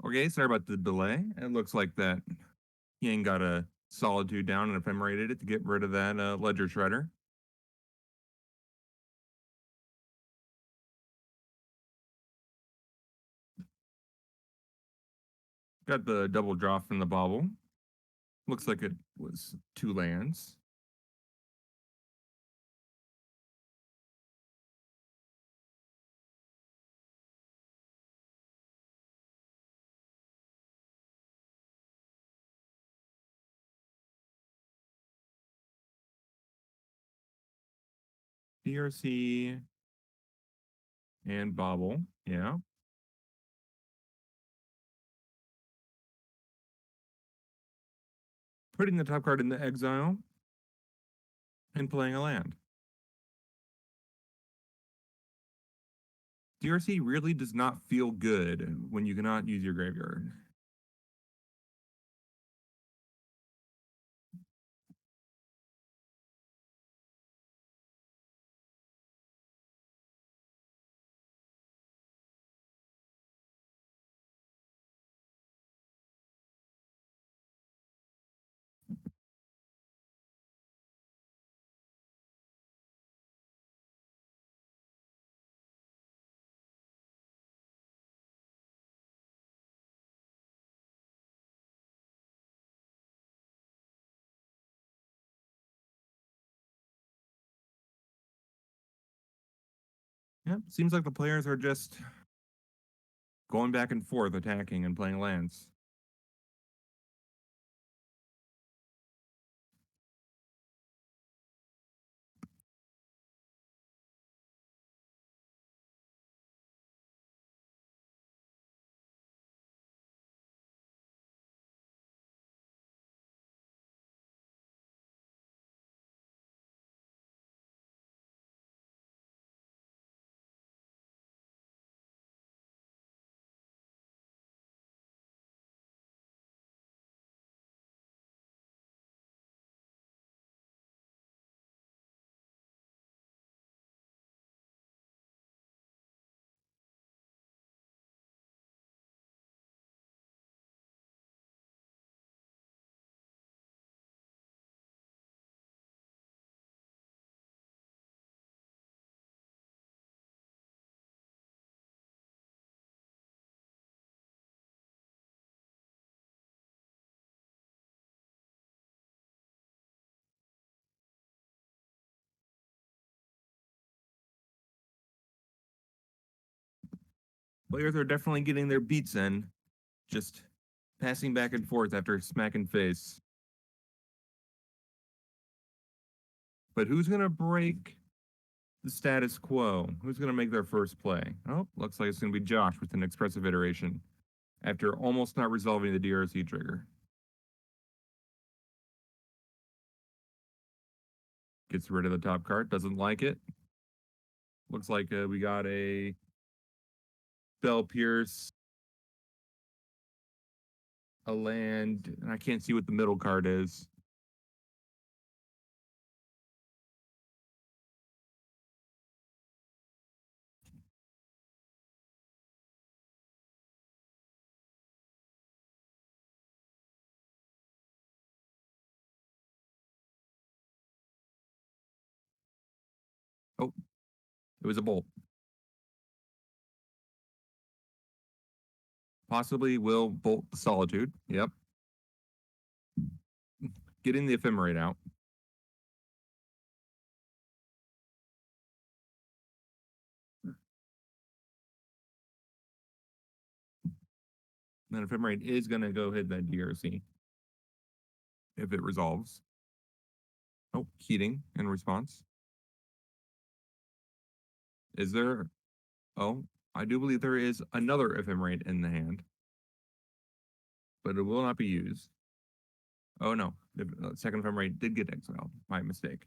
Okay, sorry about the delay. It looks like that Yang got a Solitude down and ephemerated it to get rid of that Ledger Shredder. Got the double draw from the bobble. Looks like it was 2 lands. DRC and bobble. Yeah. Putting the top card in the exile. and playing a land. DRC really does not feel good when you cannot use your graveyard. Yep, seems like the players are just going back and forth, attacking and playing lands. Players are definitely getting their beats in, just passing back and forth after smacking face. But who's going to break the status quo? Who's going to make their first play? Oh, looks like it's going to be Josh with an expressive iteration after almost not resolving the DRC trigger. Gets rid of the top card, doesn't like it. Looks like we got a Bell Pierce, a land, and I can't see what the middle card is. Oh, it was a bolt. Possibly will bolt the Solitude. Yep. Getting the Ephemerate out. Then Ephemerate is going to go hit that DRC if it resolves. Oh, heating in response. Is there? Oh, I do believe there is another Ephemerate in the hand, but it will not be used. Oh no, the second Ephemerate did get exiled. My mistake.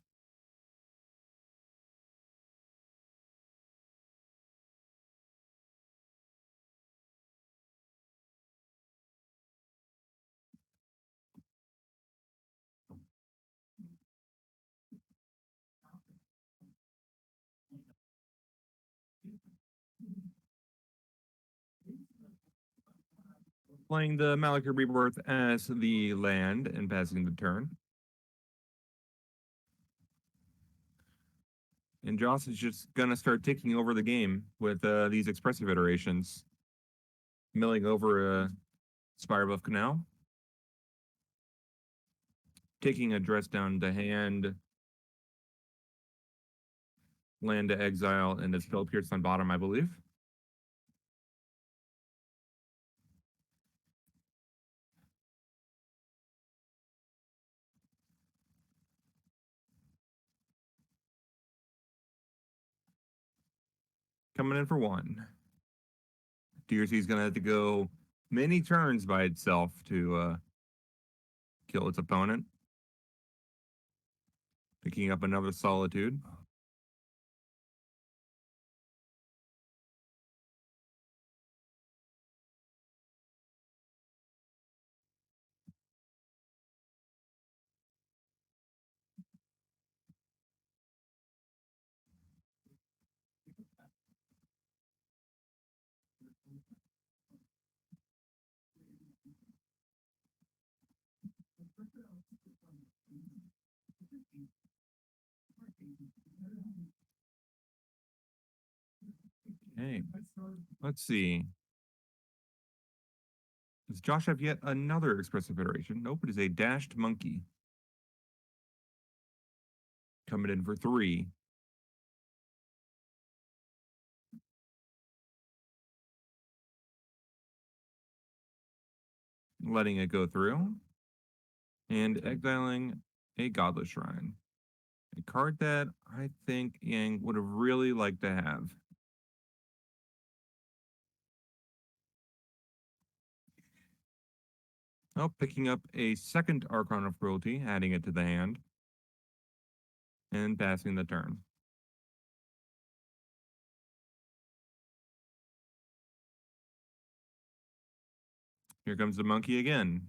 Playing the Malakir Rebirth as the land and passing the turn. And Joss is just going to start taking over the game with these expressive iterations. Milling over a Spirebuff Canal. Taking a dress down to hand. Land to exile, and it's Bell Pierce on bottom, I believe. Coming in for one. DRC is going to have to go many turns by itself to kill its opponent. Picking up another Solitude. Hey, let's see. Does Josh have yet another expressive iteration? Nope, it is a dashed monkey. Coming in for 3. Letting it go through. And exiling a Godless Shrine. A card that I think Yang would have really liked to have. Oh, picking up a second Archon of Cruelty, adding it to the hand. And passing the turn. Here comes the monkey again.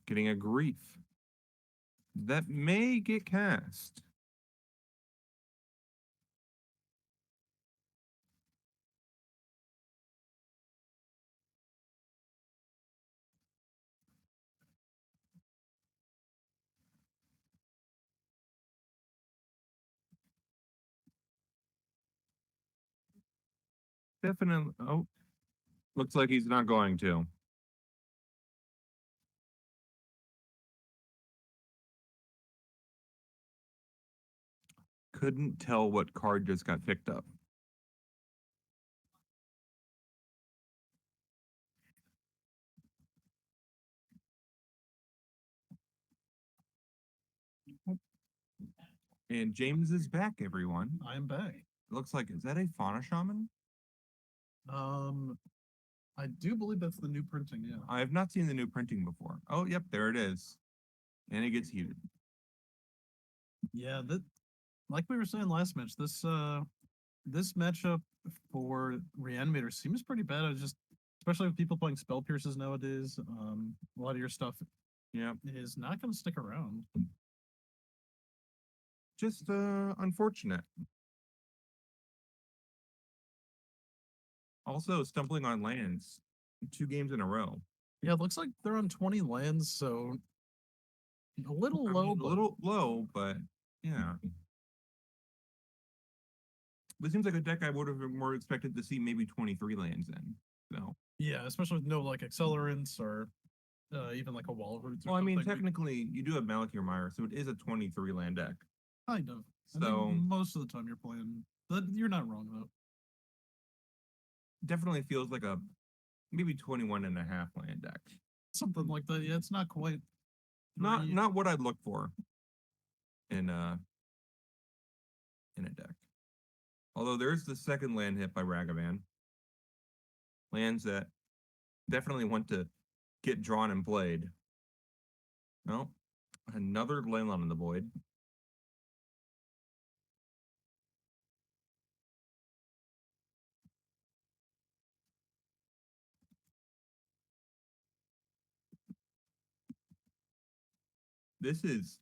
Getting a Grief. That may get cast. Definitely. Oh, looks like he's not going to. Couldn't tell what card just got picked up. And James is back, everyone. I am back. It looks like, is that a Fauna Shaman? I do believe that's the new printing. Yeah. I have not seen the new printing before. Oh, yep, there it is. And it gets heated. Yeah, that like we were saying last match, this matchup for Reanimator seems pretty bad. I just especially with people playing Spell Pierces nowadays, a lot of your stuff Yep. is not gonna stick around. Just unfortunate. Also stumbling on lands 2 games in a row. Yeah, it looks like they're on 20 lands, so a little I low, mean, a but little low, but yeah. This seems like a deck I would have more expected to see maybe 23 lands in. So, yeah, especially with no like accelerants or even like a wall roots or well, I mean, something. technically, you do have Malakir Mire, so it is a 23 land deck. Kind of. I So, think most of the time you're playing, but you're not wrong though. definitely feels like a maybe 21 and a half land deck. Something like that. Yeah, it's not quite. Not what I'd look for in a deck. Although there's the second land hit by Ragavan. Lands that definitely want to get drawn and played. No, another Leyline in the Void. This is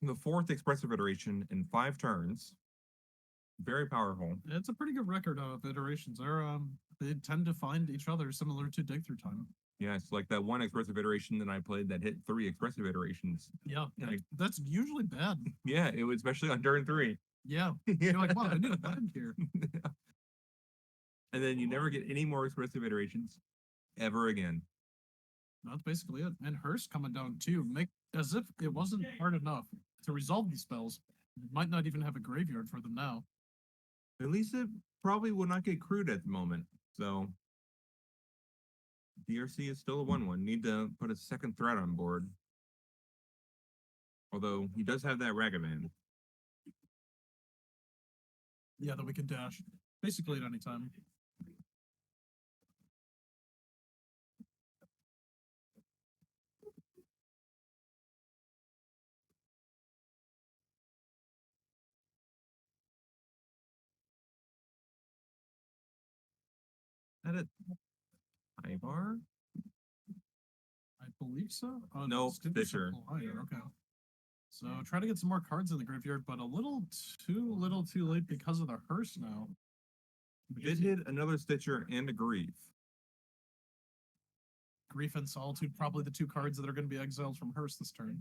the 4th expressive iteration in 5 turns. Very powerful. It's a pretty good record of iterations. They tend to find each other similar to Dig Through Time. Yeah, it's like that one expressive iteration that I played that hit 3 expressive iterations. Yeah, Like, that's usually bad. yeah, it was especially on turn 3. Yeah, you're like, wow, I need a land here. And then you never get any more expressive iterations ever again. That's basically it. And Hearst coming down too, make as if it wasn't hard enough to resolve these spells. Might not even have a graveyard for them now. At least it probably will not get crude at the moment. So DRC is still a 1/1. Need to put a second threat on board. Although he does have that Ragavan. Yeah, that we can dash basically at any time. that a Ivar? I believe so. Oh, No, it's gonna be Fisher. Supplier, okay. So try to get some more cards in the graveyard, but a little too late because of the hearse now. Did hit another Stitcher and a Grief. Grief and Solitude, probably the two cards that are going to be exiled from hearse this turn.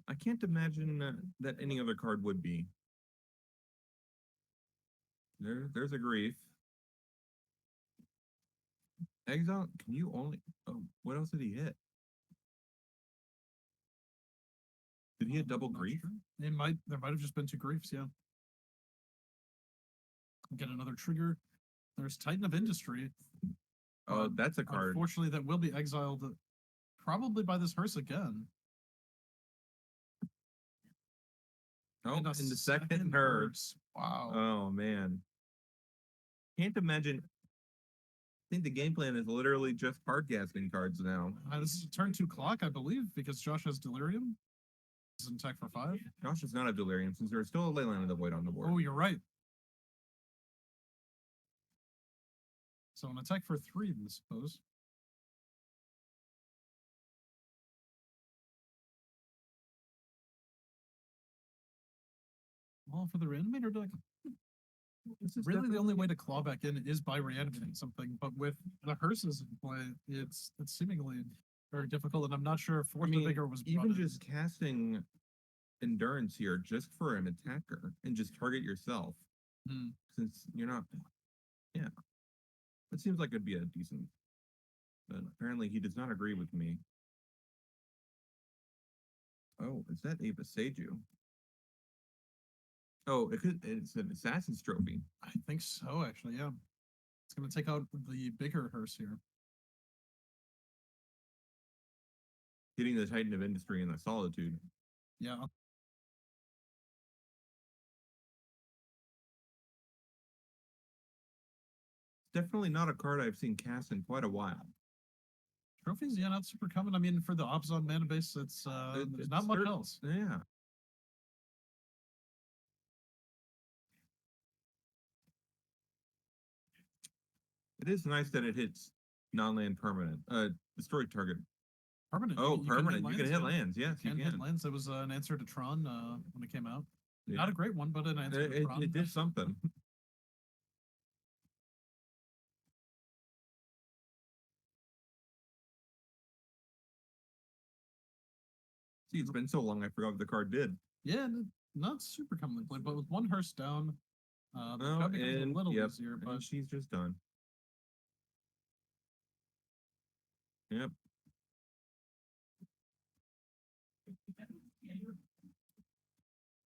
I can't imagine that any other card would be. There's a Grief. Exile, can you only... Oh, what else did he hit? Did he hit double Not Grief? sure. There might have just been two griefs, yeah. Get another trigger. There's Titan of Industry. Oh, that's a card. Unfortunately, that will be exiled probably by this hearse again. Oh, And a in the second hearse. Wow. Oh, man. Can't imagine. I think the game plan is literally just card casting cards now. This is a turn 2 clock, I believe, because Josh has Delirium. This is in tech for 5. Josh does not have Delirium since there's still a Leyline of the Void on the board. Oh, you're right. So an attack for 3, I suppose. Well, for the reanimator deck, This is really the only way to claw back in is by reanimating something. But with the hearses in play, it's seemingly very difficult, and I'm not sure if Force the Vigor was even brought in. just casting Endurance here just for an attacker and just target yourself. Hmm. Since you're not, yeah, that seems like it'd be a decent, but apparently he does not agree with me. Oh, is that Ava Seiju? Oh, it's an Assassin's Trophy. I think so, actually, yeah. It's going to take out the bigger hearse here. Hitting the Titan of Industry in the Solitude. Yeah. Definitely not a card I've seen cast in quite a while. Trophies, yeah, not super common. I mean, for the Obzon mana base, there's not much else. Yeah. It is nice that it hits non-land permanent. Destroy target. Permanent. Oh, permanent. You can hit yeah. lands. Yes, you Can hit can. lands. It was an answer to Tron when it came out. Yeah. Not a great one, but an answer to Tron. It did something. See, it's been so long, I forgot what the card did. Yeah, not super commonly played, but with one hearse down, the Oh, job becomes a little yep, easier. and But she's just done. Yep.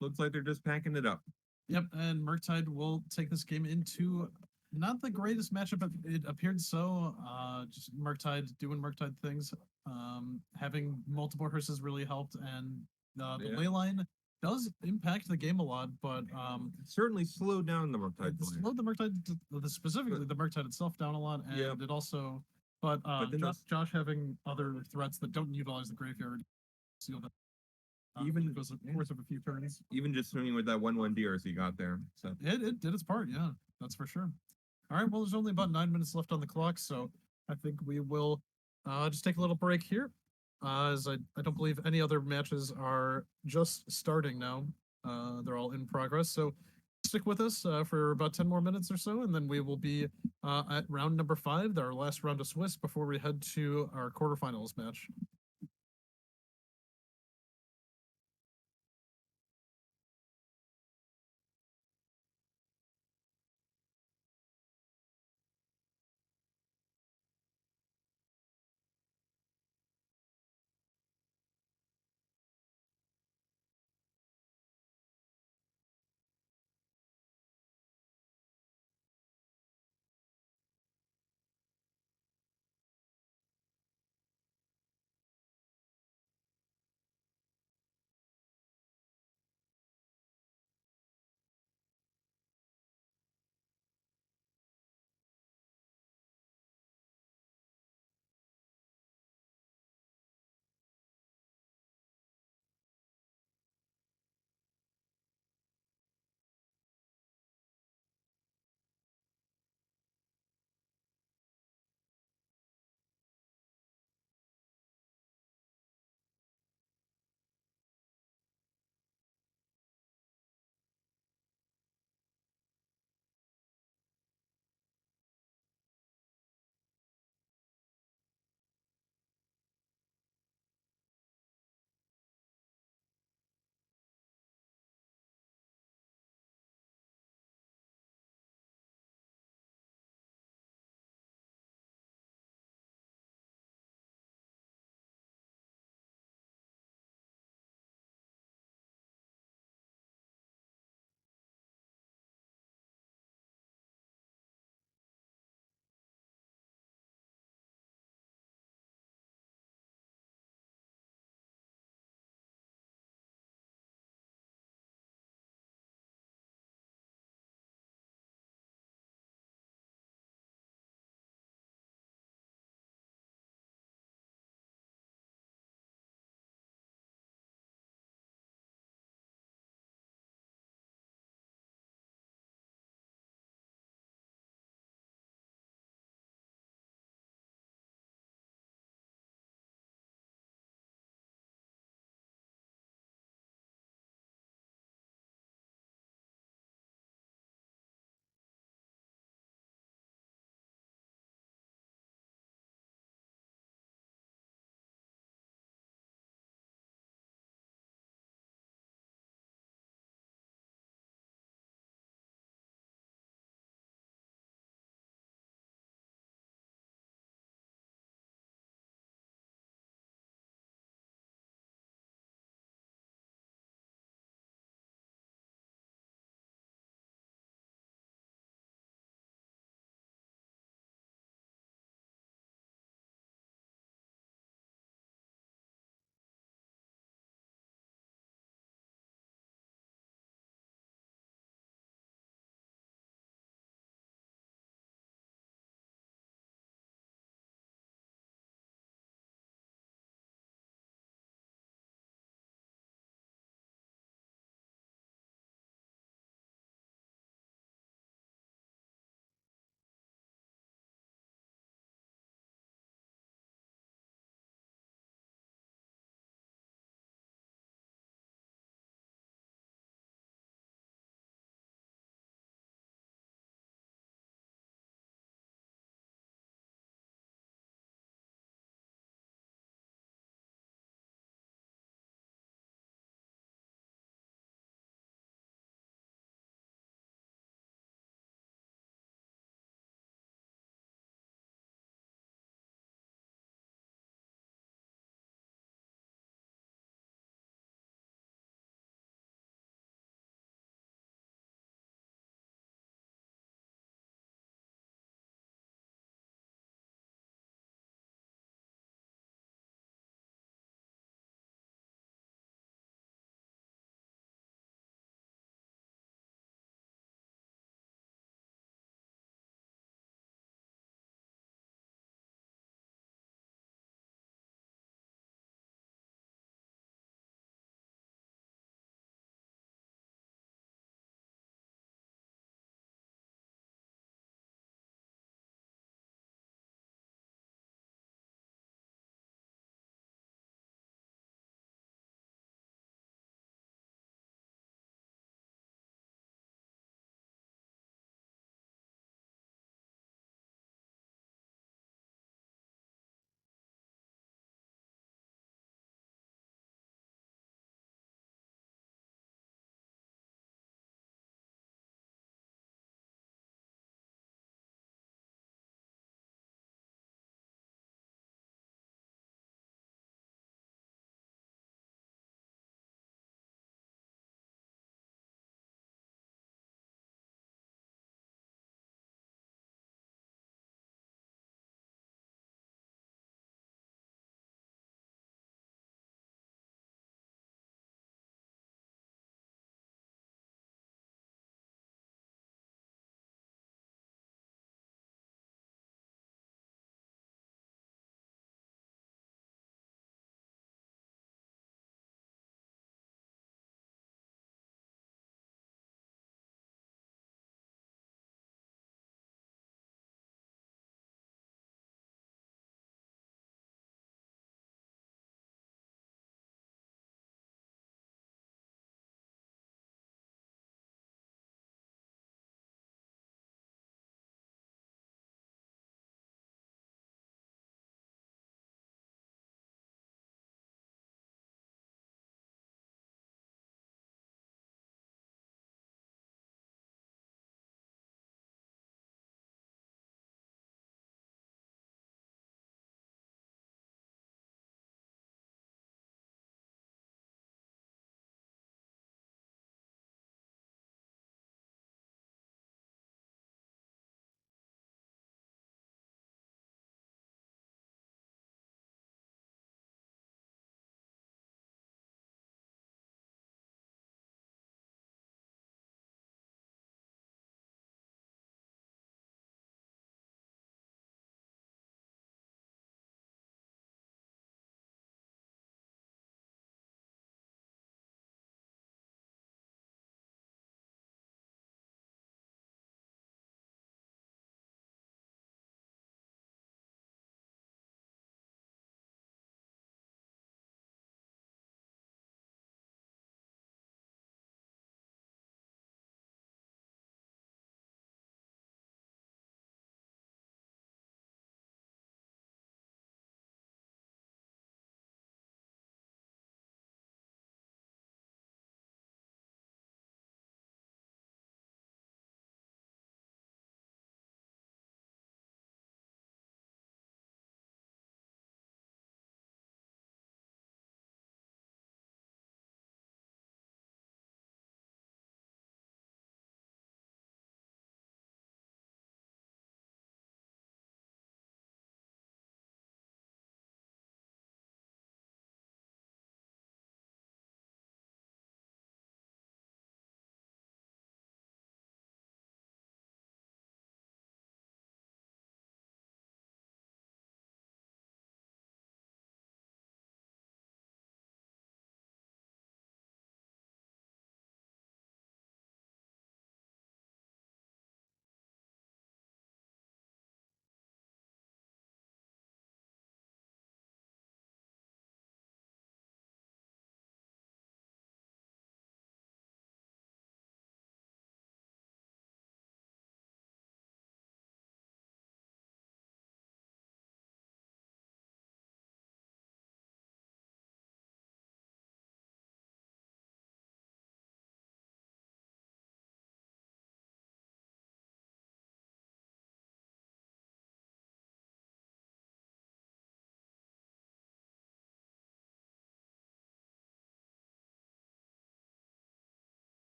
Looks like they're just packing it up. yep, and Murktide will take this game into not the greatest matchup, but it appeared so. Just Murktide doing Murktide things. Having multiple hearses really helped, and the Yeah. leyline does impact the game a lot, but It certainly slowed down the Murktide it player. slowed the Murktide, specifically the Murktide itself down a lot, and Yeah. it also, but then Josh having other threats that don't utilize the graveyard seal that. Even- because of course of a few turns. Even just swinging with that 1/1 DRC got there. So It did its part, yeah, that's for sure. All right, well, there's only about 9 minutes left on the clock, so I think we will just take a little break here, as I don't believe any other matches are just starting now. They're all in progress, so stick with us for about 10 more minutes or so, and then we will be at round number 5, our last round of Swiss, before we head to our quarterfinals match.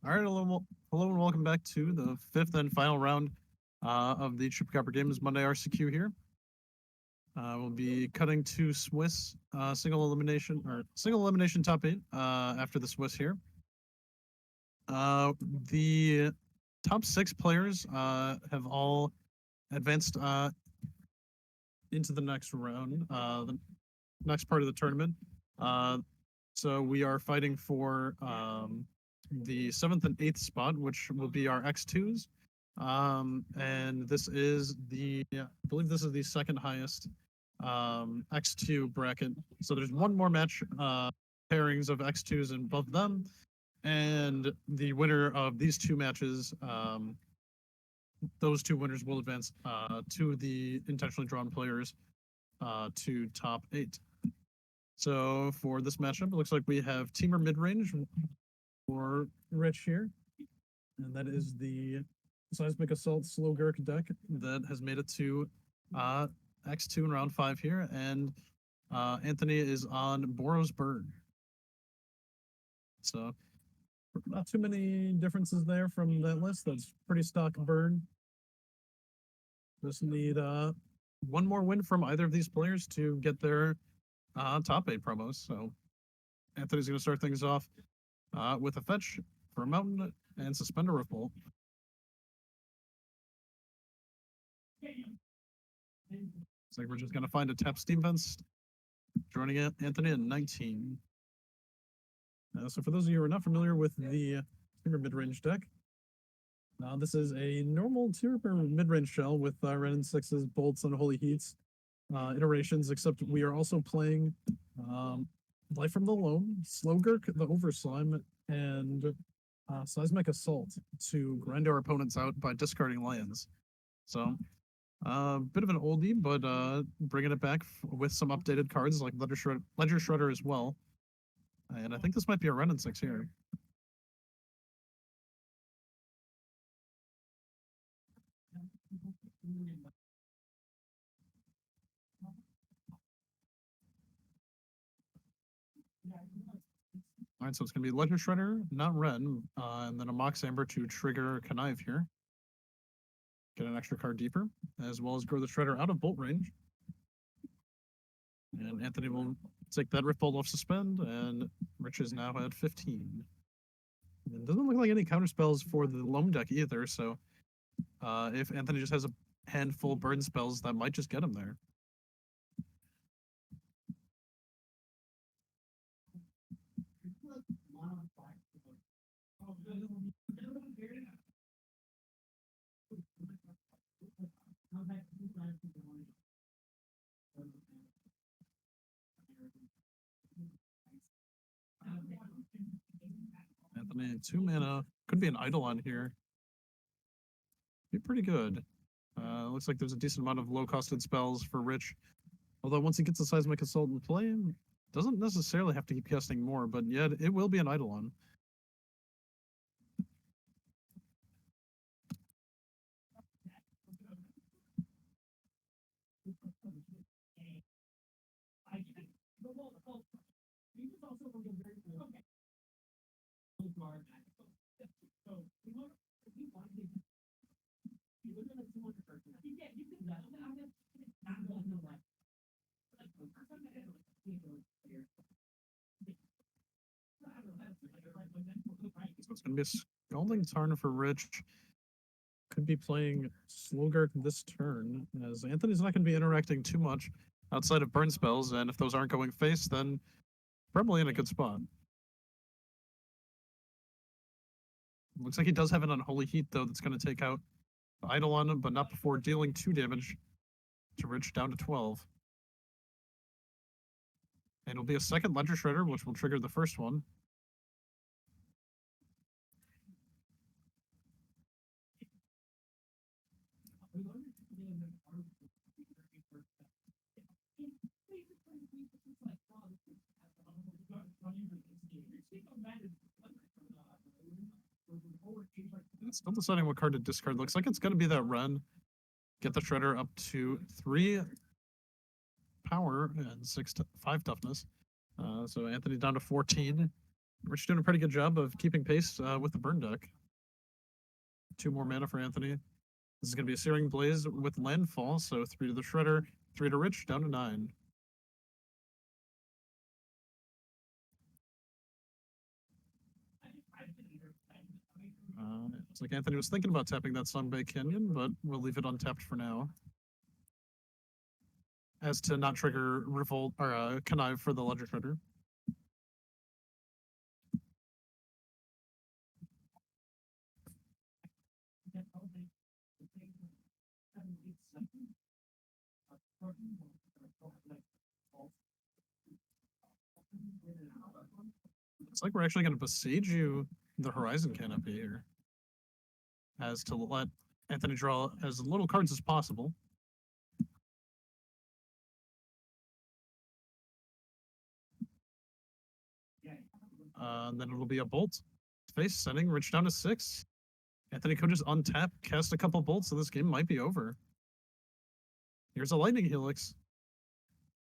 All right, hello and welcome back to the fifth and final round of the Chupacabra Games Monday RCQ here. We'll be cutting to Swiss single elimination top 8 after the Swiss here. The top 6 players have all advanced into the next round, the next part of the tournament. So we are fighting for the 7th and 8th spot, which will be our X2s. And this is I believe this is the second highest X2 bracket. So there's one more match pairings of X2s and above them. And the winner of these two matches, those two winners will advance to the intentionally drawn players to top 8. So for this matchup, it looks like we have Teamer mid-range for Rich here. And that is the Seismic Assault Slow Gurk deck that has made it to X2 in round 5 here. And Anthony is on Boros Burn. So not too many differences there from that list. That's pretty stock Burn. Just need one more win from either of these players to get their top 8 promos. So Anthony's going to start things off with a fetch for a mountain and suspend a ripple. Looks like we're just going to find a tap steam fence. Joining Anthony at 19. So for those of you who are not familiar with the Timber mid-range deck, this is a normal Timber mid-range shell with Ren 6s, Bolts, and Holy Heats iterations, except we are also playing Life from the Loam, Slow Gurk, the Overslime, and Seismic Assault to grind our opponents out by discarding lands. So bit of an oldie, but bringing it back with some updated cards like Ledger Shredder as well. And I think this might be a Ren 6 here. All right, so it's going to be Ledger Shredder, not Ren, and then a Mox Amber to trigger Connive here. Get an extra card deeper, as well as grow the Shredder out of bolt range. And Anthony will take that Rift Bolt off suspend, and Rich is now at 15. And it doesn't look like any counter spells for the Loam deck either, so if Anthony just has a handful burn spells, that might just get him there. Anthony, 2 mana. Could be an Eidolon here. Be pretty good. Looks like there's a decent amount of low-costed spells for Rich. Although once he gets a Seismic Assault in play, doesn't necessarily have to keep casting more, but yeah, it will be an Eidolon. So it's going to be a Scalding Tarn for Rich. Could be playing Slogurk this turn, as Anthony's not going to be interacting too much outside of burn spells, and if those aren't going face, then probably in a good spot. Looks like he does have an Unholy Heat, though, that's going to take out Eidolon, but not before dealing 2 damage to Rich down to 12. And it'll be a second Ledger Shredder, which will trigger the first one. It's still deciding what card to discard. Looks like it's going to be that Ren. Get the Shredder up to 3 power and 5 toughness. So Anthony down to 14. Rich doing a pretty good job of keeping pace with the burn deck. 2 more mana for Anthony. This is going to be a Searing Blaze with Landfall, so 3 to the Shredder, 3 to Rich, down to 9. It's like Anthony was thinking about tapping that Sunbay Canyon, but we'll leave it untapped for now. As to not trigger Revolt or Connive for the Ledger Shredder. It's like we're actually going to besiege you the Horizon Canopy here. As to let Anthony draw as little cards as possible. And then it'll be a bolt. Face sending Rich down to 6. Anthony could just untap, cast a couple bolts, so this game might be over. Here's a Lightning Helix.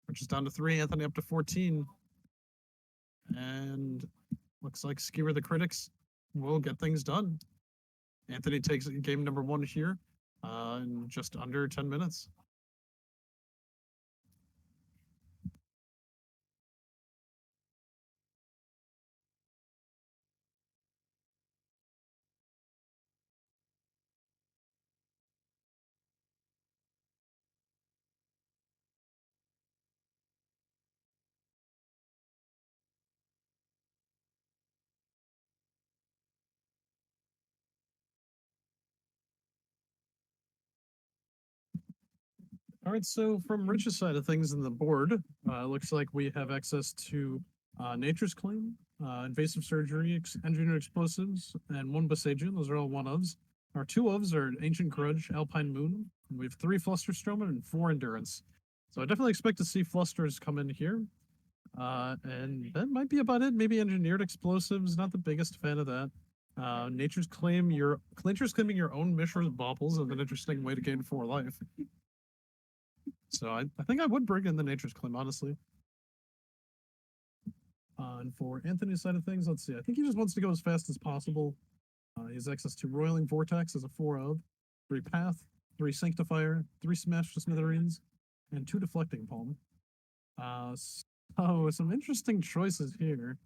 Rich is down to 3, Anthony up to 14. And looks like Skewer the Critics will get things done. Anthony takes game number 1 here in just under 10 minutes. All right, so from Rich's side of things in the board, looks like we have access to Nature's Claim, Invasive Surgery, Engineered Explosives, and 1 Besagian. Those are all 1-ofs. Our 2-ofs are Ancient Grudge, Alpine Moon. And we have 3 Flusterstromen and 4 Endurance. So I definitely expect to see Flusters come in here. And that might be about it. Maybe Engineered Explosives, not the biggest fan of that. Nature's Claiming your own Mishra's Baubles is an interesting way to gain 4 life. So I think I would bring in the Nature's Claim, honestly. And for Anthony's side of things, let's see. I think he just wants to go as fast as possible. He has access to Roiling Vortex as a 4-of, 3 Path, 3 Sanctifier, 3 Smash to Smithereens, and 2 Deflecting Palm. So some interesting choices here.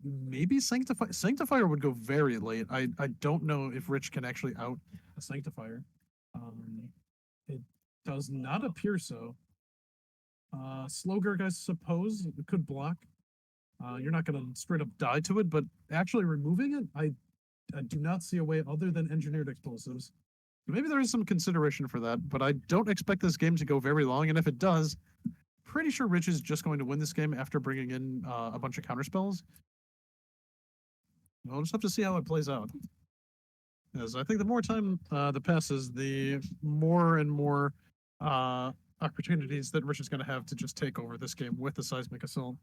Maybe Sanctifier would go very late. I don't know if Rich can actually out a Sanctifier. It does not appear so. Slogurg, I suppose, it could block. You're not going to straight up die to it, but actually removing it, I do not see a way other than Engineered Explosives. Maybe there is some consideration for that, but I don't expect this game to go very long, and if it does, pretty sure Rich is just going to win this game after bringing in a bunch of counterspells. We'll just have to see how it plays out. As I think the more time that passes, the more and more opportunities that Rich is going to have to just take over this game with the Seismic Assault.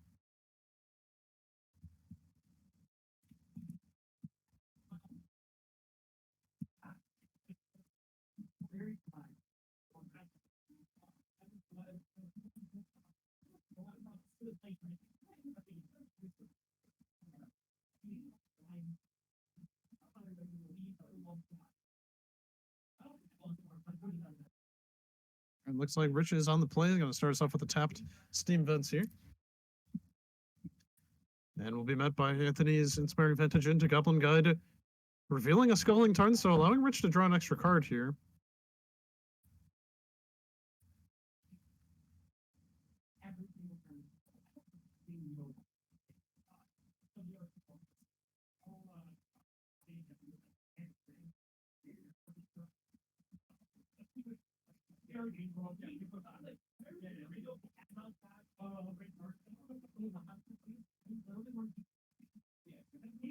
And looks like Rich is on the play. He's going to start us off with the tapped Steam Vents here. And we'll be met by Anthony's Inspiring Vantage into Goblin Guide, revealing a Sculling Tarn, so allowing Rich to draw an extra card here.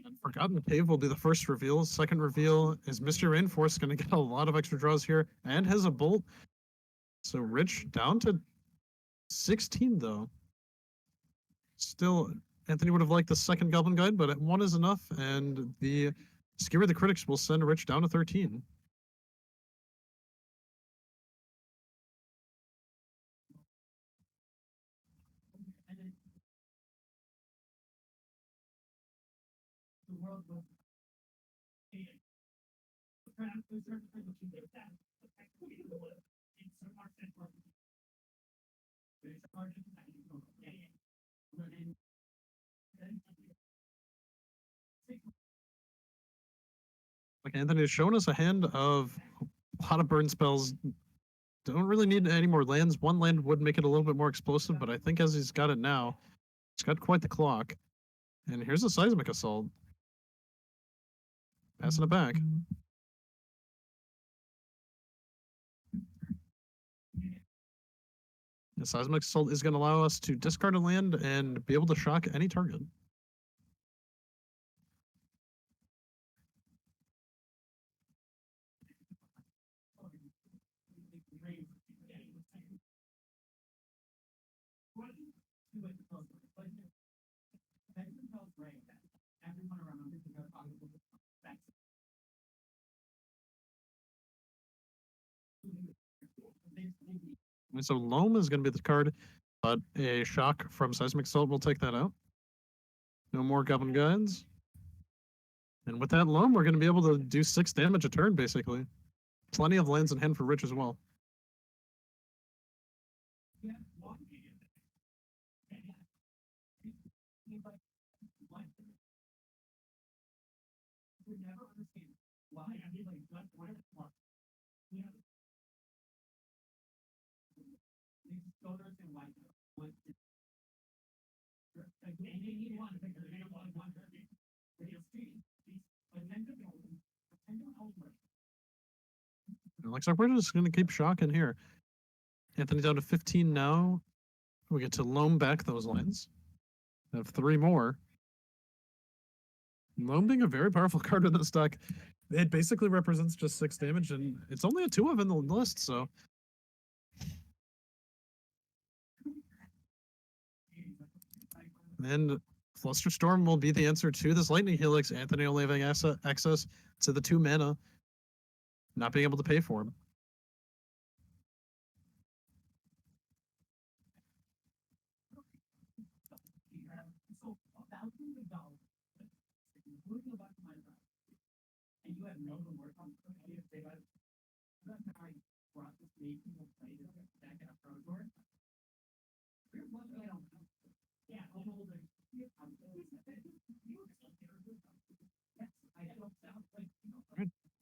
And Forgotten Cave will be the first reveal. Second reveal is Mystery Rainforest, going to get a lot of extra draws here, and has a bolt. So Rich down to 16, though. Still, Anthony would have liked the second Goblin Guide, but 1 is enough, and the Skewer the Critics will send Rich down to 13. Like Anthony has shown us a hand of a lot of burn spells. Don't really need any more lands. One land would make it a little bit more explosive, but I think as he's got it now, he's got quite the clock. And here's a seismic assault. Passing it back. The seismic assault is going to allow us to discard a land and be able to shock any target. And so Loam is going to be the card, but a shock from Seismic Assault will take that out. No more Goblin Guides. And with that Loam, we're going to be able to do 6 damage a turn, basically. Plenty of lands in hand for Rich as well. It looks like we're just going to keep shocking here. Anthony down to 15 now. We get to loam back those lands. Have 3 more. Loam being a very powerful card in this deck. It basically represents just 6 damage, and it's only a 2 of in the list, so. And Flusterstorm will be the answer to this Lightning Helix. Anthony only having access to the 2 mana, not being able to pay for him.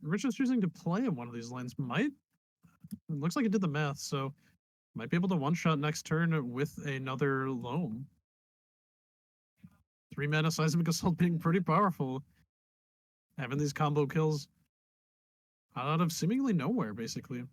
Rich is choosing to play in one of these lanes. It looks like it did the math, so might be able to one-shot next turn with another loam. 3 mana Seismic Assault being pretty powerful. Having these combo kills out of seemingly nowhere, basically.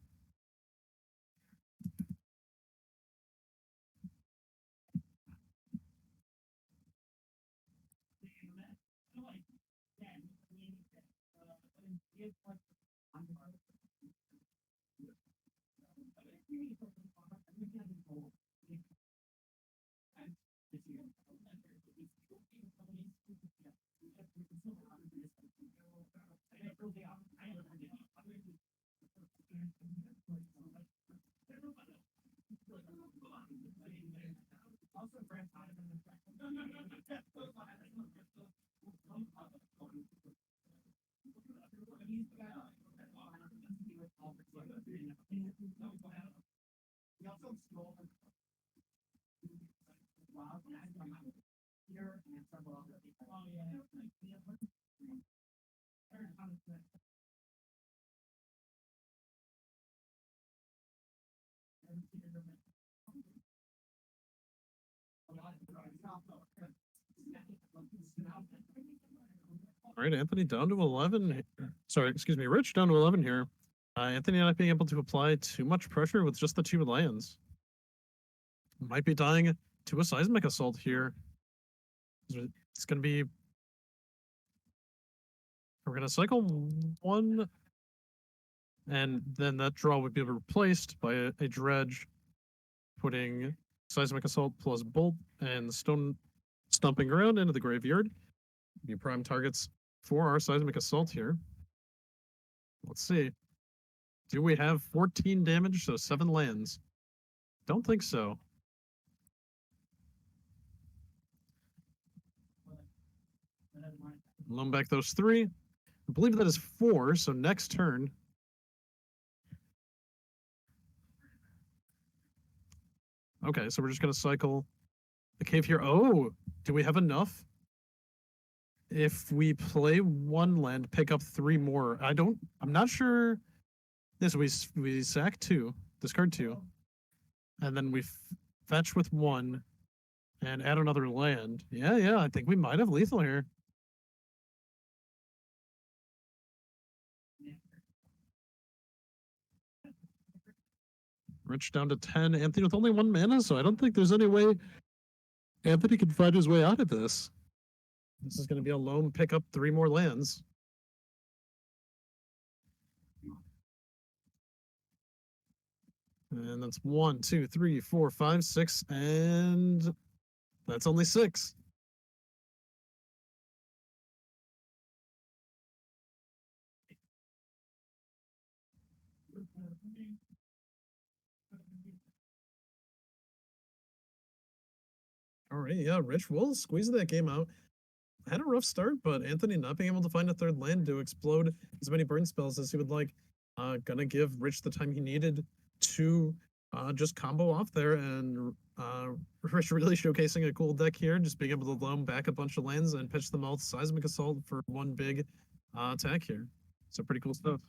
All right, Anthony down to 11. Sorry, excuse me, Rich down to 11 here. Anthony not being able to apply too much pressure with just the 2 lands. Might be dying to a Seismic Assault here. It's going to be... We're going to cycle 1, and then that draw would be replaced by a Dredge, putting Seismic Assault plus Bolt and Stone Stomping Ground into the graveyard. Be prime targets for our Seismic Assault here. Let's see. Do we have 14 damage, so 7 lands? Don't think so. Loan back those 3. I believe that is 4, so next turn. Okay, so we're just going to cycle the cave here. Oh, do we have enough? If we play 1 land, pick up 3 more. I'm not sure. Yes, we sack 2, discard 2, and then we fetch with 1 and add another land. Yeah, I think we might have lethal here. Rich down to 10. Anthony with only 1 mana, so I don't think there's any way Anthony can find his way out of this. This is going to be a lone pick up 3 more lands. And that's 1, 2, 3, 4, 5, 6, and that's only 6. All right, yeah, Rich will squeeze that game out. Had a rough start, but Anthony not being able to find a 3rd land to explode as many burn spells as he would like, gonna give Rich the time he needed to just combo off there, and Rich really showcasing a cool deck here, just being able to loam back a bunch of lands and pitch them all to Seismic Assault for 1 big attack here. So pretty cool stuff.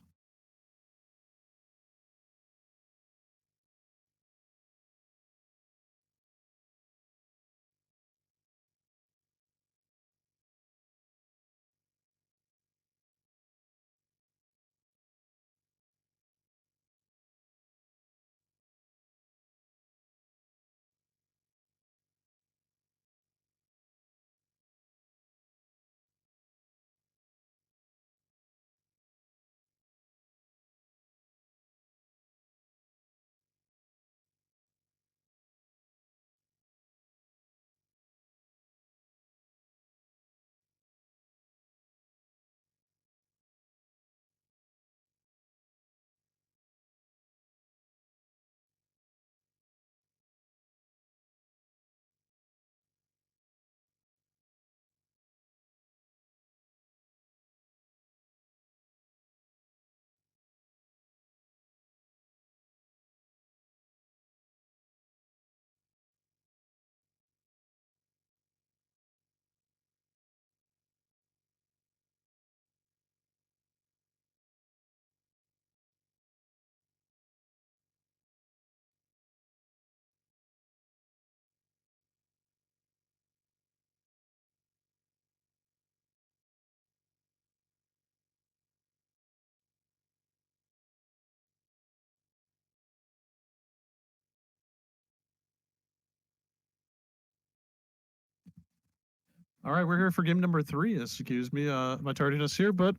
All right, we're here for game number 3. Excuse me, my tardiness here, but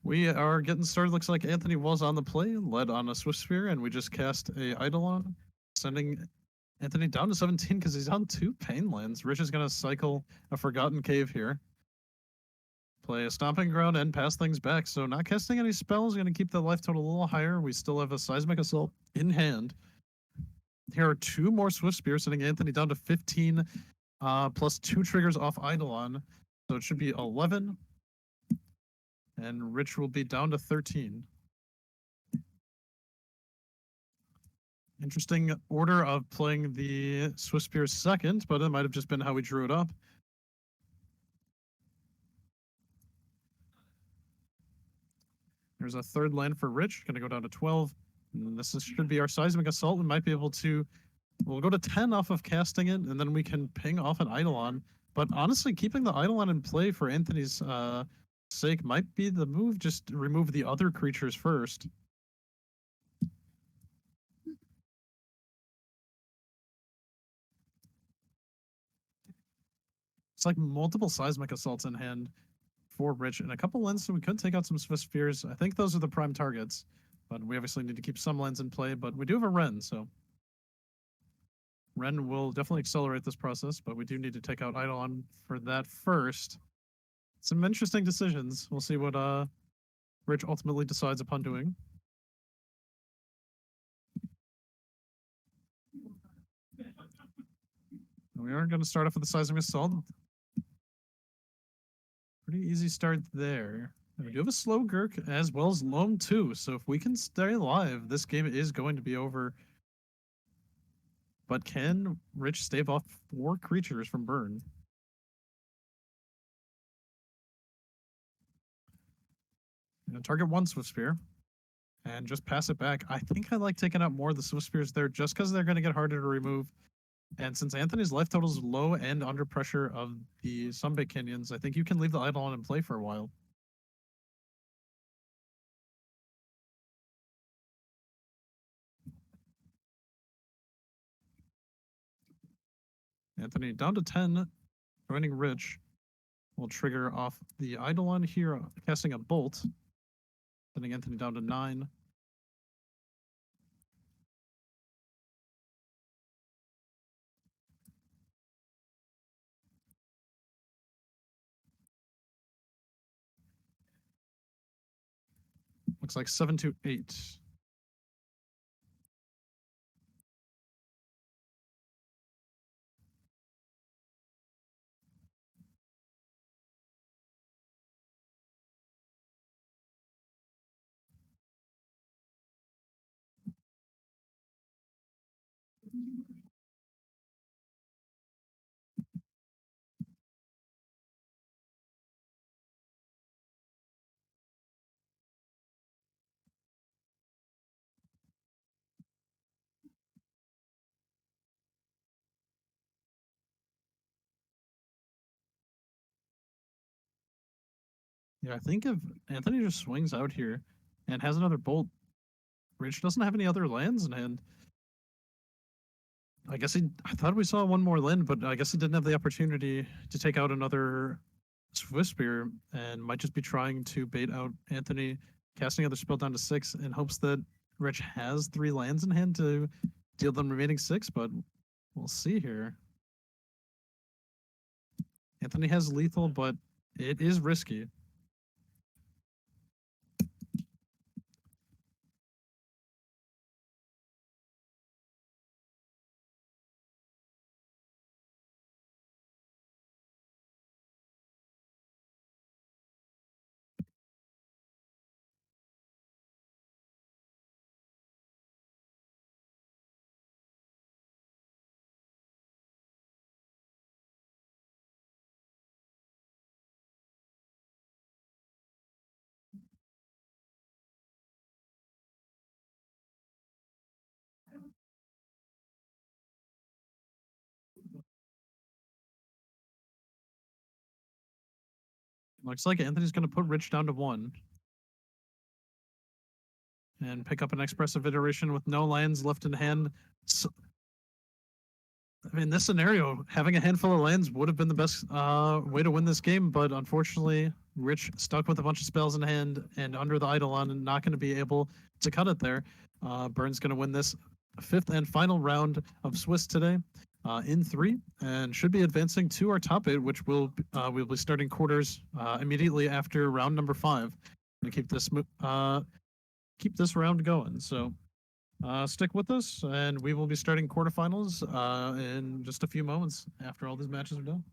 we are getting started. Looks like Anthony was on the play, led on a Swift Sphere, and we just cast a Eidolon, sending Anthony down to 17 because he's on 2 pain lands. Rich is going to cycle a Forgotten Cave here. Play a Stomping Ground and pass things back. So not casting any spells, going to keep the life total a little higher. We still have a Seismic Assault in hand. Here are 2 more Swift Spears, sending Anthony down to 15, plus 2 triggers off Eidolon. So it should be 11. And Rich will be down to 13. Interesting order of playing the Swift Spear second, but it might have just been how we drew it up. There's a 3rd land for Rich, going to go down to 12. And this should be our Seismic Assault. We might be able to, we'll go to 10 off of casting it, and then we can ping off an Eidolon. But honestly, keeping the Eidolon in play for Anthony's sake might be the move. Just remove the other creatures first. It's like multiple Seismic Assaults in hand for Rich, and a couple lands, so we could take out some Swift Spheres. I think those are the prime targets, but we obviously need to keep some lands in play, but we do have a Wrenn, so Wrenn will definitely accelerate this process, but we do need to take out Eidolon for that first. Some interesting decisions. We'll see what Rich ultimately decides upon doing. We are going to start off with the Seismic Assault. Pretty easy start there. And we do have a slow Gurk as well as Loam too. So if we can stay alive, this game is going to be over. But can Rich stave off 4 creatures from burn? Target 1 Swift Spear and just pass it back. I think I like taking out more of the Swift Spears there just because they're going to get harder to remove. And since Anthony's life total is low and under pressure of the Sunbait Canyons, I think you can leave the idol on and play for a while. Anthony down to 10, joining Rich. Will trigger off the Eidolon here, casting a bolt, sending Anthony down to 9. Looks like 7 to 8. Yeah, I think if Anthony just swings out here and has another bolt, Rich doesn't have any other lands in hand. I thought we saw one more land, but I guess he didn't have the opportunity to take out another Swift Spear and might just be trying to bait out Anthony, casting another spell down to 6 in hopes that Rich has 3 lands in hand to deal them remaining 6, but we'll see here. Anthony has lethal, but it is risky. Looks like Anthony's going to put Rich down to 1 and pick up an expressive iteration with no lands left in hand. So, I mean, this scenario, having a handful of lands would have been the best way to win this game, but unfortunately, Rich stuck with a bunch of spells in hand and under the Eidolon and not going to be able to cut it there. Burns going to win this 5th and final round of Swiss today in 3 and should be advancing to our top 8, which we'll be starting quarters immediately after round number 5 to keep this round going. So stick with us, and we will be starting quarterfinals in just a few moments after all these matches are done.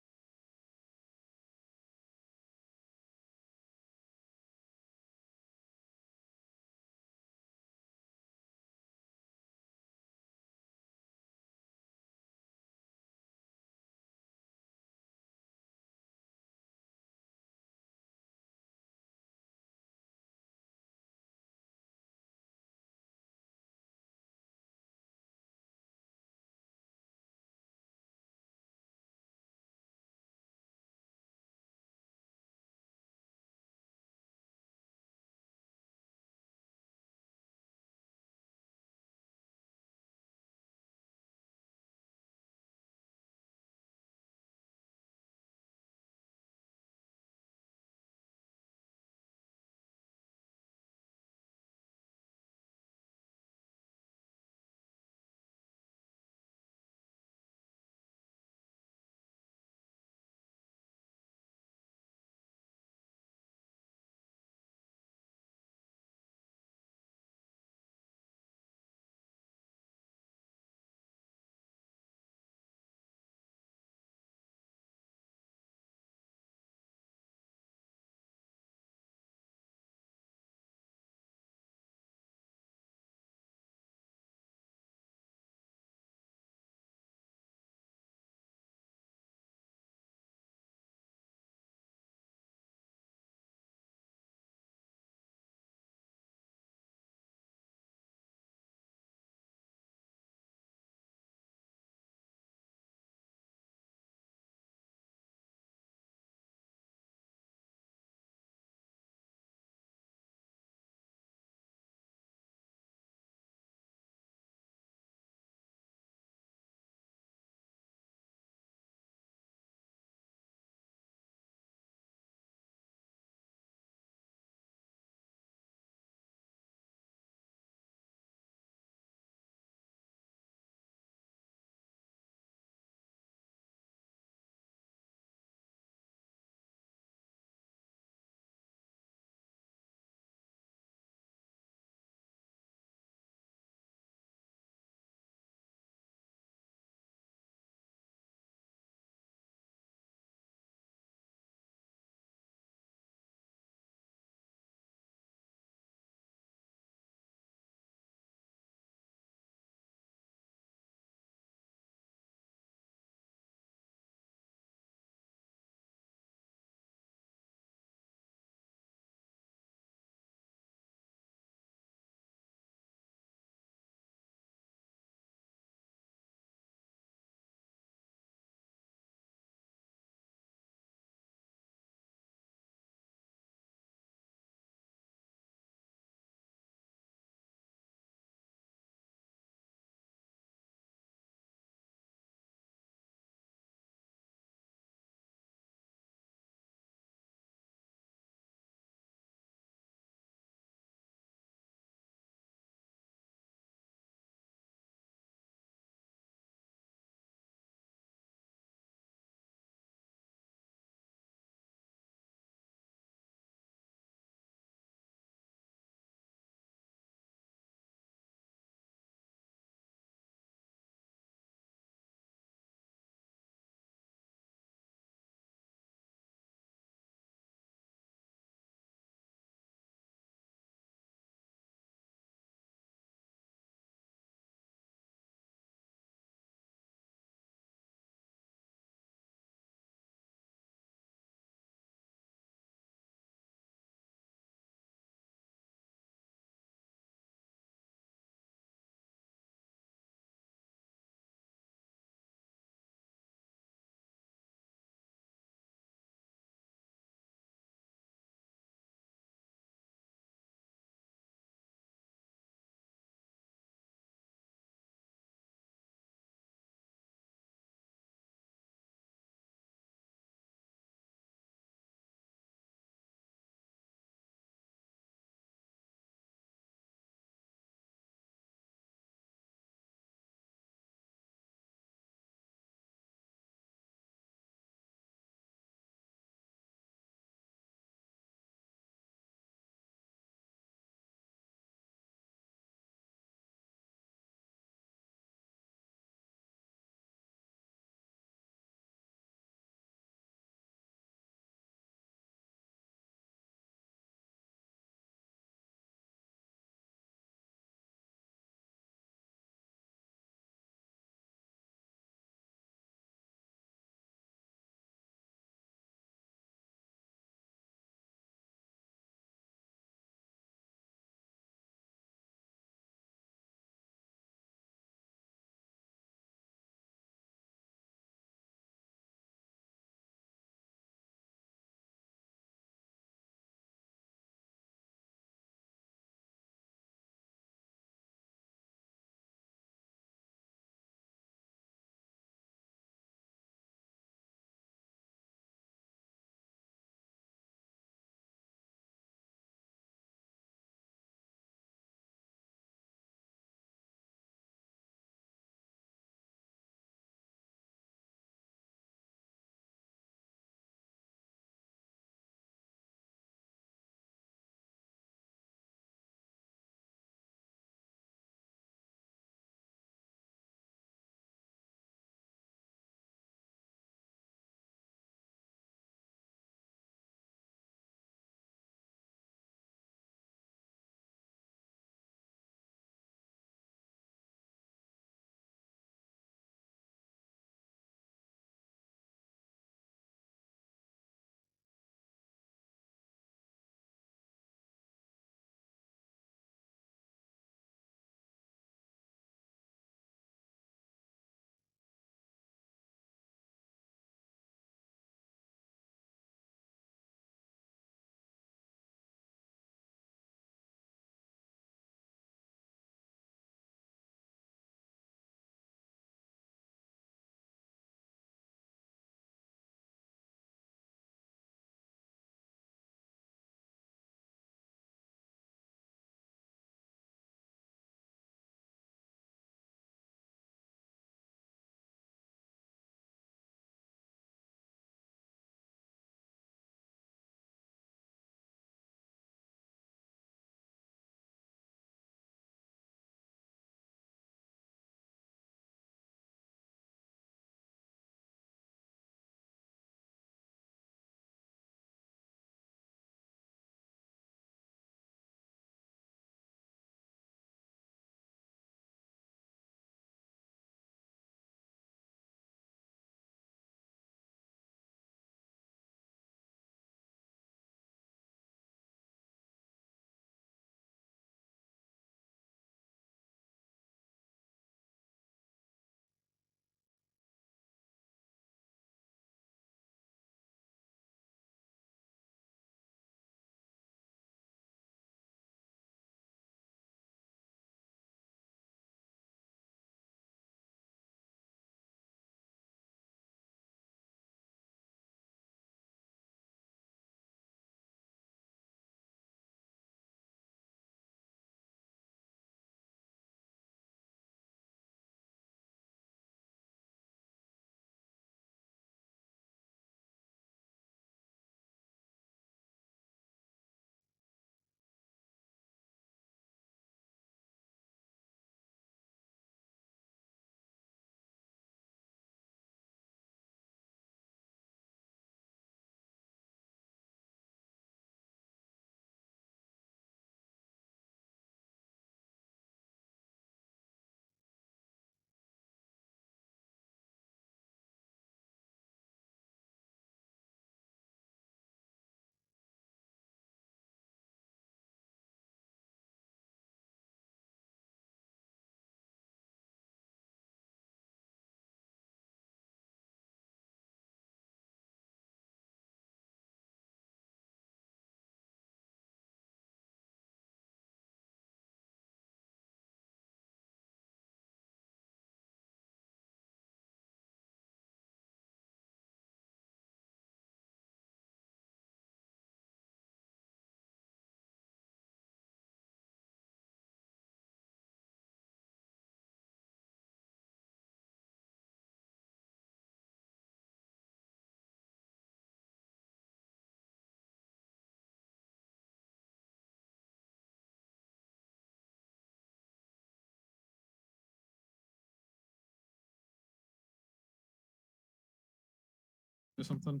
or something.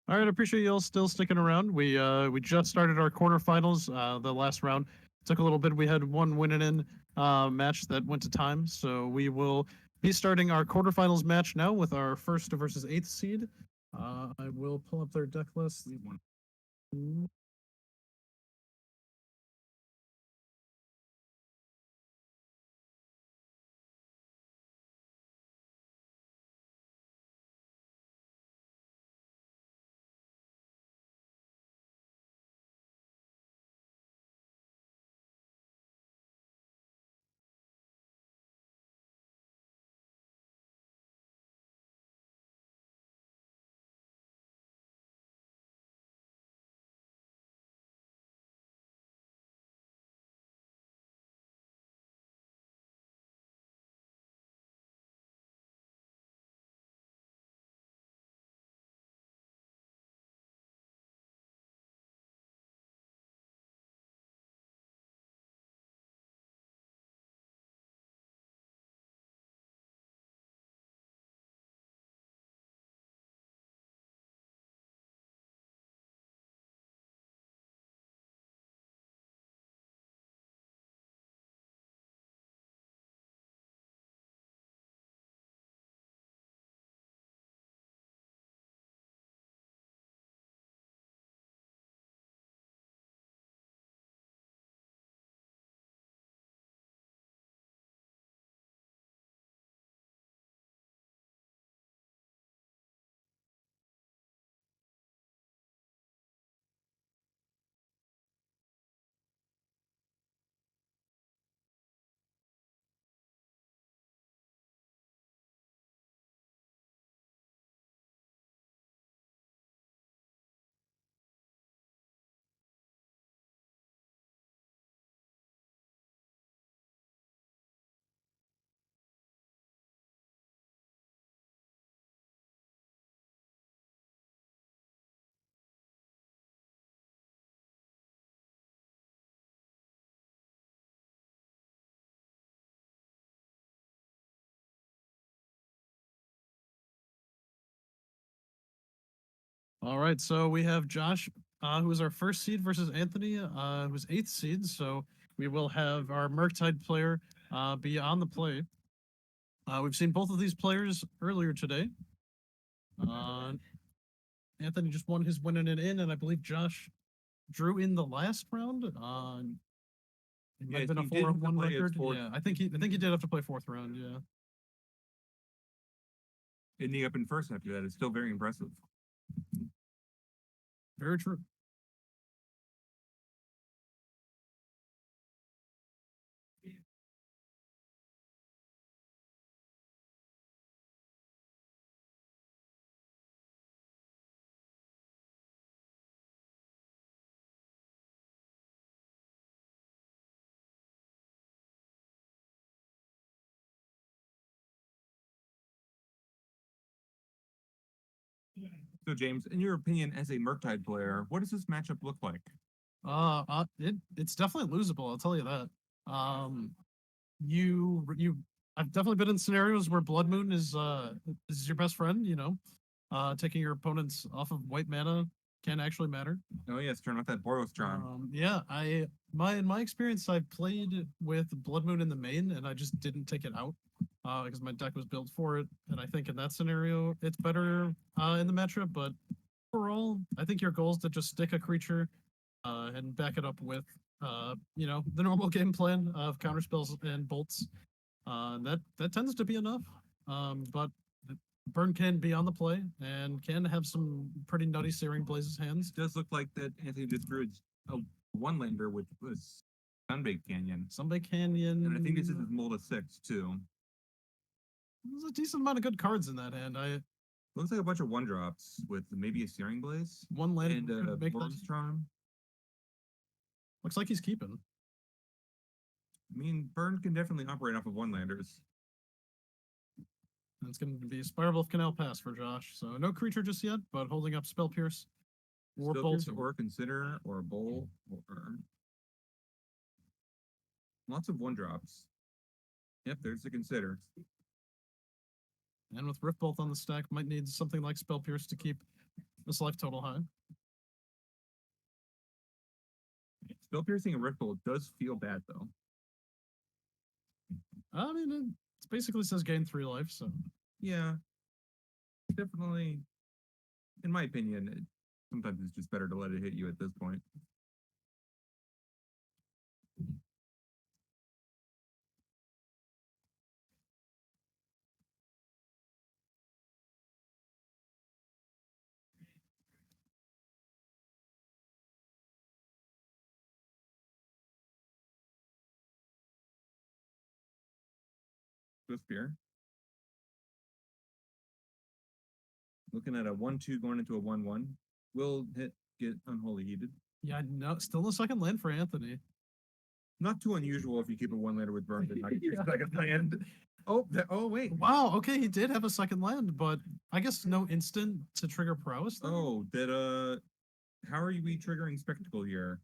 All right, I appreciate you all still sticking around. We just started our quarterfinals. The last round took a little bit. We had one winning in match that went to time, so we will be starting our quarterfinals match now with our first versus eighth seed. I will pull up their deck list. All right, so we have Josh, who is our first seed, versus Anthony, who's eighth seed. So we will have our Murktide player be on the play. We've seen both of these players earlier today. Anthony just won his winning it in, and I believe Josh drew in the last round. It might have been a he did have to 4-1 play his record. fourth. Yeah, I think he did have to play fourth round. Yeah. Ending up in first after that is still very impressive. Very true. So, James, in your opinion, as a Murktide player, what does this matchup look like? It's definitely losable. I'll tell you that. You I've definitely been in scenarios where Blood Moon is your best friend. Taking your opponents off of white mana can actually matter. Oh yes, turn off that Boros charm. Yeah, in my experience, I've played with Blood Moon in the main, and I just didn't take it out because my deck was built for it. And I think in that scenario, it's better in the matchup. But overall, I think your goal is to just stick a creature and back it up with the normal game plan of counter spells and bolts. That tends to be enough. But Burn can be on the play and can have some pretty nutty Searing Blazes hands. It does look like that Anthony just drew a one-lander, which was Sunbaked Canyon. Sunbaked Canyon. And I think this is his Molda 6, too. There's a decent amount of good cards in that hand. Looks like a bunch of one-drops with maybe a Searing Blaze. One land and a could make Boros that. charm. Looks like he's keeping. I mean, Burn can definitely operate off of one-landers. And it's going to be Spiral of Canal Pass for Josh. So no creature just yet, but holding up Spell Pierce or Bolt. Or Consider, or Bowl, or... Lots of one-drops. Yep, there's the Consider. And with Rift Bolt on the stack, might need something like Spell Pierce to keep this life total high. Spell piercing and Rift Bolt does feel bad though. I mean, it basically says gain 3 life, so Yeah, definitely. In my opinion, sometimes it's just better to let it hit you at this point. With spear. Looking at a 1-2 going into a 1-1. Will hit get unholy heated. yeah, no, still a second land for Anthony. Not too unusual if you keep a 1-lander with burn and not get your Yeah. second land. Oh wait. Wow, okay, he did have a second land, but I guess no instant to trigger prowess. Though? Oh, that how are we triggering spectacle here?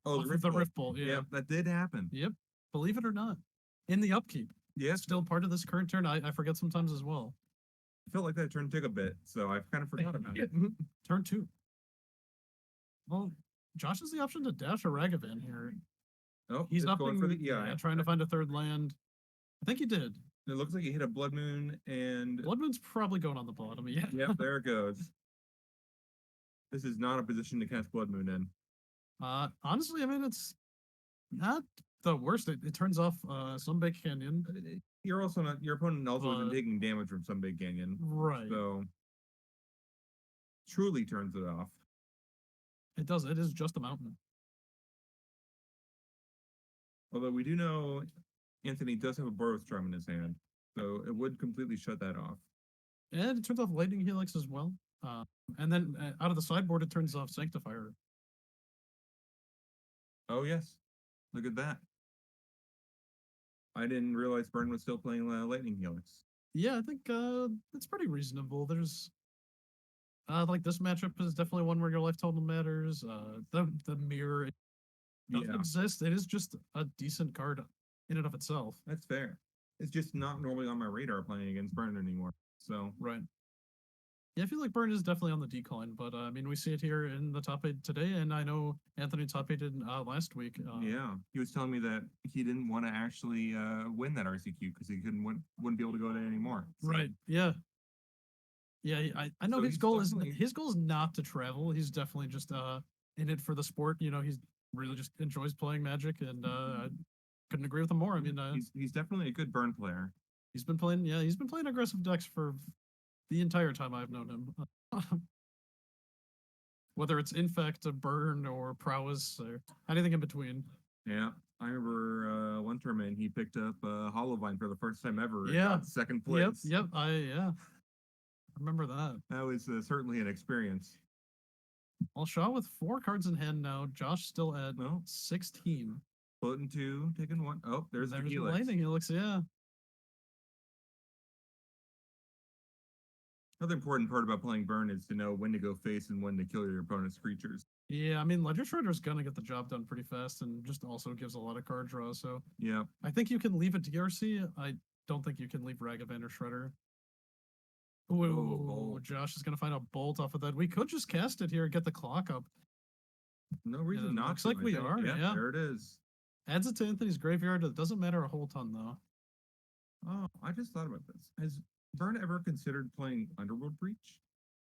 Oh, Off of the Rift Bolt, yeah. Yep, that did happen. Yep, believe it or not. In the upkeep. Yes, Still part of this current turn. I forget sometimes as well. I felt like that turn took a bit, so I kind of forgot about it. Turn 2. Well, Josh has the option to dash a Ragavan here. Oh, He's it's not going for the yeah. trying to find a third land. I think he did. It looks like he hit a Blood Moon and Blood Moon's probably going on the bottom. Yeah. yep, there it goes. This is not a position to cast Blood Moon in. Honestly, I mean, it's not the worst. It turns off some big canyon. You're also not. Your opponent also isn't But- taking damage from some big canyon, Right. so truly turns it off. It does. It is just a mountain. Although we do know Anthony does have a Burrow Strum in his hand, so it would completely shut that off. And it turns off Lightning Helix as well. And then out of the sideboard, it turns off Sanctifier. Oh yes, look at that. I didn't realize Burn was still playing Lightning Helix. Yeah, I think it's pretty reasonable. There's like this matchup is definitely one where your life total matters. The mirror doesn't Yeah, exist. It is just a decent card in and of itself. that's fair. It's just not normally on my radar playing against Burn anymore. So Right. Yeah, I feel like Burn is definitely on the decline, but I mean, we see it here in the top 8 today, and I know Anthony top 8 last week. yeah, he was telling me that he didn't want to actually win that RCQ because he wouldn't be able to go to it anymore. So, Right. Yeah. Yeah, I know So his he's goal is definitely- his goal is not to travel. He's definitely just in it for the sport. You know, he's really just enjoys playing Magic, and I couldn't agree with him more. I mean, he's definitely a good Burn player. he's been playing aggressive decks for the entire time I've known him. Whether it's Infect, a Burn, or Prowess, or anything in between. Yeah, I remember one tournament he picked up Hollowvine for the first time ever. and Yeah. got second place. Yep. I remember that. That was certainly an experience. Well, Shaw with 4 cards in hand now. Josh still at Well, 16. floating 2, taking 1. Oh, there's the the Helix. Lightning Helix, yeah. Another important part about playing Burn is to know when to go face and when to kill your opponent's creatures. Yeah, I mean, Ledger Shredder's gonna get the job done pretty fast and just also gives a lot of card draw. So Yeah, I think you can leave it to DRC. I don't think you can leave Ragavan or Shredder. Ooh, bolt. Josh is gonna find a bolt off of that. We could just cast it here and get the clock up. no reason it not looks to. like I we think. are, yeah. There it is. Adds it to Anthony's graveyard. It doesn't matter a whole ton though. Oh, I just thought about this. Has Burn ever considered playing Underworld Breach?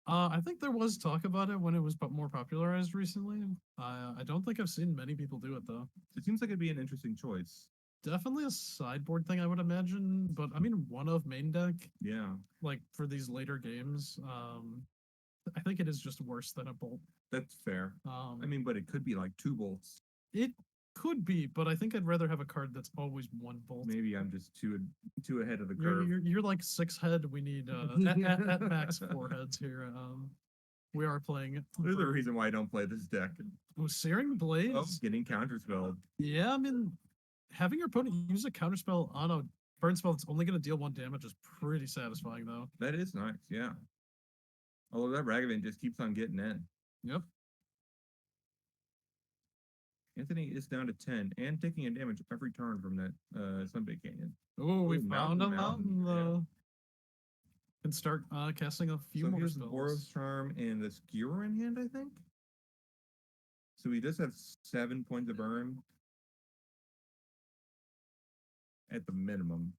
I think there was talk about it when it was more popularized recently. I don't think I've seen many people do it though. It seems like it'd be an interesting choice. Definitely a sideboard thing, I would imagine. But I mean, one of main deck, Yeah, like for these later games, I think it is just worse than a bolt. that's fair. I Um, mean, but it could be like 2 bolts. it could be, but I think I'd rather have a card that's always 1 bolt. Maybe I'm just too ahead of the You're, curve. you're like 6 head. We need at max 4 heads here. We are playing. There's a reason why I don't play this deck. Oh, Searing Blaze. Oh, getting counterspelled. Yeah, I mean, having your opponent use a counterspell on a burn spell that's only going to deal 1 damage is pretty satisfying, though. That is nice, yeah. Although that Ragavan just keeps on getting in. Yep. Anthony is down to 10 and taking a damage every turn from that Sunbay Canyon. Oh, we Ooh, found a mountain, mountain, yeah. though. can start casting a few So more he has the Boros spells. Charm and the Skewer in hand, I think. So he does have 7 points of burn at the minimum.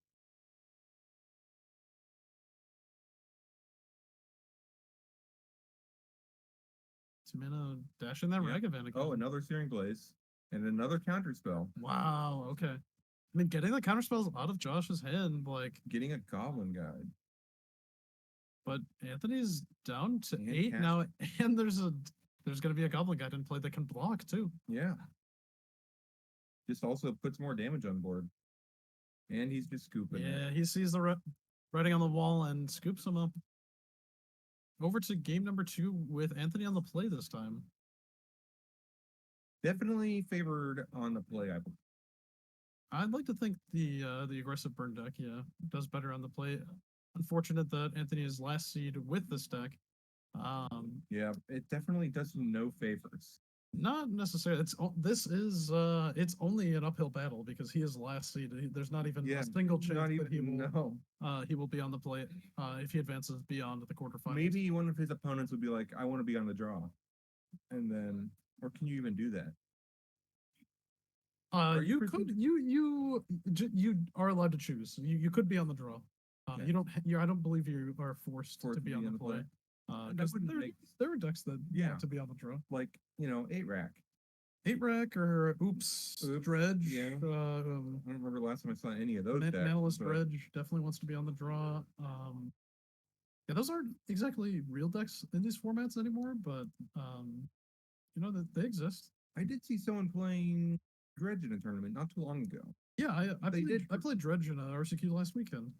Two mana dash in that Yep. Ragavan again. Oh, another Searing Blaze and another counter spell. Wow. Okay. I mean, getting the counter spells out of Josh's hand, like, Getting a Goblin Guide. but Anthony's down to And 8 cast- now, and there's gonna be a Goblin Guide in play that can block too. Yeah. Just also puts more damage on board. And he's just scooping Yeah, it. he sees the writing on the wall and scoops him up. Over to game number 2 with Anthony on the play this time. Definitely favored on the play, I believe. I'd like to think the aggressive burn deck, yeah, does better on the play. Unfortunate that Anthony is last seed with this deck. Yeah, it definitely does him no favors. Not necessarily. It's only an uphill battle because he is last seed. There's not even a single chance Not that even, he will be on the play if he advances beyond the quarterfinals. Maybe one of his opponents would be like, I want to be on the draw. And then, or can you even do that? You could you are allowed to choose. You could be on the draw. Okay. You don't. I don't believe you are forced to be on the play. Because there are decks that want to be on the draw. Like, 8-rack. 8-rack or Oops, Dredge. Yeah. I don't remember the last time I saw any of those decks. Manaless but- Dredge definitely wants to be on the draw. Yeah, those aren't exactly real decks in these formats anymore, but that they exist. I did see someone playing Dredge in a tournament not too long ago. Yeah, I They did- played Dredge in a RCQ last weekend.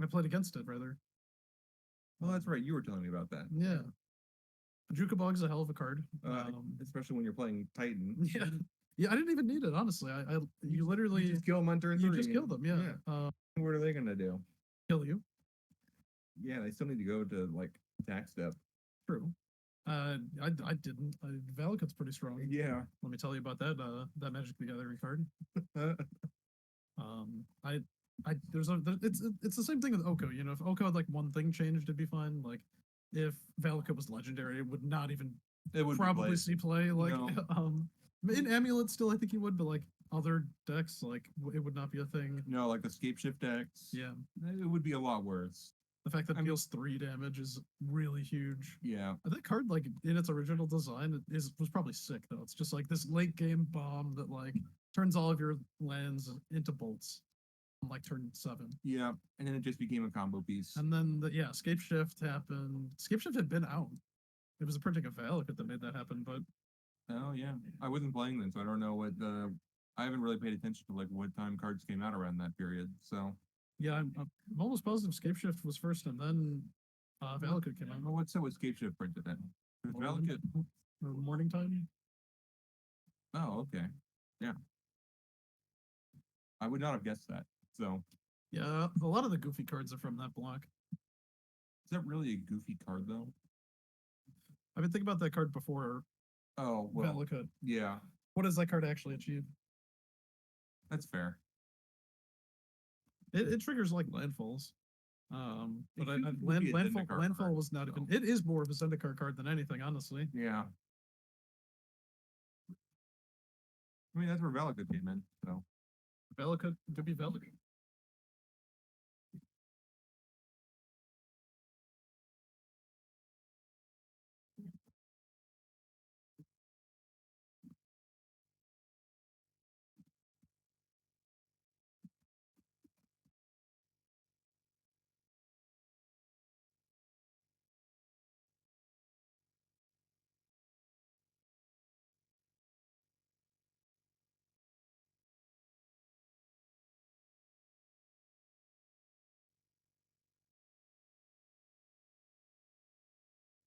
I played against it rather. Oh, that's right. You were telling me about that. Yeah. Jukabog's a hell of a card. Especially when you're playing Titan. Yeah. Yeah, I didn't even need it, honestly. You literally just kill them on turn 3. you just kill them, yeah. What are they gonna do? Kill you. Yeah, they still need to go to like attack step. True. I didn't. Valakut's pretty strong. Yeah. Let me tell you about that Magic the Gathering card. It's the same thing with Oko. If Oko had like one thing changed, it'd be fine. Like if Valakut was legendary, it would not even probably see play. Like in Amulet still I think he would, but like other decks, like it would not be a thing. No, like the Scape Shift decks. Yeah. It would be a lot worse. The fact that it deals 3 damage is really huge. Yeah. That card, like in its original design, was probably sick though. It's just like this late game bomb that like turns all of your lands into bolts on like turn 7. Yeah, and then it just became a combo piece. And then Scape Shift happened. Scape Shift had been out. It was a printing of Valakut that made that happen, but Oh yeah, I wasn't playing then, so I don't know what I haven't really paid attention to like what time cards came out around that period. So yeah, I'm almost positive Scape Shift was first, and then Valakut came out. well, what set was Scape Shift printed then? Was Valakut? Or Morning Time. Oh, okay. Yeah. I would not have guessed that. So Yeah, a lot of the goofy cards are from that block. is that really a goofy card though? I've been thinking about that card before. Oh well, Valakut. yeah, What does that card actually achieve? that's fair. It triggers like landfalls. But It would be a Zendikar landfall card, was not even. so. It is more of a Zendikar card than anything, honestly. Yeah. I mean, that's where Valakut came in. So Valakut could be Valakut.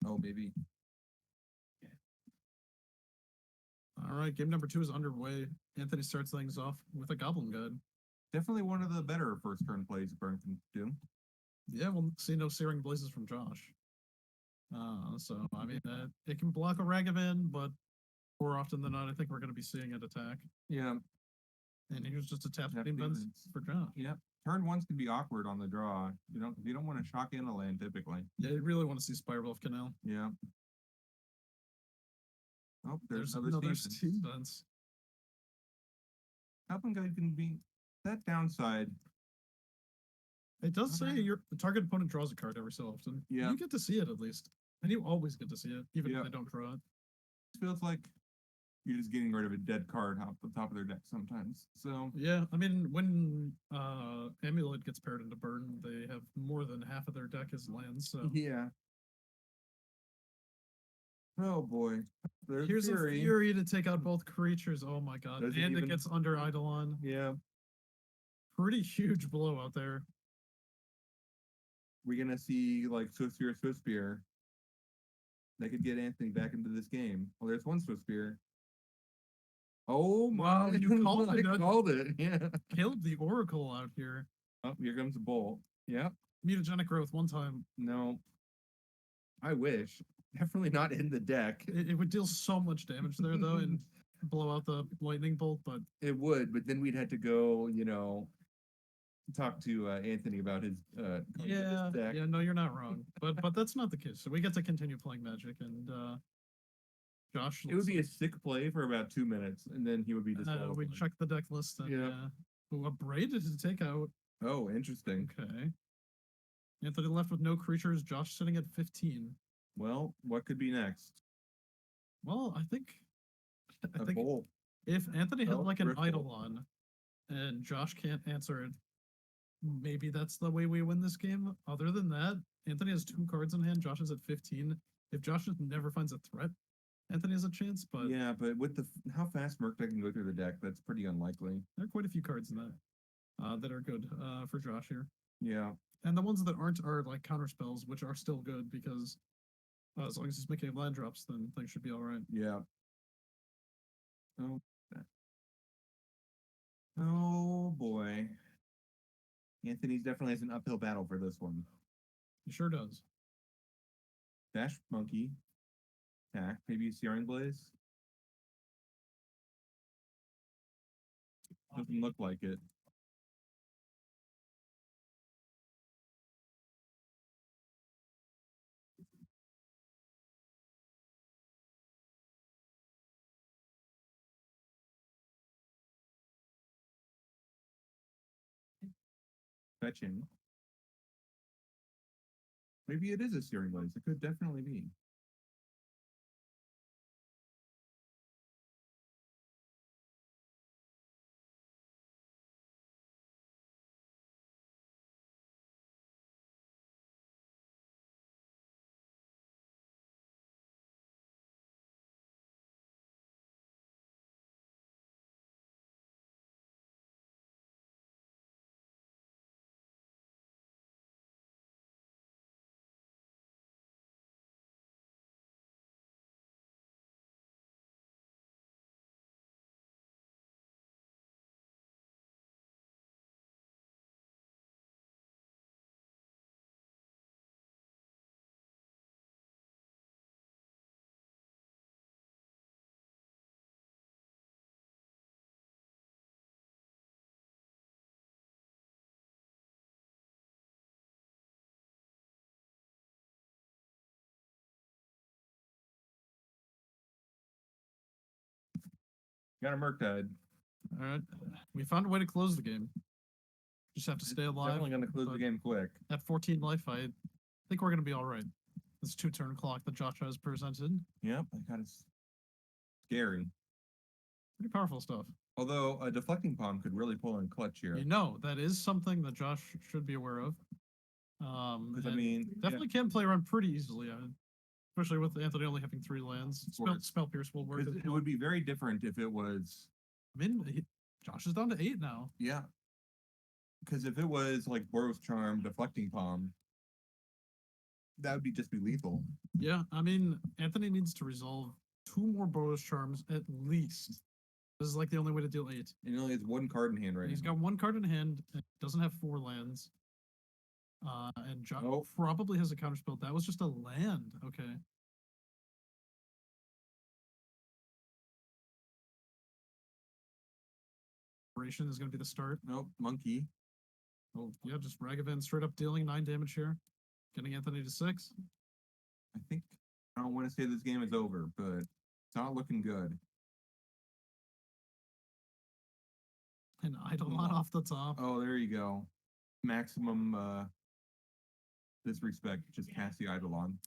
oh maybe. All right, game number 2 is underway. Anthony starts things off with a Goblin Guide. Definitely one of the better first turn plays Burrington do. Yeah, we'll see no Searing Blazes from Josh. So I mean, it can block a Ragavan, but more often than not, I think we're going to be seeing it attack. Yeah. And he was just a tap Tap defense defense. for Josh. Yep. turn ones can be awkward on the draw. You don't want to shock in a land typically. Yeah, you really want to see Spiral of Canal. Yeah. Oh, there's another another Steam Steven. Vents. How come guy can be that downside? It does say Uh, your the target opponent draws a card every so often. Yeah. You get to see it at least. And you always get to see it, even Yeah. if they don't draw it. It feels like you're just getting rid of a dead card off the top of their deck sometimes. So Yeah, I mean, when Amulet gets paired into Burn, they have more than half of their deck as lands. So yeah. Oh boy. There's here's Fury. a Fury to take out both creatures. Oh my god. Does it And it even- gets under Eidolon. Yeah. Pretty huge blow out there. We're gonna see like Swiftspear. They could get Anthony back into this game. Well, there's one Swiftspear. Oh Wow, my! you called I it, Dud. called it. Yeah. Killed the Oracle out here. Oh, here comes a bolt. Yep. Mutagenic growth one time. No. I wish. Definitely not in the deck. It would deal so much damage there though and blow out the lightning bolt, but It would, but then we'd have to go, talk to Anthony about his yeah, deck. yeah, no, you're not wrong. But that's not the case. So we get to continue playing Magic and Josh It would be a sick play for about 2 minutes, and then he would be disqualified. we check the deck list and Yeah. Ooh, a braided to take out. Oh, interesting. Okay. Anthony left with no creatures, Josh sitting at 15. Well, what could be next? Well, I think A bolt. if Anthony had Oh, like an Rift Bolt. Eidolon and Josh can't answer it, maybe that's the way we win this game. Other than that, Anthony has 2 cards in hand, Josh is at 15. If Josh just never finds a threat, Anthony has a chance, but Yeah, but with how fast Murktide can go through the deck, that's pretty unlikely. there are quite a few cards in that that are good for Josh here. Yeah. And the ones that aren't are like counter spells, which are still good because as long as he's making land drops, then things should be all right. Yeah. Oh. Oh boy. Anthony's definitely has an uphill battle for this one. He sure does. Dash Monkey. Attack. Maybe Searing Blaze. Doesn't look like it. Fetching. Maybe it is a Searing Blaze. It could definitely be. Got a Murktide. All right. We found a way to close the game. Just have to stay alive. Definitely going to close the but game quick. At 14 life, I think we're going to be all right. This 2-turn clock that Josh has presented. Yep, I got scary. Pretty powerful stuff. Although a deflecting palm could really pull in clutch here. You know, that is something that Josh should be aware of. Because I and mean, definitely can play around pretty easily, especially with Anthony only having 3 lands. Or- Spell Pierce will work. as it well. would be very different if it was, I mean, Josh is down to 8 now. yeah. Because if it was like Boros Charm, deflecting palm, that would just be lethal. Yeah, I mean, Anthony needs to resolve 2 more Boros Charms at least. This is like the only way to deal 8. And he only has 1 card in hand right He's now. got 1 card in hand, and doesn't have 4 lands. And Josh Oh. probably has a counterspell. That was just a land. Okay. Operation is going to be the start. Nope, monkey. Oh, yeah, just Ragavan straight up dealing 9 damage here. Getting Anthony to 6. I think I don't want to say this game is over, but it's not looking good. And Eidolon off the top. Oh, there you go. Maximum disrespect. Just cast the Eidolon.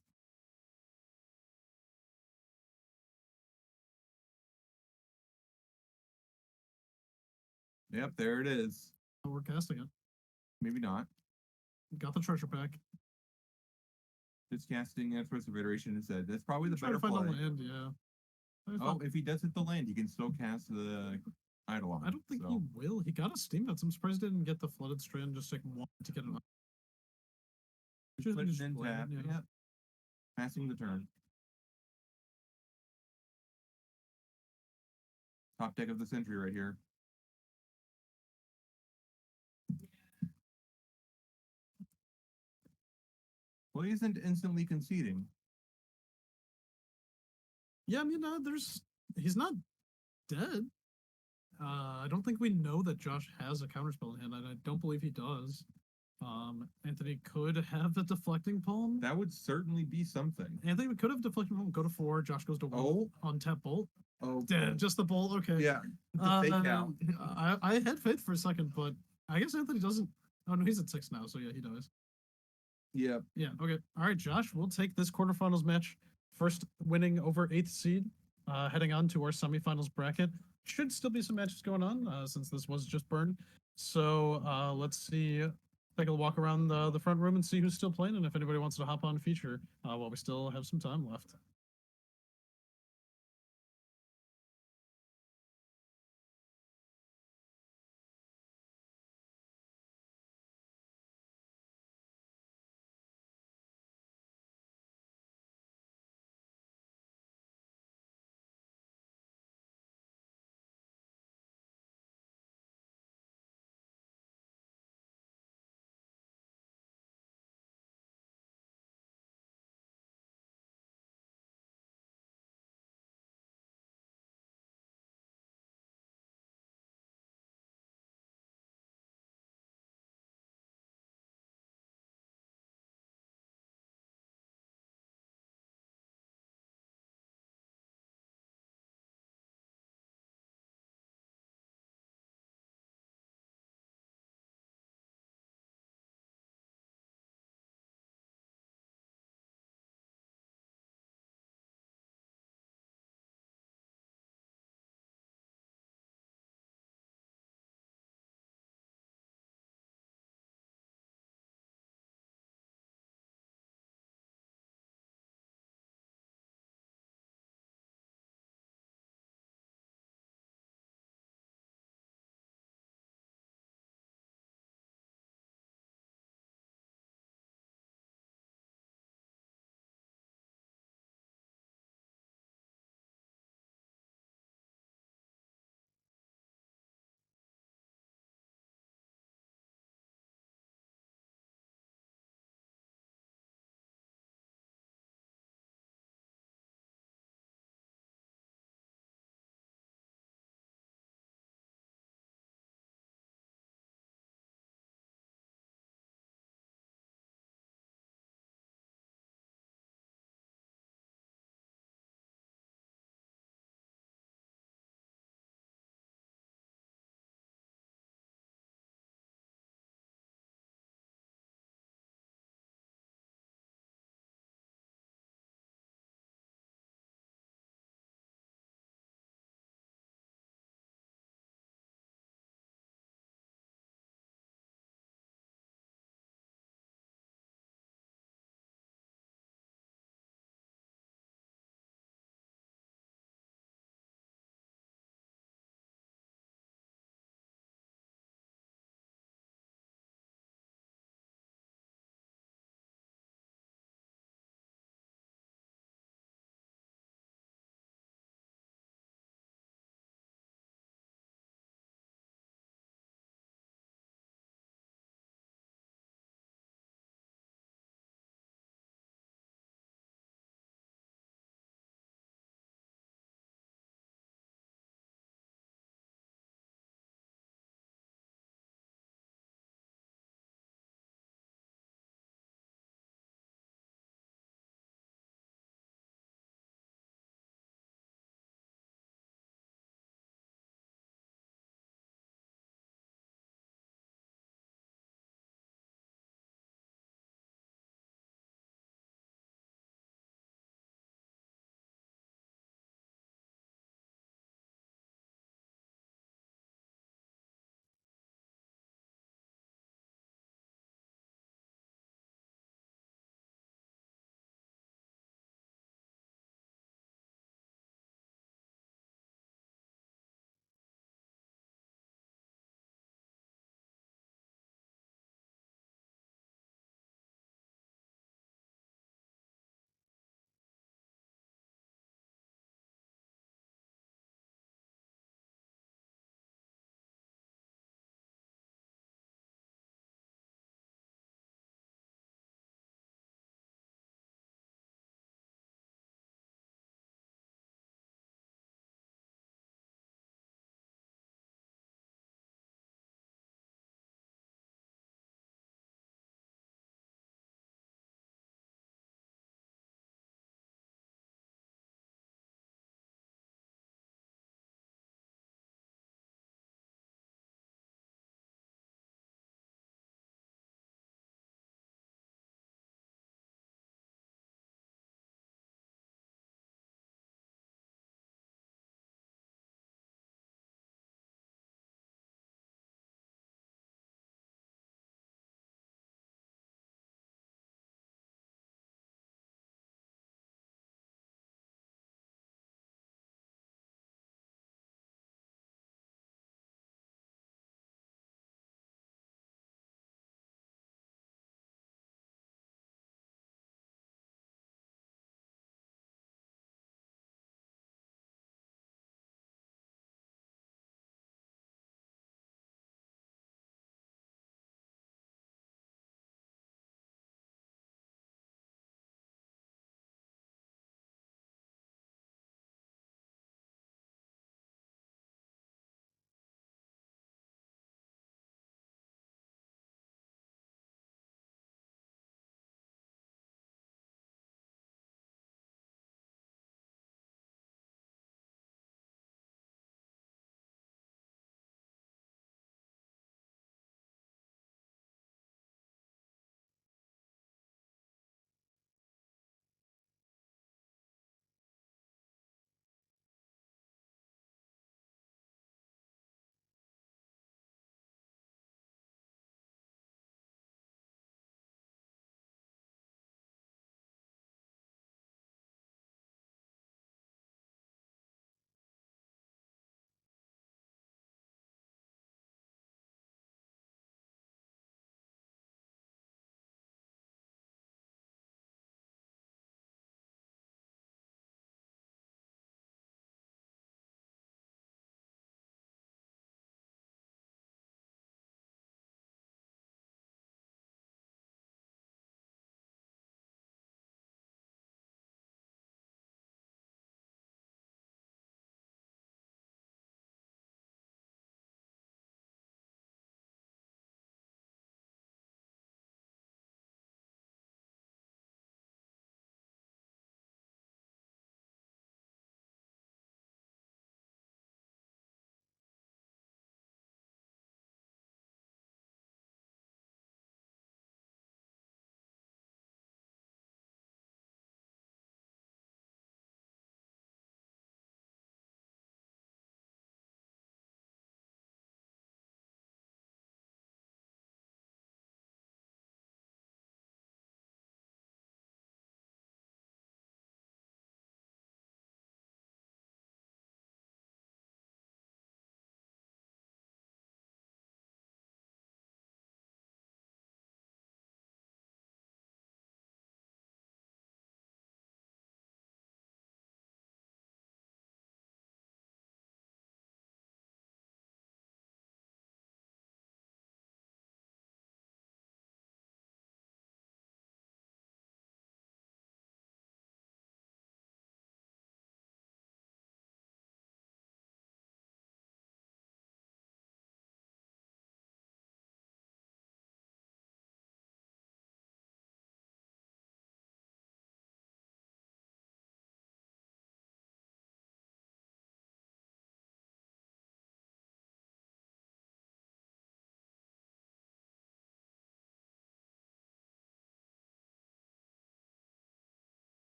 Yep, there it is. Oh, we're casting it. Maybe not. Got the treasure pack. Just casting Expressive Iteration instead. That's probably the Try to better find a play. land, yeah. Oh, if he does hit the land, he can still cast the Eidolon. I don't think he will. He got a steam nuts. I'm surprised he didn't get the flooded strand just like one to get it. Just put it just in play it, tap. yeah. Yep. Passing the turn. Top deck of the century right here. Well, he isn't instantly conceding. Yeah, I mean, he's not dead. I don't think we know that Josh has a counterspell in hand, and I don't believe he does. Anthony could have the deflecting palm. That would certainly be something. Anthony could have deflecting palm. Go to 4. Josh goes to 1. Oh. On tap bolt. Oh, Dead. Just the bolt. Okay. yeah. The fake out. I had faith for a second, but I guess Anthony doesn't. Oh no, he's at 6 now, so yeah, he dies. Yep. Yeah. Okay. All right, Josh. We'll take this quarterfinals match. First winning over 8th seed. Heading on to our semifinals bracket. Should still be some matches going on since this was just burned. So let's see. Take a walk around the front room and see who's still playing and if anybody wants to hop on feature while we still have some time left.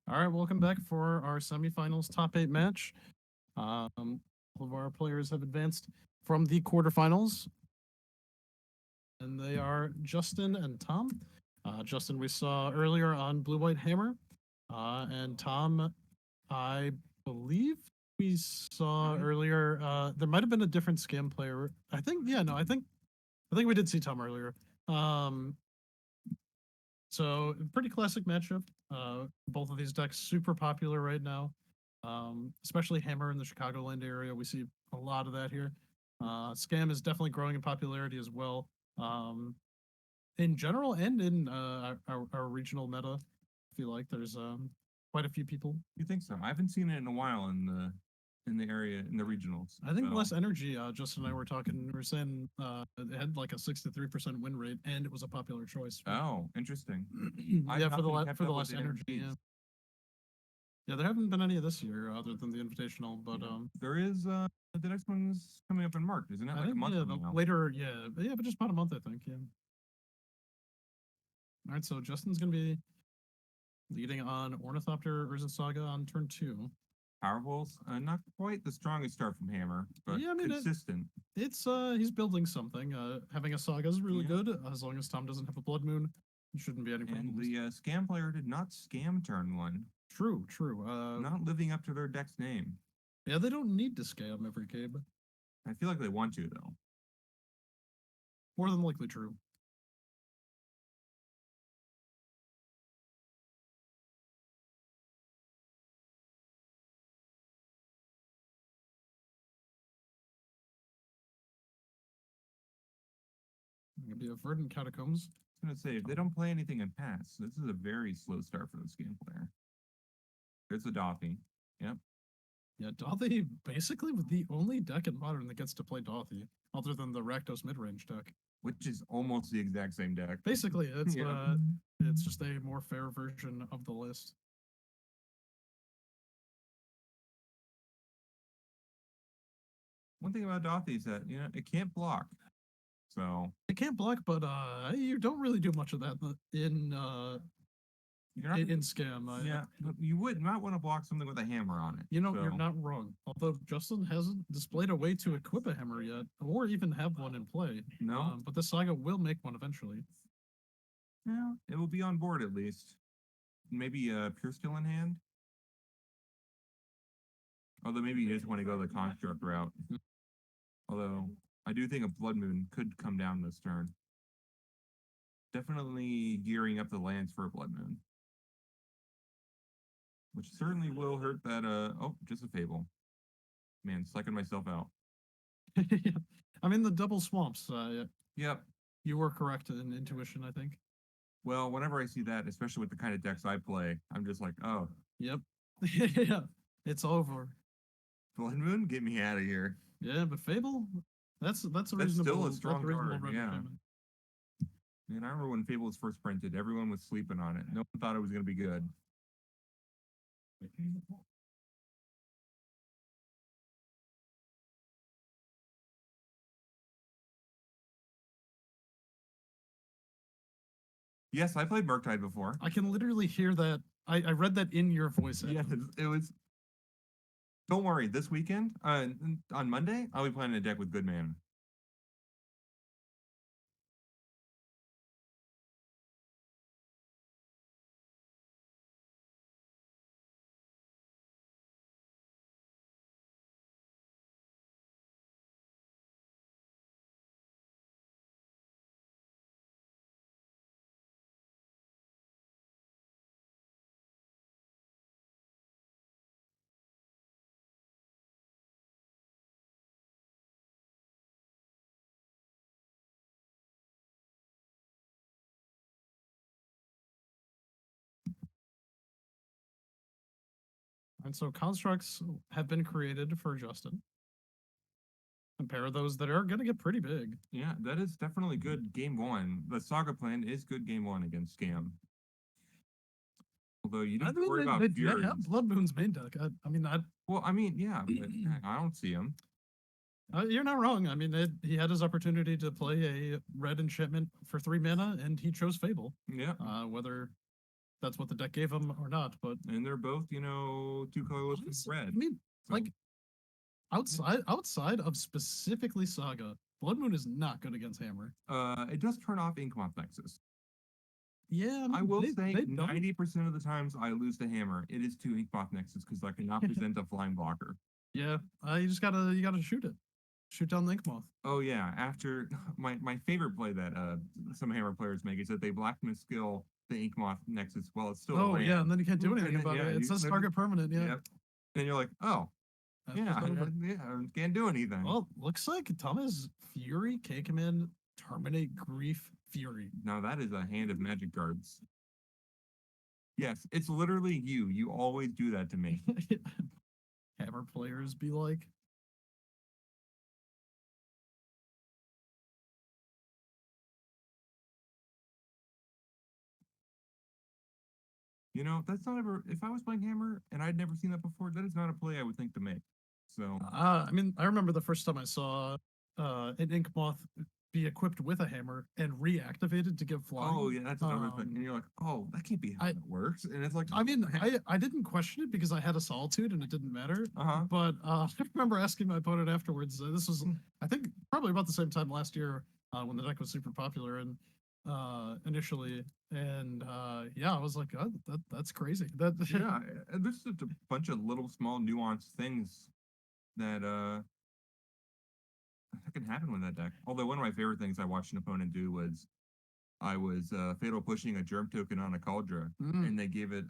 All right, welcome back for our semifinals top 8 match. All of our players have advanced from the quarterfinals, and they are Justin and Tom. Justin, we saw earlier on Blue White Hammer, and Tom, I believe we saw earlier. There might have been a different scam player. I think, yeah, no, I think we did see Tom earlier. So pretty classic matchup. Both of these decks super popular right now. Especially Hammer in the Chicagoland area. We see a lot of that here. Scam is definitely growing in popularity as well. In general and in our regional meta, I feel like there's quite a few people. You think so? I haven't seen it in a while in the area in the regionals. I think so- less energy. Justin and I were talking. We were saying it had like a 63% win rate, and it was a popular choice. Oh, interesting. Yeah, for the not been kept up less with energy. Yeah. NFTs. Yeah, there haven't been any this year other than the invitational, but There is the next one's coming up in March, isn't it? I Like a think month yeah, from now. later, yeah, but just about a month, I think. Yeah. All right, so Justin's gonna be leading on Ornithopter Urza Saga on turn 2. Powerfuls, not quite the strongest start from Hammer, but Yeah, I mean, consistent. It's he's building something. Having a Saga is really Yeah. good as long as Tom doesn't have a Blood Moon. It shouldn't be any And problems. the scam player did not scam turn 1, True. not living up to their deck's name. Yeah, they don't need to scam every game. I feel like they want to though. More than likely true. Gonna be a Verdant Catacombs. I was gonna say if they don't play anything in pass, this is a very slow start for the scam player. There's the Dothy. Yep. Yeah, Dothy basically was the only deck in Modern that gets to play Dothy, other than the Rakdos mid-range deck. Which is almost the exact same deck. Basically, it's Yeah. it's just a more fair version of the list. One thing about Dothy is that it can't block. So It can't block, but you don't really do much of that in you're not in Scam. yeah, but you would not want to block something with a hammer on it. You know, you're so- not wrong. Although Justin hasn't displayed a way to equip a hammer yet, or even have one in play. No. But the Saga will make one eventually. Yeah, it will be on board at least. Maybe Pure Skill in hand. Although maybe you just want to go the construct route. Although I do think a Blood Moon could come down this turn. Definitely gearing up the lands for a Blood Moon. Which certainly will hurt that oh, just a Fable. Man, psyching myself out. Yeah. I mean, the double swamps. Yep. You were correct in intuition, I think. Well, whenever I see that, especially with the kind of decks I play, I'm just like, oh, Yep. Yeah. It's over. Blood Moon, get me out of here. Yeah, but Fable, that's a That's reasonable. still a that's strong reasonable card, run yeah. payment. Man, I remember when Fable was first printed, everyone was sleeping on it. No one thought it was going to be good. Yes, I played Murktide before. I can literally hear that. I read that in your voice. Yes, it was. Don't worry, this weekend, on Monday, I'll be playing a deck with good mana. And so constructs have been created for Justin. Compare those that are going to get pretty big. Yeah, that is definitely good game 1. The Saga plan is good game 1 against Scam. Although you don't worry about they Furies. have Blood Moon's main deck. I mean, Well, I mean, yeah, but I don't see him. you're not wrong. I mean, he had his opportunity to play a red enchantment for 3 mana, and he chose Fable. Yeah. Whether that's what the deck gave him or not. But And they're both, you know, 2 colors honestly, red. I mean, So, like outside of specifically Saga, Blood Moon is not good against Hammer. it does turn off Inkmoth Nexus. Yeah, I will they, say they don't. 90% of the times I lose the hammer, it is to Inkmoth Nexus because I cannot present a flying blocker. Yeah, you gotta shoot it. Shoot down the Ink Moth. Oh yeah, after my favorite play that some hammer players make is that they blacksmith skill the Inkmoth Nexus while it's still a Oh land. yeah, and then you can't do And anything then, about yeah, it. It you says literally- target permanent. Yeah. Yep. And you're like, oh, That's yeah, just over. yeah, can't do anything. Well, looks like Thomas Fury, K Command, Terminate, Grief, Fury. Now that is a hand of magic cards. Yes, it's literally you. You always do that to me. Hammer players be like, You know, that's not ever. If I was playing hammer and I'd never seen that before, that is not a play I would think to make. So I mean, I remember the first time I saw an Ink Moth be equipped with a hammer and reactivated to give flying. oh yeah, that's another thing. And you're like, oh, that can't be how I- it works. And it's like, I mean, I didn't question it because I had a solitude and it didn't matter. uh-huh. But I remember asking my opponent afterwards. This was, I think, probably about the same time last year when the deck was super popular and initially. And yeah, I was like, oh, that's crazy. That Yeah, and there's just a bunch of little small nuanced things that that can happen with that deck. Although one of my favorite things I watched an opponent do was I was fatal pushing a germ token on a Cauldra, Mm. and they gave it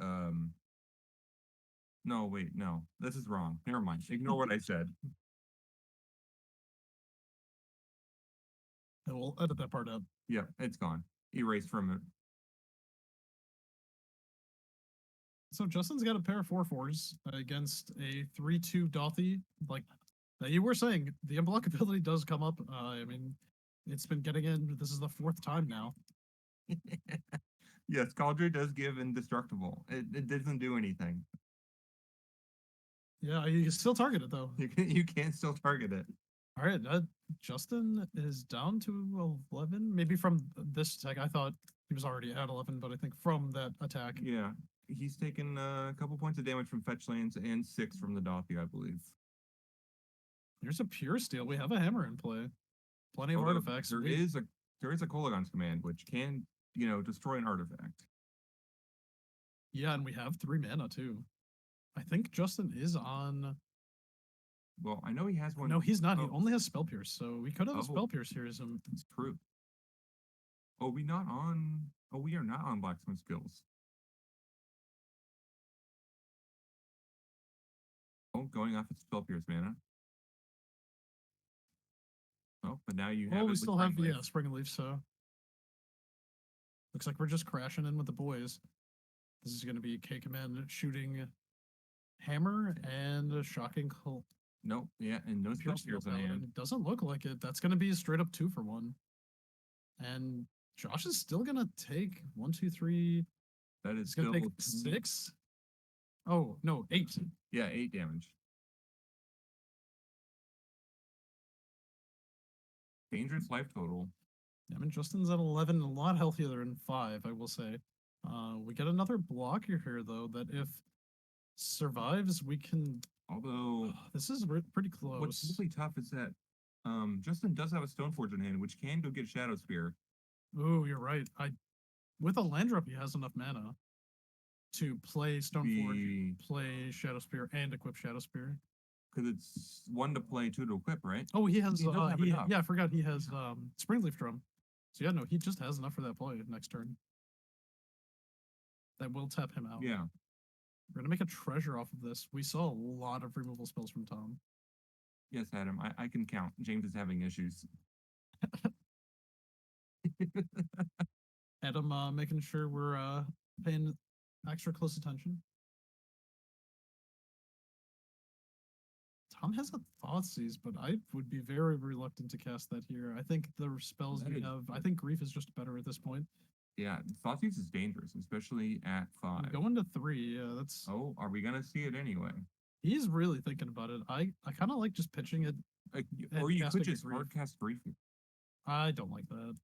no, wait, no, this is wrong. Never mind. Ignore what I said. I will edit that part out. Yeah, it's gone. Erased from it. So Justin's got a pair of 4/4s against a 3/2 Dothy. Like you were saying, the unblockability does come up. I mean, it's been getting in. This is the 4th time now. Yes, Cauldra does give indestructible. It doesn't do anything. Yeah, you can still target it though. You can still target it. All right, Justin is down to 11. Maybe from this attack, I thought he was already at 11, but I think from that attack, Yeah, he's taken a couple points of damage from fetch lands and 6 from the Dothy, I believe. there's a pure steal. We have a hammer in play. Plenty of Although artifacts. There is a Kolaghan's command which can, you know, destroy an artifact. Yeah, and we have 3 mana too. I think Justin is on. Well, I know he has one. No, he's not. He Oh, only has Spell Pierce, so we could have a Oh. Spell Pierce here. As it's true. Oh, we not on. Oh, we are not on blacksmith skills. Oh, going off its spell pierce mana. Oh, but now you have. Oh, it we with still have Springleaf. Spring Leaf. So looks like we're just crashing in with the boys. This is going to be K Command shooting hammer and a shocking Nope. Yeah, and no spell Pierce Steel pierce on Paladin. hand. It doesn't look like it. That's going to be a straight up 2 for 1. And Josh is still going to take 1, 2, 3. That is He's going still to take 6. Oh, no, 8. Yeah, 8 damage. Dangerous life total. I mean, Justin's at 11, a lot healthier than 5, I will say. We get another blocker here, though, that if survives, we can. Although This is pretty close. what's really tough is that Justin does have a Stoneforge in hand, which can go get Shadow Spear. Oh, you're right. With a land drop, he has enough mana to play Stoneforge, play Shadow Spear, and equip Shadow Spear. Because it's 1 to play, 2 to equip, right? Oh, he has. He does have enough. Yeah, I forgot he has Springleaf Drum. So yeah, no, he just has enough for that play next turn. That will tap him out. Yeah. We're gonna make a treasure off of this. We saw a lot of removal spells from Tom. Yes, Adam. I can count. James is having issues. Adam, making sure we're paying extra close attention. Tom has a Thoughtseize, but I would be very reluctant to cast that here. I think the spells That we is- have, I think Grief is just better at this point. Yeah, Thoughtseize is dangerous, especially at 5. Going to 3, yeah, that's. Oh, are we gonna see it anyway? He's really thinking about it. I kind of like just pitching it. Like, And or you casting could a just Grief. hard cast brief. I don't like that.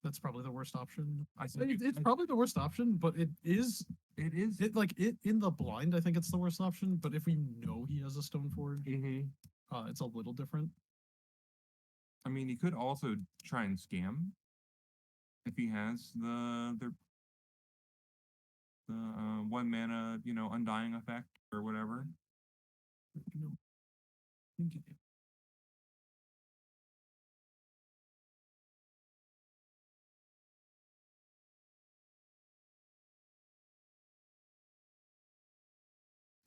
That's probably the worst option. I think It's probably the worst option, but it is in the blind. I think it's the worst option. But if we know he has a stone forge, it's a little different. I mean, he could also try and scam if he has the 1 mana, undying effect or whatever.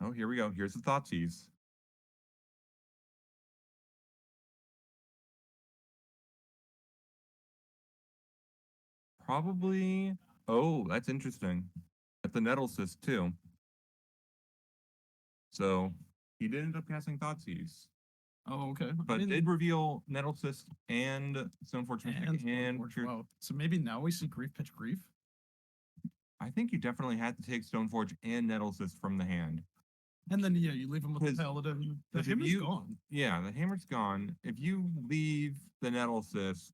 Oh, here we go. Here's the Thoughtseize. Probably. Oh, that's interesting. At the Nettlecyst too. So he did end up casting Thoughtseize, Oh, okay. but did reveal Nettlecyst and Stoneforge Mystic and Stoneforge, wow. So maybe now we see Grief Pitch Grief. I think you definitely had to take Stoneforge and Nettlecyst from the hand. And then yeah, you leave him with the 'Cause- Paladin. The 'cause if hammer's you- gone. Yeah, the hammer's gone. If you leave the Nettlecyst,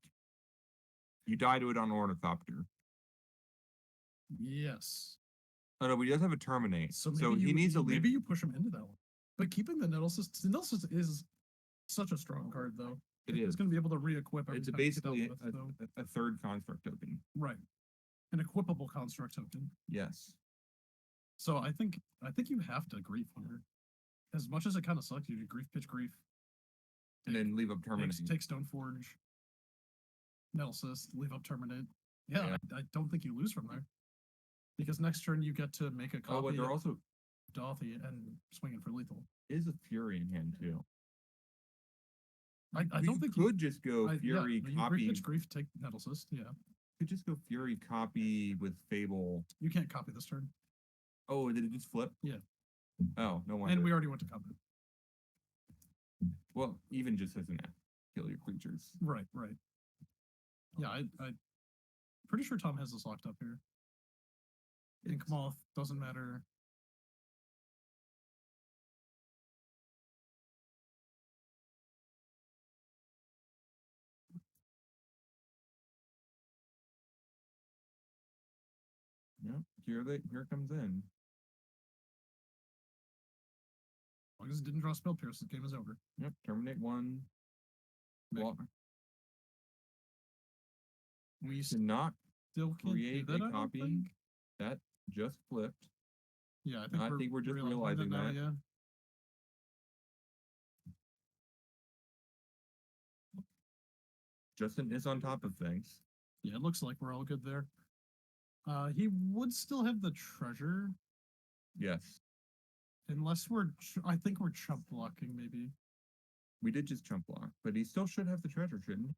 you die to it on Ornithopter. Yes. Oh no, but he does have a Terminate. So, So, maybe he needs to leave. Maybe you push him into that one. But keeping the Nettlecyst is such a strong card, though. It It's is. going to be able to re-equip every It's time it's dealt basically with, a, so- a third construct token. right. An equipable construct token. Yes. So I think you have to grief here. As much as it kind of sucks, you do grief pitch grief. And then leave up Terminate. Take Stoneforge. Nettlecyst, leave up Terminate. Yeah, Yeah. I don't think you lose from there. Because next turn you get to make a copy Oh, but there of also Dothy and swing it for lethal. is a Fury in hand too. I You don't think could just go Fury you copy. grief pitch grief, take Nettlecyst. Yeah, Could just go Fury copy with Fable. you can't copy this turn. Oh, did it just flip? Yeah. Oh, no wonder. And we already went to copy. Well, even just as an act, kill your creatures. Right. Yeah, I pretty sure Tom has this locked up here. Ink Moth doesn't matter. Yep. Here it comes in. As long as it didn't draw Spell Pierce, the game is over. Yep. Terminate 1. Make- Block. We Did not still can't create do that, a I don't copy. think. That just flipped. Yeah, I I think we're just realizing now, that. yeah. Justin is on top of things. Yeah, it looks like we're all good there. He would still have the treasure, Yes. unless I think we're chump blocking, maybe. We did just chump block, but he still should have the treasure, shouldn't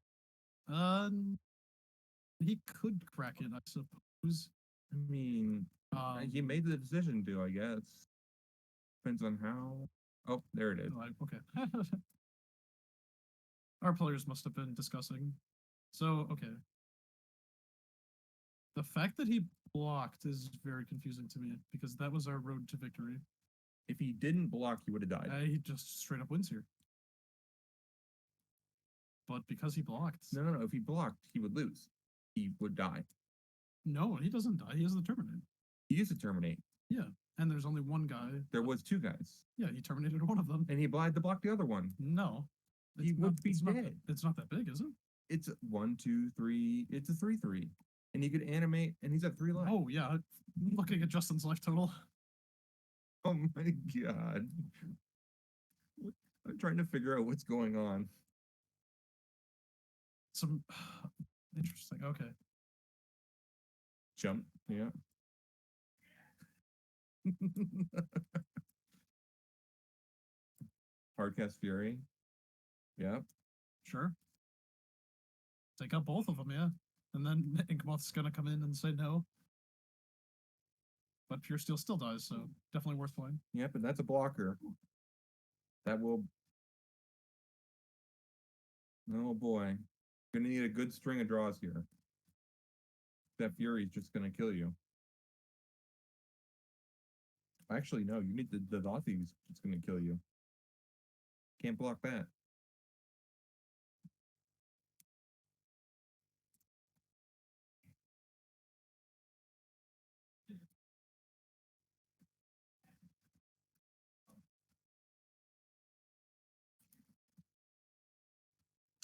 he? He could crack it, I suppose. I mean, he made the decision to, I guess. Depends on how. Oh, there it is. Okay. Our players must have been discussing. So, okay. The fact that he blocked is very confusing to me because that was our road to victory. If he didn't block, he would have died. He just straight up wins here. But because he blocked. No. If he blocked, he would lose. He would die. No, he doesn't die. He has the Terminate. He used to terminate. Yeah. And there's only one guy. There was 2 guys, Yeah, he terminated one of them. and he had to block the other one. No. He would be dead. It's not that big, is it? It's 1, 2, 3. It's a 3/3, and he could animate, and he's at 3 life. Oh, yeah. Looking at Justin's life total. Oh my god! I'm trying to figure out what's going on. Some interesting. Okay. Jump, yeah. Hardcast Fury. Yep. Sure. Take out both of them, yeah. And then Inkmoth's gonna come in and say no. But Pure Steel still dies, so definitely worth playing. Yep, and that's a blocker. That will. Oh boy. Gonna need a good string of draws here. That Fury's just gonna kill you. Actually, no, you need the Dothy's just gonna kill you. Can't block that.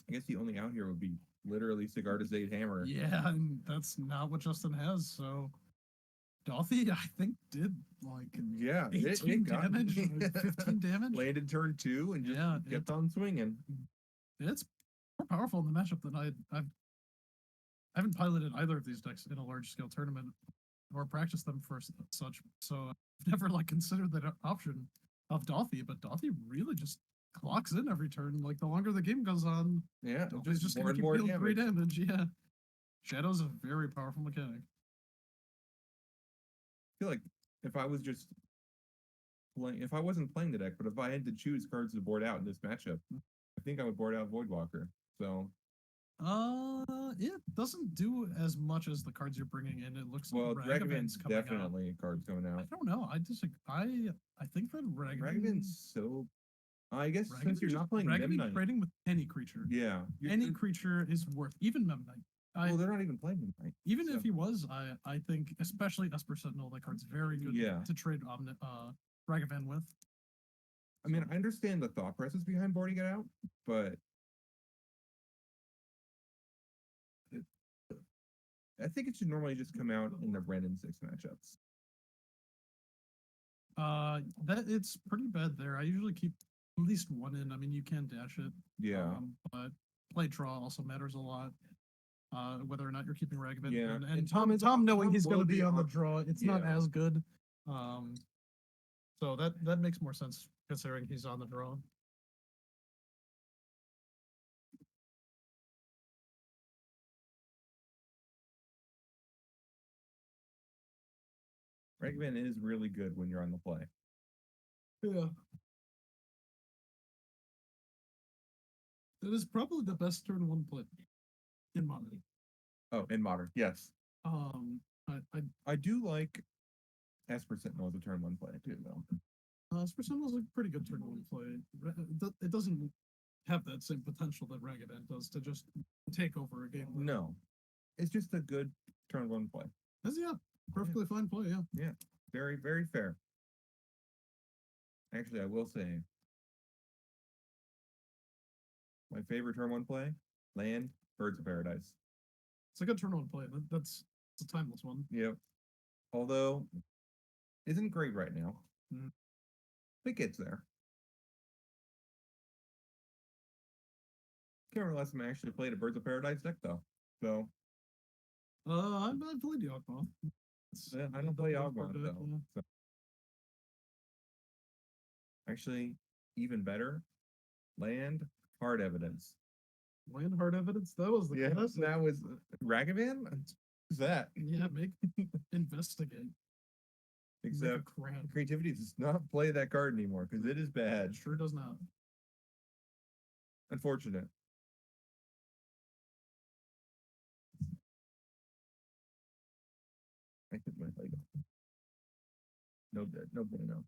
I guess the only out here would be literally Sigarda's 8 Hammer. Yeah, and that's not what Justin has. So Dolphy, I think, did like Yeah, 18 got damage, 15 damage. landed turn 2 and just Yeah, kept on swinging. It's more powerful in the matchup than I haven't piloted either of these decks in a large scale tournament or practiced them for such. So I've never like considered that option of Dolphy, but Dolphy really just clocks in every turn. Like the longer the game goes on, Yeah, Dolphy's just more gonna and keep more dealing free damage. damage. Yeah, Shadow's a very powerful mechanic. I feel like if I was just playing, if I wasn't playing the deck, but if I had to choose cards to board out in this matchup, I think I would board out Voidwalker. So, It doesn't do as much as the cards you're bringing in. It looks like well, Ragavan's Ragavan's coming out. definitely a card coming I out. don't know. I think that Ragavan's so. I guess since you're not playing Ragavan Memnite, trading with any creature. yeah, Any creature is worth, even Memnite. well, they're not even playing Memnite. Even so- if he was, I think, especially Esper Sentinel, that card's very good Yeah. to trade Ragavan with. I mean, I understand the thought process behind boarding it out, but it, I think it should normally just come out in the Ren and 6 matchups. That it's pretty bad there. I usually keep at least one in. I mean, you can dash it. Yeah. But play draw also matters a lot. Whether or not you're keeping Ragavan. Yeah, And and Tom Tom knowing he's will going to be be on the on- draw, it's not yeah. as good. So that makes more sense considering he's on the draw. Ragavan is really good when you're on the play. Yeah. That is probably the best turn one play in Modern. Oh, in Modern, yes. I I do like Esper Sentinel as a turn 1 play too, though. Esper Sentinel's a pretty good turn one play. It doesn't have that same potential that Ragavan does to just take over a game. No, it's just a good turn 1 play. Yeah, perfectly fine play. Yeah. Very, very fair. Actually, I will say my favorite turn 1 play: land, Birds of Paradise. It's a good turn one play. It's a timeless one. Yep. Although isn't great right now. It gets there. Can't remember last time I actually played a Birds of Paradise deck though. So I've played Yawgmoth. yeah, I don't play Yawgmoth Yawgmoth though. So. Actually, even better, land, hard evidence. Land hard evidence. That was the classic. that was Ragavan. Who's that? Yeah, make investigate. Make a Except crap. creativity does not play that card anymore because it is bad. Sure does not. Unfortunate. I hit my Lego. No good. No bueno.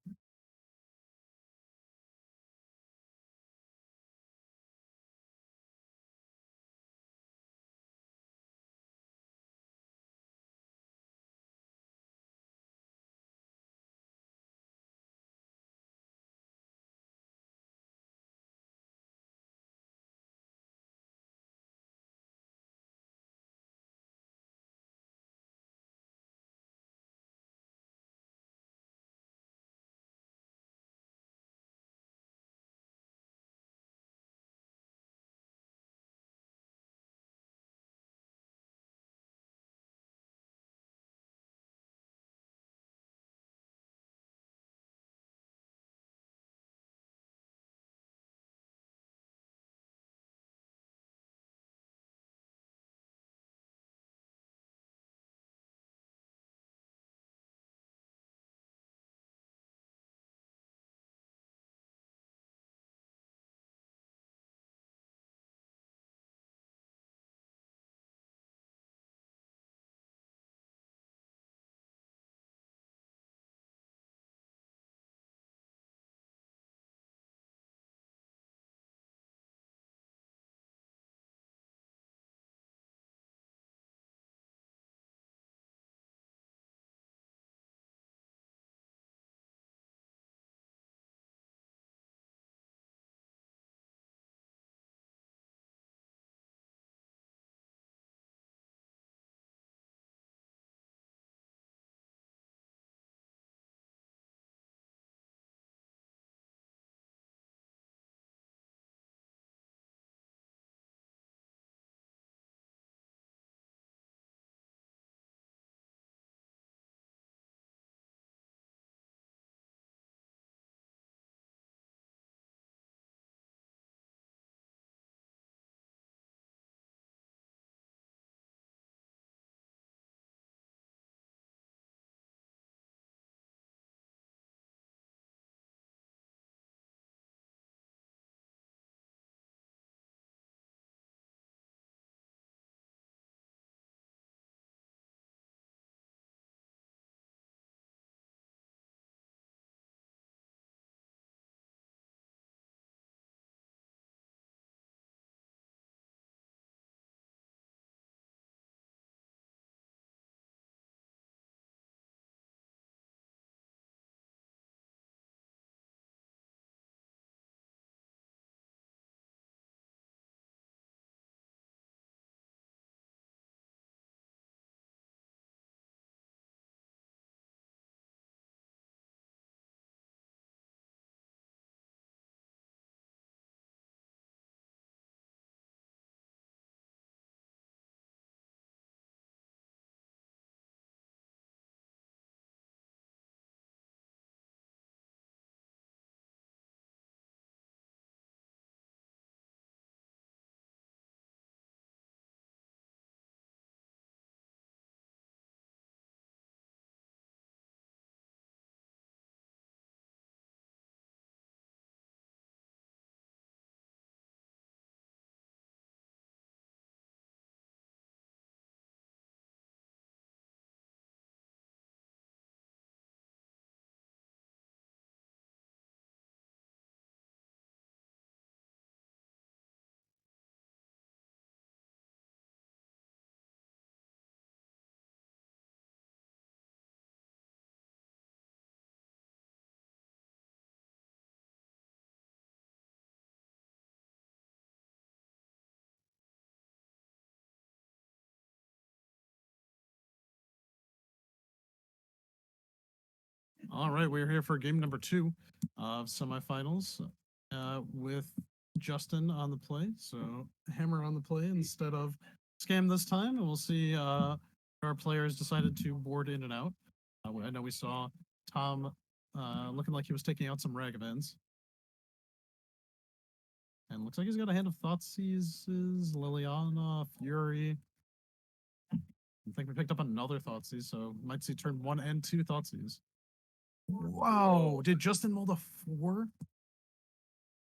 All right, we're here for game number 2 of semifinals with Justin on the play. So Hammer on the play instead of Scam this time, and we'll see our players decided to board in and out. I know we saw Tom looking like he was taking out some Ragavans. And looks like he's got a hand of Thoughtseize, Liliana, Fury. I think we picked up another Thoughtseize, so might see turn 1 and 2 Thoughtseize. Wow, did Justin mold a 4?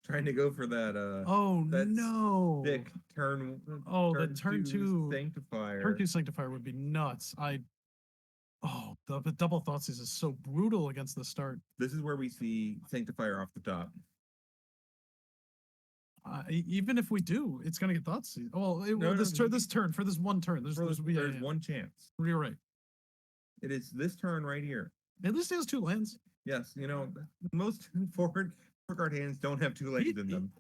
Trying to go for that Oh that no! thick turn. Oh, the turn 2 sanctifier. Turn 2 Sanctifier would be nuts. The double Thoughtseize is so brutal against the start. This is where we see sanctifier off the top. Even if we do, it's gonna get Thoughtseize. Oh, this turn for this one turn, there's one chance. You're right. It is this turn right here. At least he has 2 lands. Yes, most forward card hands don't have 2 lands in them.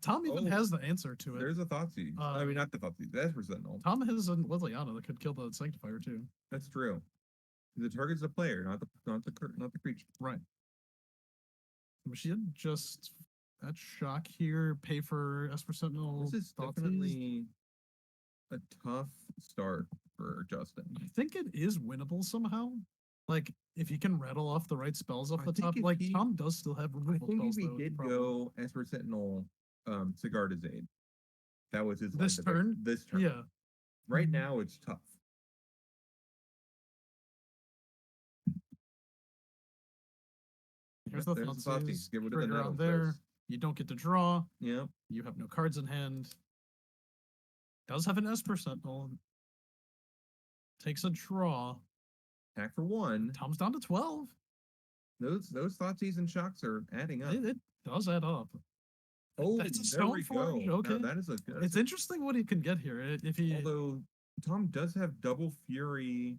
Tom even has the answer to it. There's a Thoughtseize. I mean, not the Thoughtseize. That's for Sentinel. Tom has a Liliana that could kill the Sanctifier too. That's true. The target's the player, not the creature. Right. We should just that shock here, pay for Esper Sentinel. This is definitely a tough start for Justin. I think it is winnable somehow. Like if he can rattle off the right spells off the top, like Tom does still have removal spells. I think if he did go Esper Sentinel, Sigarda's Aid, that was his this turn. This turn, yeah. Right now it's tough. Here's the Thoughtseize. Get rid of the Nettles there. You don't get to draw. Yeah. You have no cards in hand. Does have an Esper Sentinel. Takes a draw. Attack for 1. Tom's down to 12. Those Thoughtseize and shocks are adding up. It does add up. Oh, that's a Stoneforge. Okay, now, that is it's interesting what he can get here. If he, although Tom does have double Fury.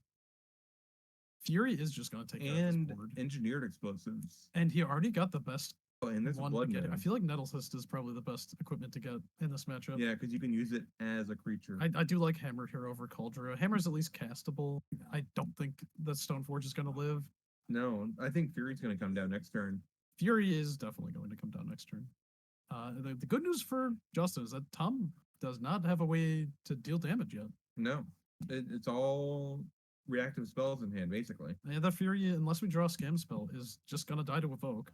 Fury is just going to take and engineered explosives, and he already got the best. And this blood moon. I feel like Nettles Hist is probably the best equipment to get in this matchup. Yeah, because you can use it as a creature. I do like Hammer here over Cauldron. Hammer's at least castable. I don't think that Stoneforge is going to live. No, I think Fury's going to come down next turn. Fury is definitely going to come down next turn. The good news for Justin is that Tom does not have a way to deal damage yet. No, it's all reactive spells in hand, basically. Yeah, that Fury, unless we draw a scam spell, is just going to die to evoke.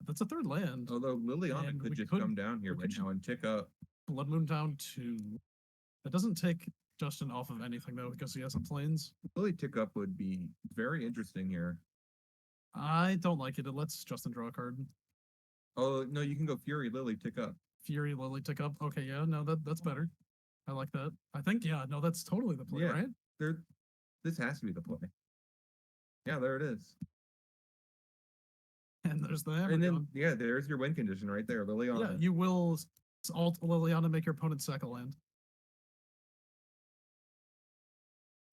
That's a 3rd land. Although Liliana could just come down here right now and tick up. Blood Moon down 2. That doesn't take Justin off of anything, though, because he has some planes. Lily tick up would be very interesting here. I don't like it. It lets Justin draw a card. Oh, no, you can go Fury, Lily, tick up. Fury, Lily, tick up. Okay, yeah, no, that's better. I like that. I think, yeah, no, that's totally the play, right? This has to be the play. Yeah, there it is. And there's the hammer. And then, there's your win condition right there, Liliana. Yeah, you will alt Liliana, make your opponent sack a land.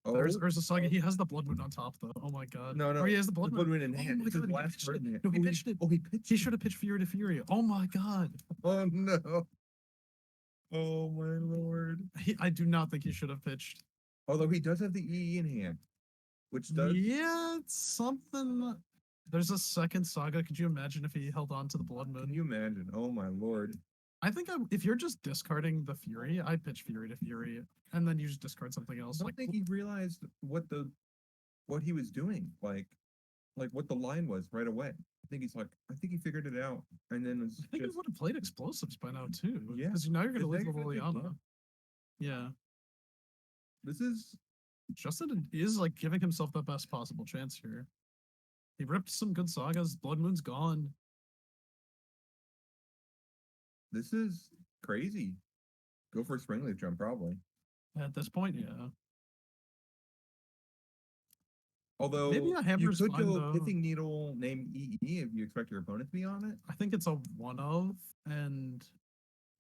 Oh, there's a Saga. He has the Blood Moon on top, though. Oh my god. No. Oh, he has the Blood Moon in hand. Oh my god, he pitched it. Oh, he pitched it. He should have pitched Fury to Fury. Oh my god. Oh no. Oh my lord. I do not think he should have pitched. Although he does have the EE in hand, which does. Yeah, it's something. There's a second Saga. Could you imagine if he held on to the Blood Moon? Can you imagine? Oh my lord. I think if you're just discarding the Fury, I pitch Fury to Fury, and then you just discard something else. I don't think he realized what he was doing, like what the line was right away. I think he figured it out, and then I think he would have played explosives by now too. Yeah, because now you're going to lose the Liliana. Yeah. This is Justin is like giving himself the best possible chance here. He ripped some good Sagas. Blood Moon's gone. This is crazy. Go for a Springleaf Drum, probably. At this point, yeah. Although maybe a Hammer's you could fine, go though. Pithing Needle name EE if you expect your opponent to be on it. I think it's a one of, and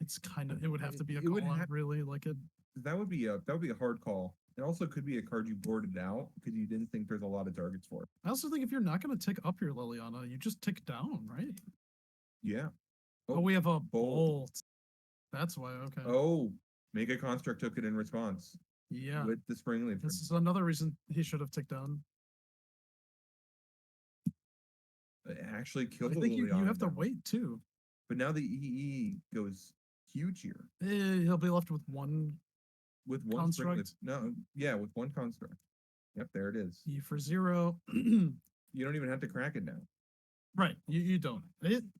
it's it would have to be a call out, really. Like it. That would be a hard call. It also could be a card you boarded out because you didn't think there's a lot of targets for it. I also think if you're not going to tick up your Liliana, you just tick down, right? Yeah. Oh, we have a bolt. That's why. Okay. Oh, Mega Construct took it in response. Yeah. With the Springleaf. This is another reason he should have ticked down. It actually I killed a think you Liliana have to though. wait too. But now the EE goes huge here He'll be left with one with one spring. construct. No, yeah, with one construct. Yep, there it is. E for 0. You don't even have to crack it now. Right, you don't.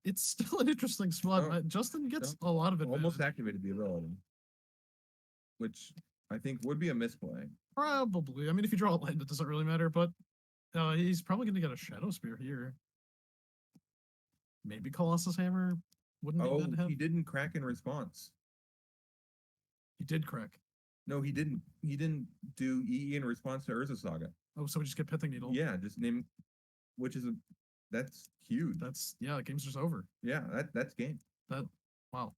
It's still an interesting spot. Oh, Justin gets a lot of advantage. Almost activated the ability, which I think would be a misplay. Probably. I mean, if you draw a land, it doesn't really matter. But he's probably going to get a Shadow Spear here. Maybe Colossus Hammer wouldn't be Oh, bad to have. he didn't crack in response. He did crack. No, he didn't. He didn't do EE in response to Urza Saga. Oh, so we just get Pithing Needle. Yeah, just name, which is that's huge. That's the game's just over. Yeah, that's game. Wow.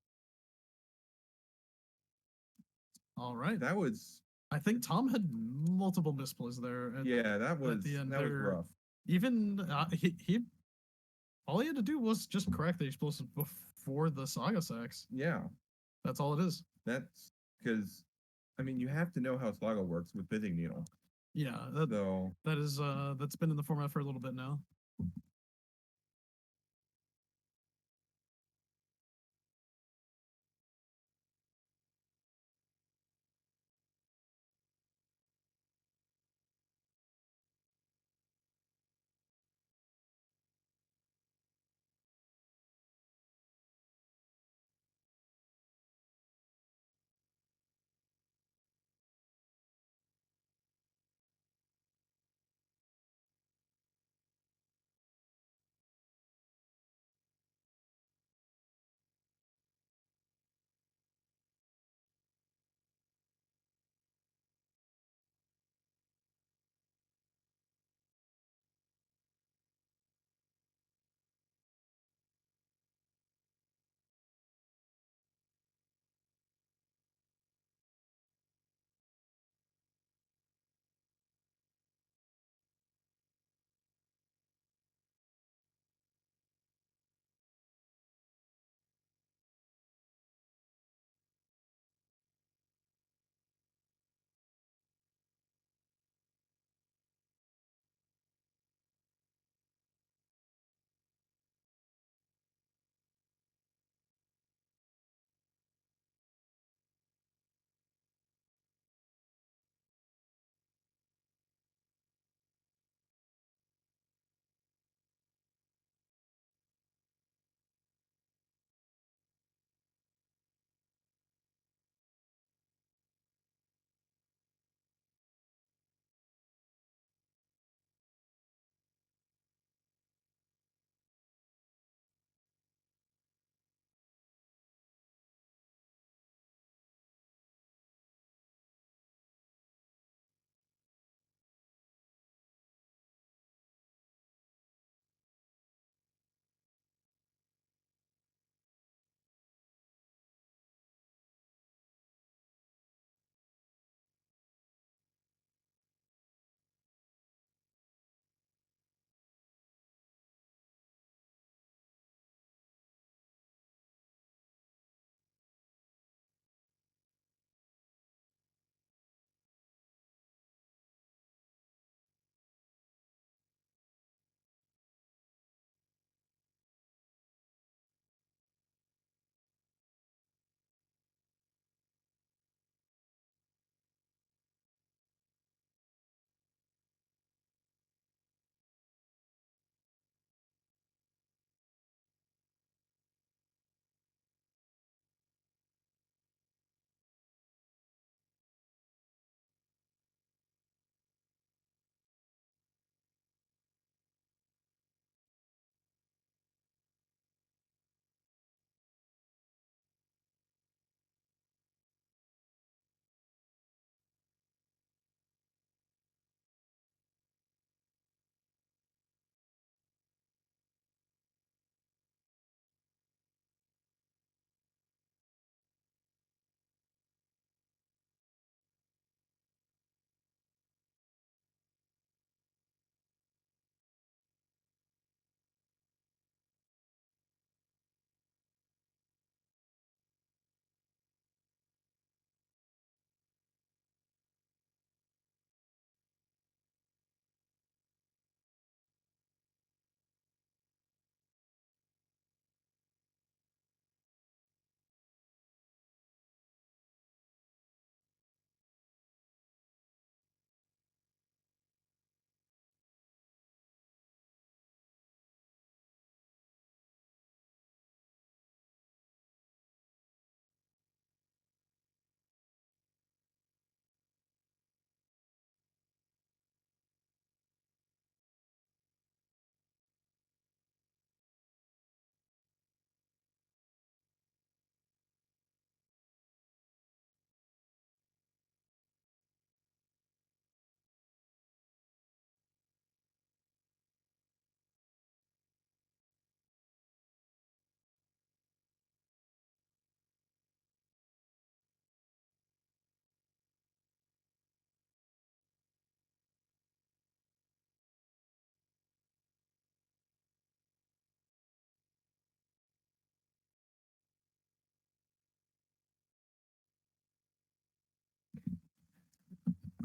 All right. That was I think Tom had multiple misplays there. yeah, that was the end that was there. rough. Even he all he had to do was just crack the explosive before the Saga Sacks. Yeah, That's all it is. that's because I mean you have to know how Slago works with Pithing Needle. Yeah, So that is that's been in the format for a little bit now.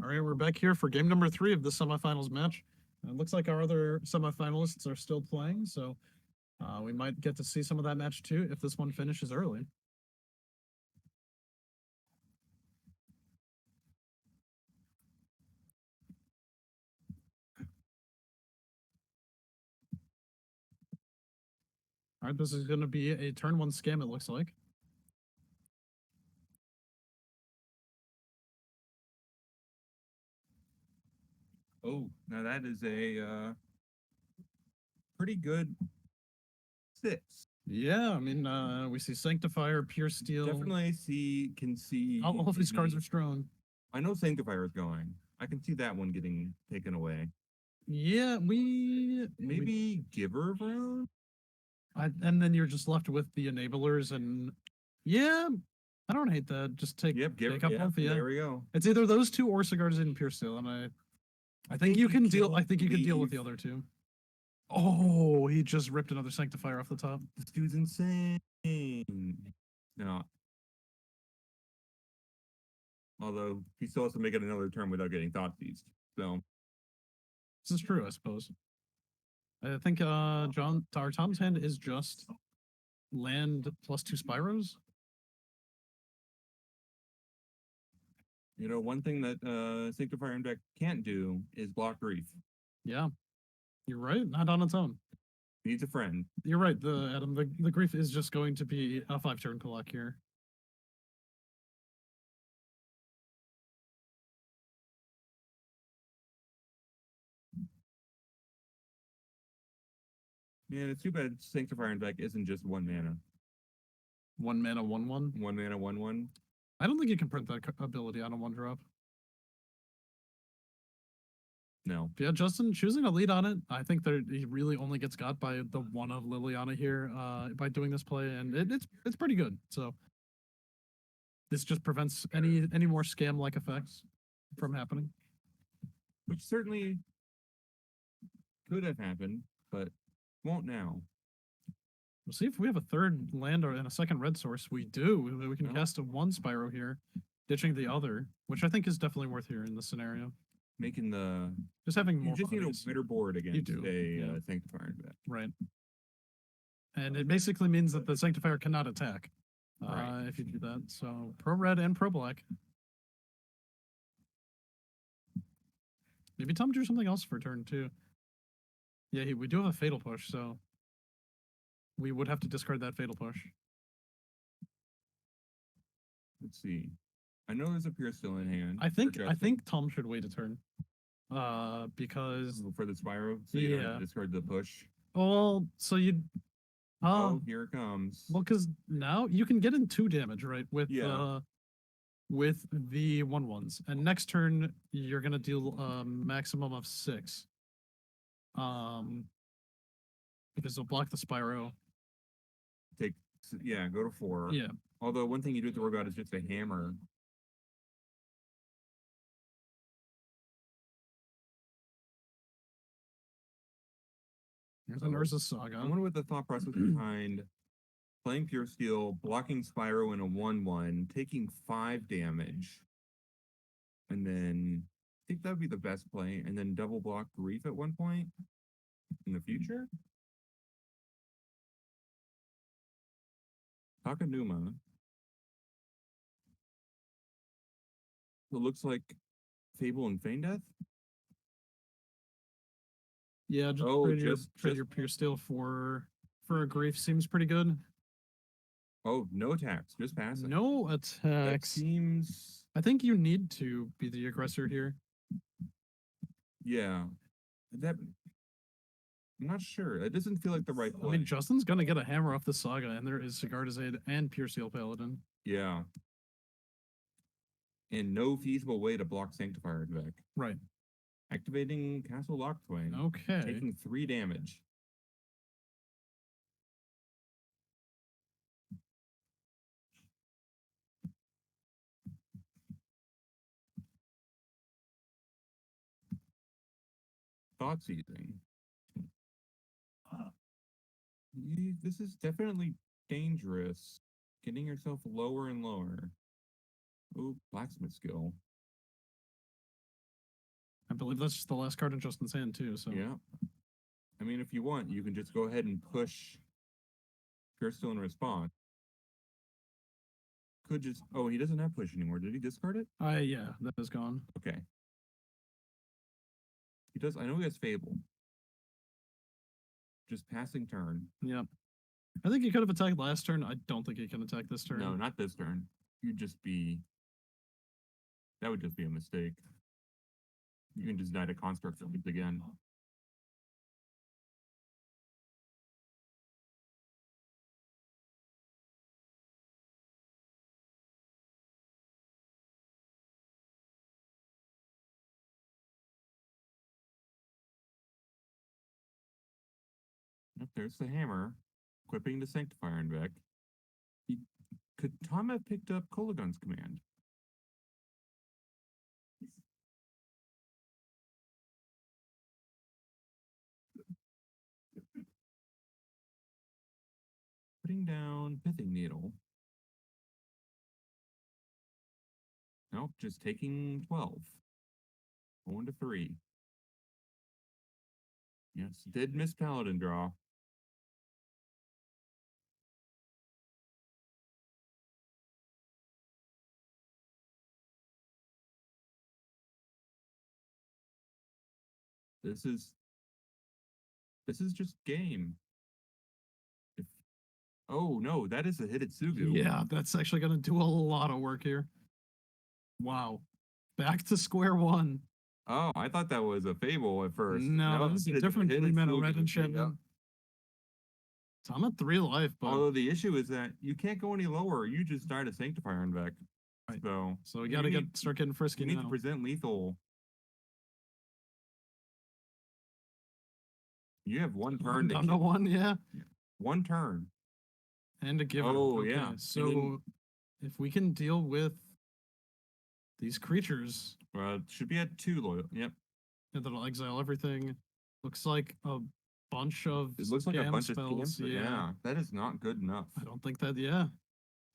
All right, we're back here for game number 3 of the semifinals match. It looks like our other semifinalists are still playing, so we might get to see some of that match too if this one finishes early. All right, this is going to be a turn 1 scam, it looks like. Oh, now that is a pretty good 6. Yeah, I mean, we see Sanctifier, Pure Steel. Definitely can see. All of these cards the- are strong. I know Sanctifier is going. I can see that one getting taken away. Yeah, Maybe Giver Brown? and then you're just left with the enablers, and yeah, I don't hate that. Just take Yep, take up both. Yeah, there we go. it's either those two or Cigars and Pure Steel, and I think you can deal. I think you can deal with the leave. other two. Oh, he just ripped another Sanctifier off the top. This dude's insane. No. Although he still has to make it another turn without getting thought seized. So This is true, I suppose. I think Tom's hand is just land plus 2 Spyros. you know, one thing that Sanctifier deck can't do is block grief. Yeah, you're right. Not on its own. Needs a friend. You're right, Adam. The grief is just going to be a 5-turn clock here. Man, it's too bad Sanctifier deck isn't just 1 mana. 1 mana, 1/1. 1 mana, 1/1. I don't think you can print that ability on a 1-drop. No. But yeah, Justin choosing a lead on it. I think that he really only gets got by the one of Liliana here by doing this play, and it's pretty good. So this just prevents any more scam-like effects from happening. Which certainly could have happened, but won't now. We'll see if we have a third land and a second red source. We do. We can Oh. cast a 1 Spyro here, ditching the other, which I think is definitely worth here in this scenario. Making the Just having you more just need a bodies. better board against do, a yeah. Sanctifier deck. Right. And it basically means that the Sanctifier cannot attack Right. if you do that. So pro red and pro black. Maybe Tom drew something else for turn 2. Yeah, we do have a fatal push, so we would have to discard that fatal push. Let's see. I know there's a Pure still in hand. I think for Justin. Tom should wait a turn. Because For the Spyro, so you don't have Yeah. to discard the push. well, so you Oh, here it comes. well, because now you can get in 2 damage, right? With Yeah. with the 1/1s, and next turn you're gonna deal a maximum of 6. Because they'll block the Spyro. Yeah, go to 4. Yeah, Although one thing you do have to worry about is just a hammer. there's an Urza Saga. I wonder what the thought process behind playing Pure Steel, blocking Spyro in a 1/1, taking 5 damage, and then I think that would be the best play, and then double block Grief at one point in the future. Takanuma. It looks like Fable and Feign Death. Yeah, just Oh, trade your Pure Steel for a Grief seems pretty good. Oh, no attacks, just passing. No That attacks. seems, I think you need to be the aggressor here. yeah. That I'm not sure. It doesn't feel like the right I play. mean, Justin's gonna get a hammer off the Saga, and there is Sigarda's Aid and Pure Steel Paladin. Yeah. And no feasible way to block Sanctifier deck. Right. Activating Castle Locktwain. Okay. Taking 3 damage. Thought seizing. This is definitely dangerous. Getting yourself lower and lower. Oh, blacksmith skill. believe that's just the last card in Justin's hand too. So Yeah. I mean, if you want, you can just go ahead and push Pure in response. Could just. Oh, he doesn't have push anymore. Did he discard it? yeah, that is gone. Okay. He does. I know he has Fable. Just passing turn. Yep. I think he could have attacked last turn. I don't think he can attack this turn. No, not this turn. You'd just be. That would just be a mistake. You can just die to Construct Elite again. Yep, there's the hammer. Equipping the Sanctifier in Vec. Could Tom have picked up Kolagun's command? Putting down Pithing Needle. Nope, just taking 12. Going to 3. Yes, did miss Paladin draw. This is just game. Oh no, that is a Hidetsugu. Yeah, that's actually going to do a lot of work here. Wow. Back to square one. Oh, I thought that was a Fable at first. No, this is a different 3-mana red enchantment. So I'm at 3 life, but Although the issue is that you can't go any lower. You just died a Sanctifier in Vec. Right. So we got to start getting frisky you need now. to present lethal. You have one turn to Down to 1, yeah. One turn. And a giver. Oh, Okay, yeah. So if we can deal with these creatures, It should be at 2 loyal. Yep. that'll exile everything. Looks like a bunch of It looks like a scam bunch spells. of scams. Yeah, that is not good enough. I don't think that. Yeah.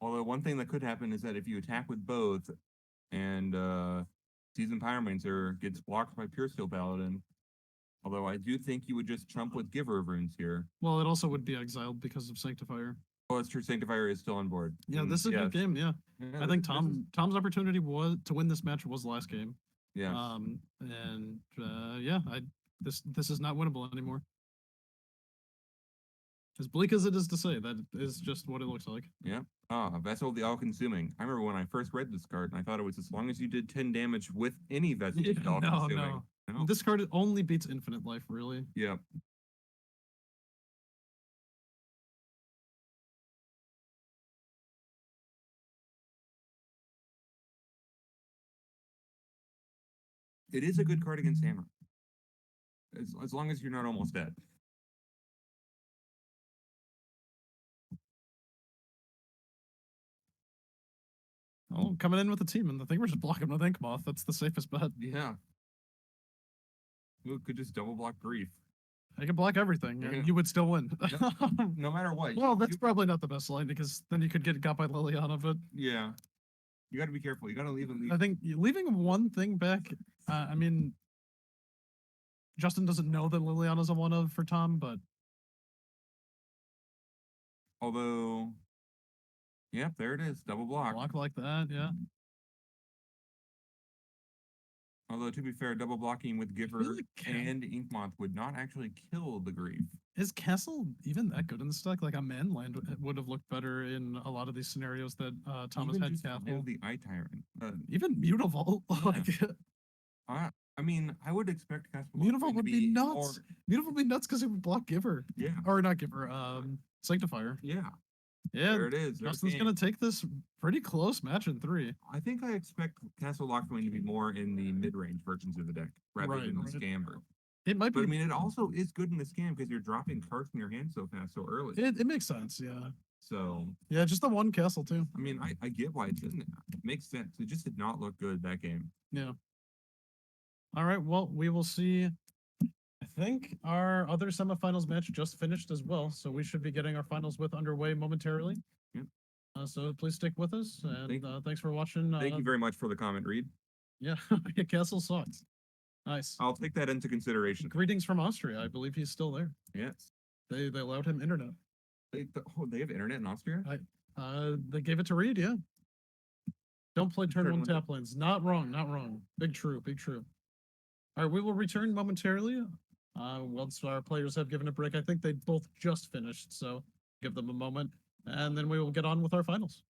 Although one thing that could happen is that if you attack with both, and Seasoned Pyromancer gets blocked by Pure Steel Paladin. Although I do think you would just trump with Giver of Runes here. Well, it also would be exiled because of Sanctifier. Oh, it's true. Sanctifier is still on board. Yeah, this is a good game. Yeah, Yeah, I think this is- Tom's opportunity was to win this match was last game. Yeah. And yeah, this is not winnable anymore. As bleak as it is to say, that is just what it looks like. Yeah. Vessel of the All-Consuming. I remember when I first read this card, and I thought it was as long as you did 10 damage with any Vessel of the No, All-Consuming. no. This card only beats Infinite Life, really. Yep. It is a good card against Hammer. As long as you're not almost dead. Oh, coming in with the team, and the thing we're just blocking with Ink Moth. That's the safest bet. Yeah. You could just double block Grief. I can block everything, Yeah. and you would still win. No matter what. Well, that's probably not the best line because then you could get got by Liliana, but Yeah. You got to be careful. You got to leave him. I think leaving one thing back. I mean, Justin doesn't know that Liliana's a one of for Tom, but Although, yep, there it is. Double block. block like that, yeah. Although, to be fair, double blocking with Giver like and Inkmoth would not actually kill the Grief. Is Castle even that good in this deck? Like a man land would have looked better in a lot of these scenarios that Thomas Even had just Castle. the Eye Tyrant. Even Mutavault, like I mean, I would expect Castle Mutavault to would be nuts. Mutavault would be nuts because it would block Giver. Yeah. Or not Giver, Sanctifier. Yeah. Yeah, There it is. There's Justin's game. gonna take this pretty close match in 3. I think I expect Castle Lockthwain to be more in the mid-range versions of the deck rather Right, than the right. scammer. It might But be. I mean, it also is good in the scam because you're dropping cards from your hand so fast, so early. It makes sense, yeah. So, Yeah, just the one castle too. I mean, I get why it's in there. It makes sense. It just did not look good that game. Yeah. All right. Well, we will see. I think our other semifinals match just finished as well, so we should be getting our finals with underway momentarily. Yep. So please stick with us, and Thank- thanks for watching. Thank you very much for the comment, Reed. Yeah, Castle sucks. Nice. I'll take that into consideration. Greetings from Austria. I believe he's still there. Yes. They allowed him internet. They have internet in Austria? They gave it to Reed, yeah. Don't play turn one one. tap lanes. Not wrong, not wrong. Big true, big true. All right, we will return momentarily. Once our players have given a break, I think they both just finished, so give them a moment, and then we will get on with our finals.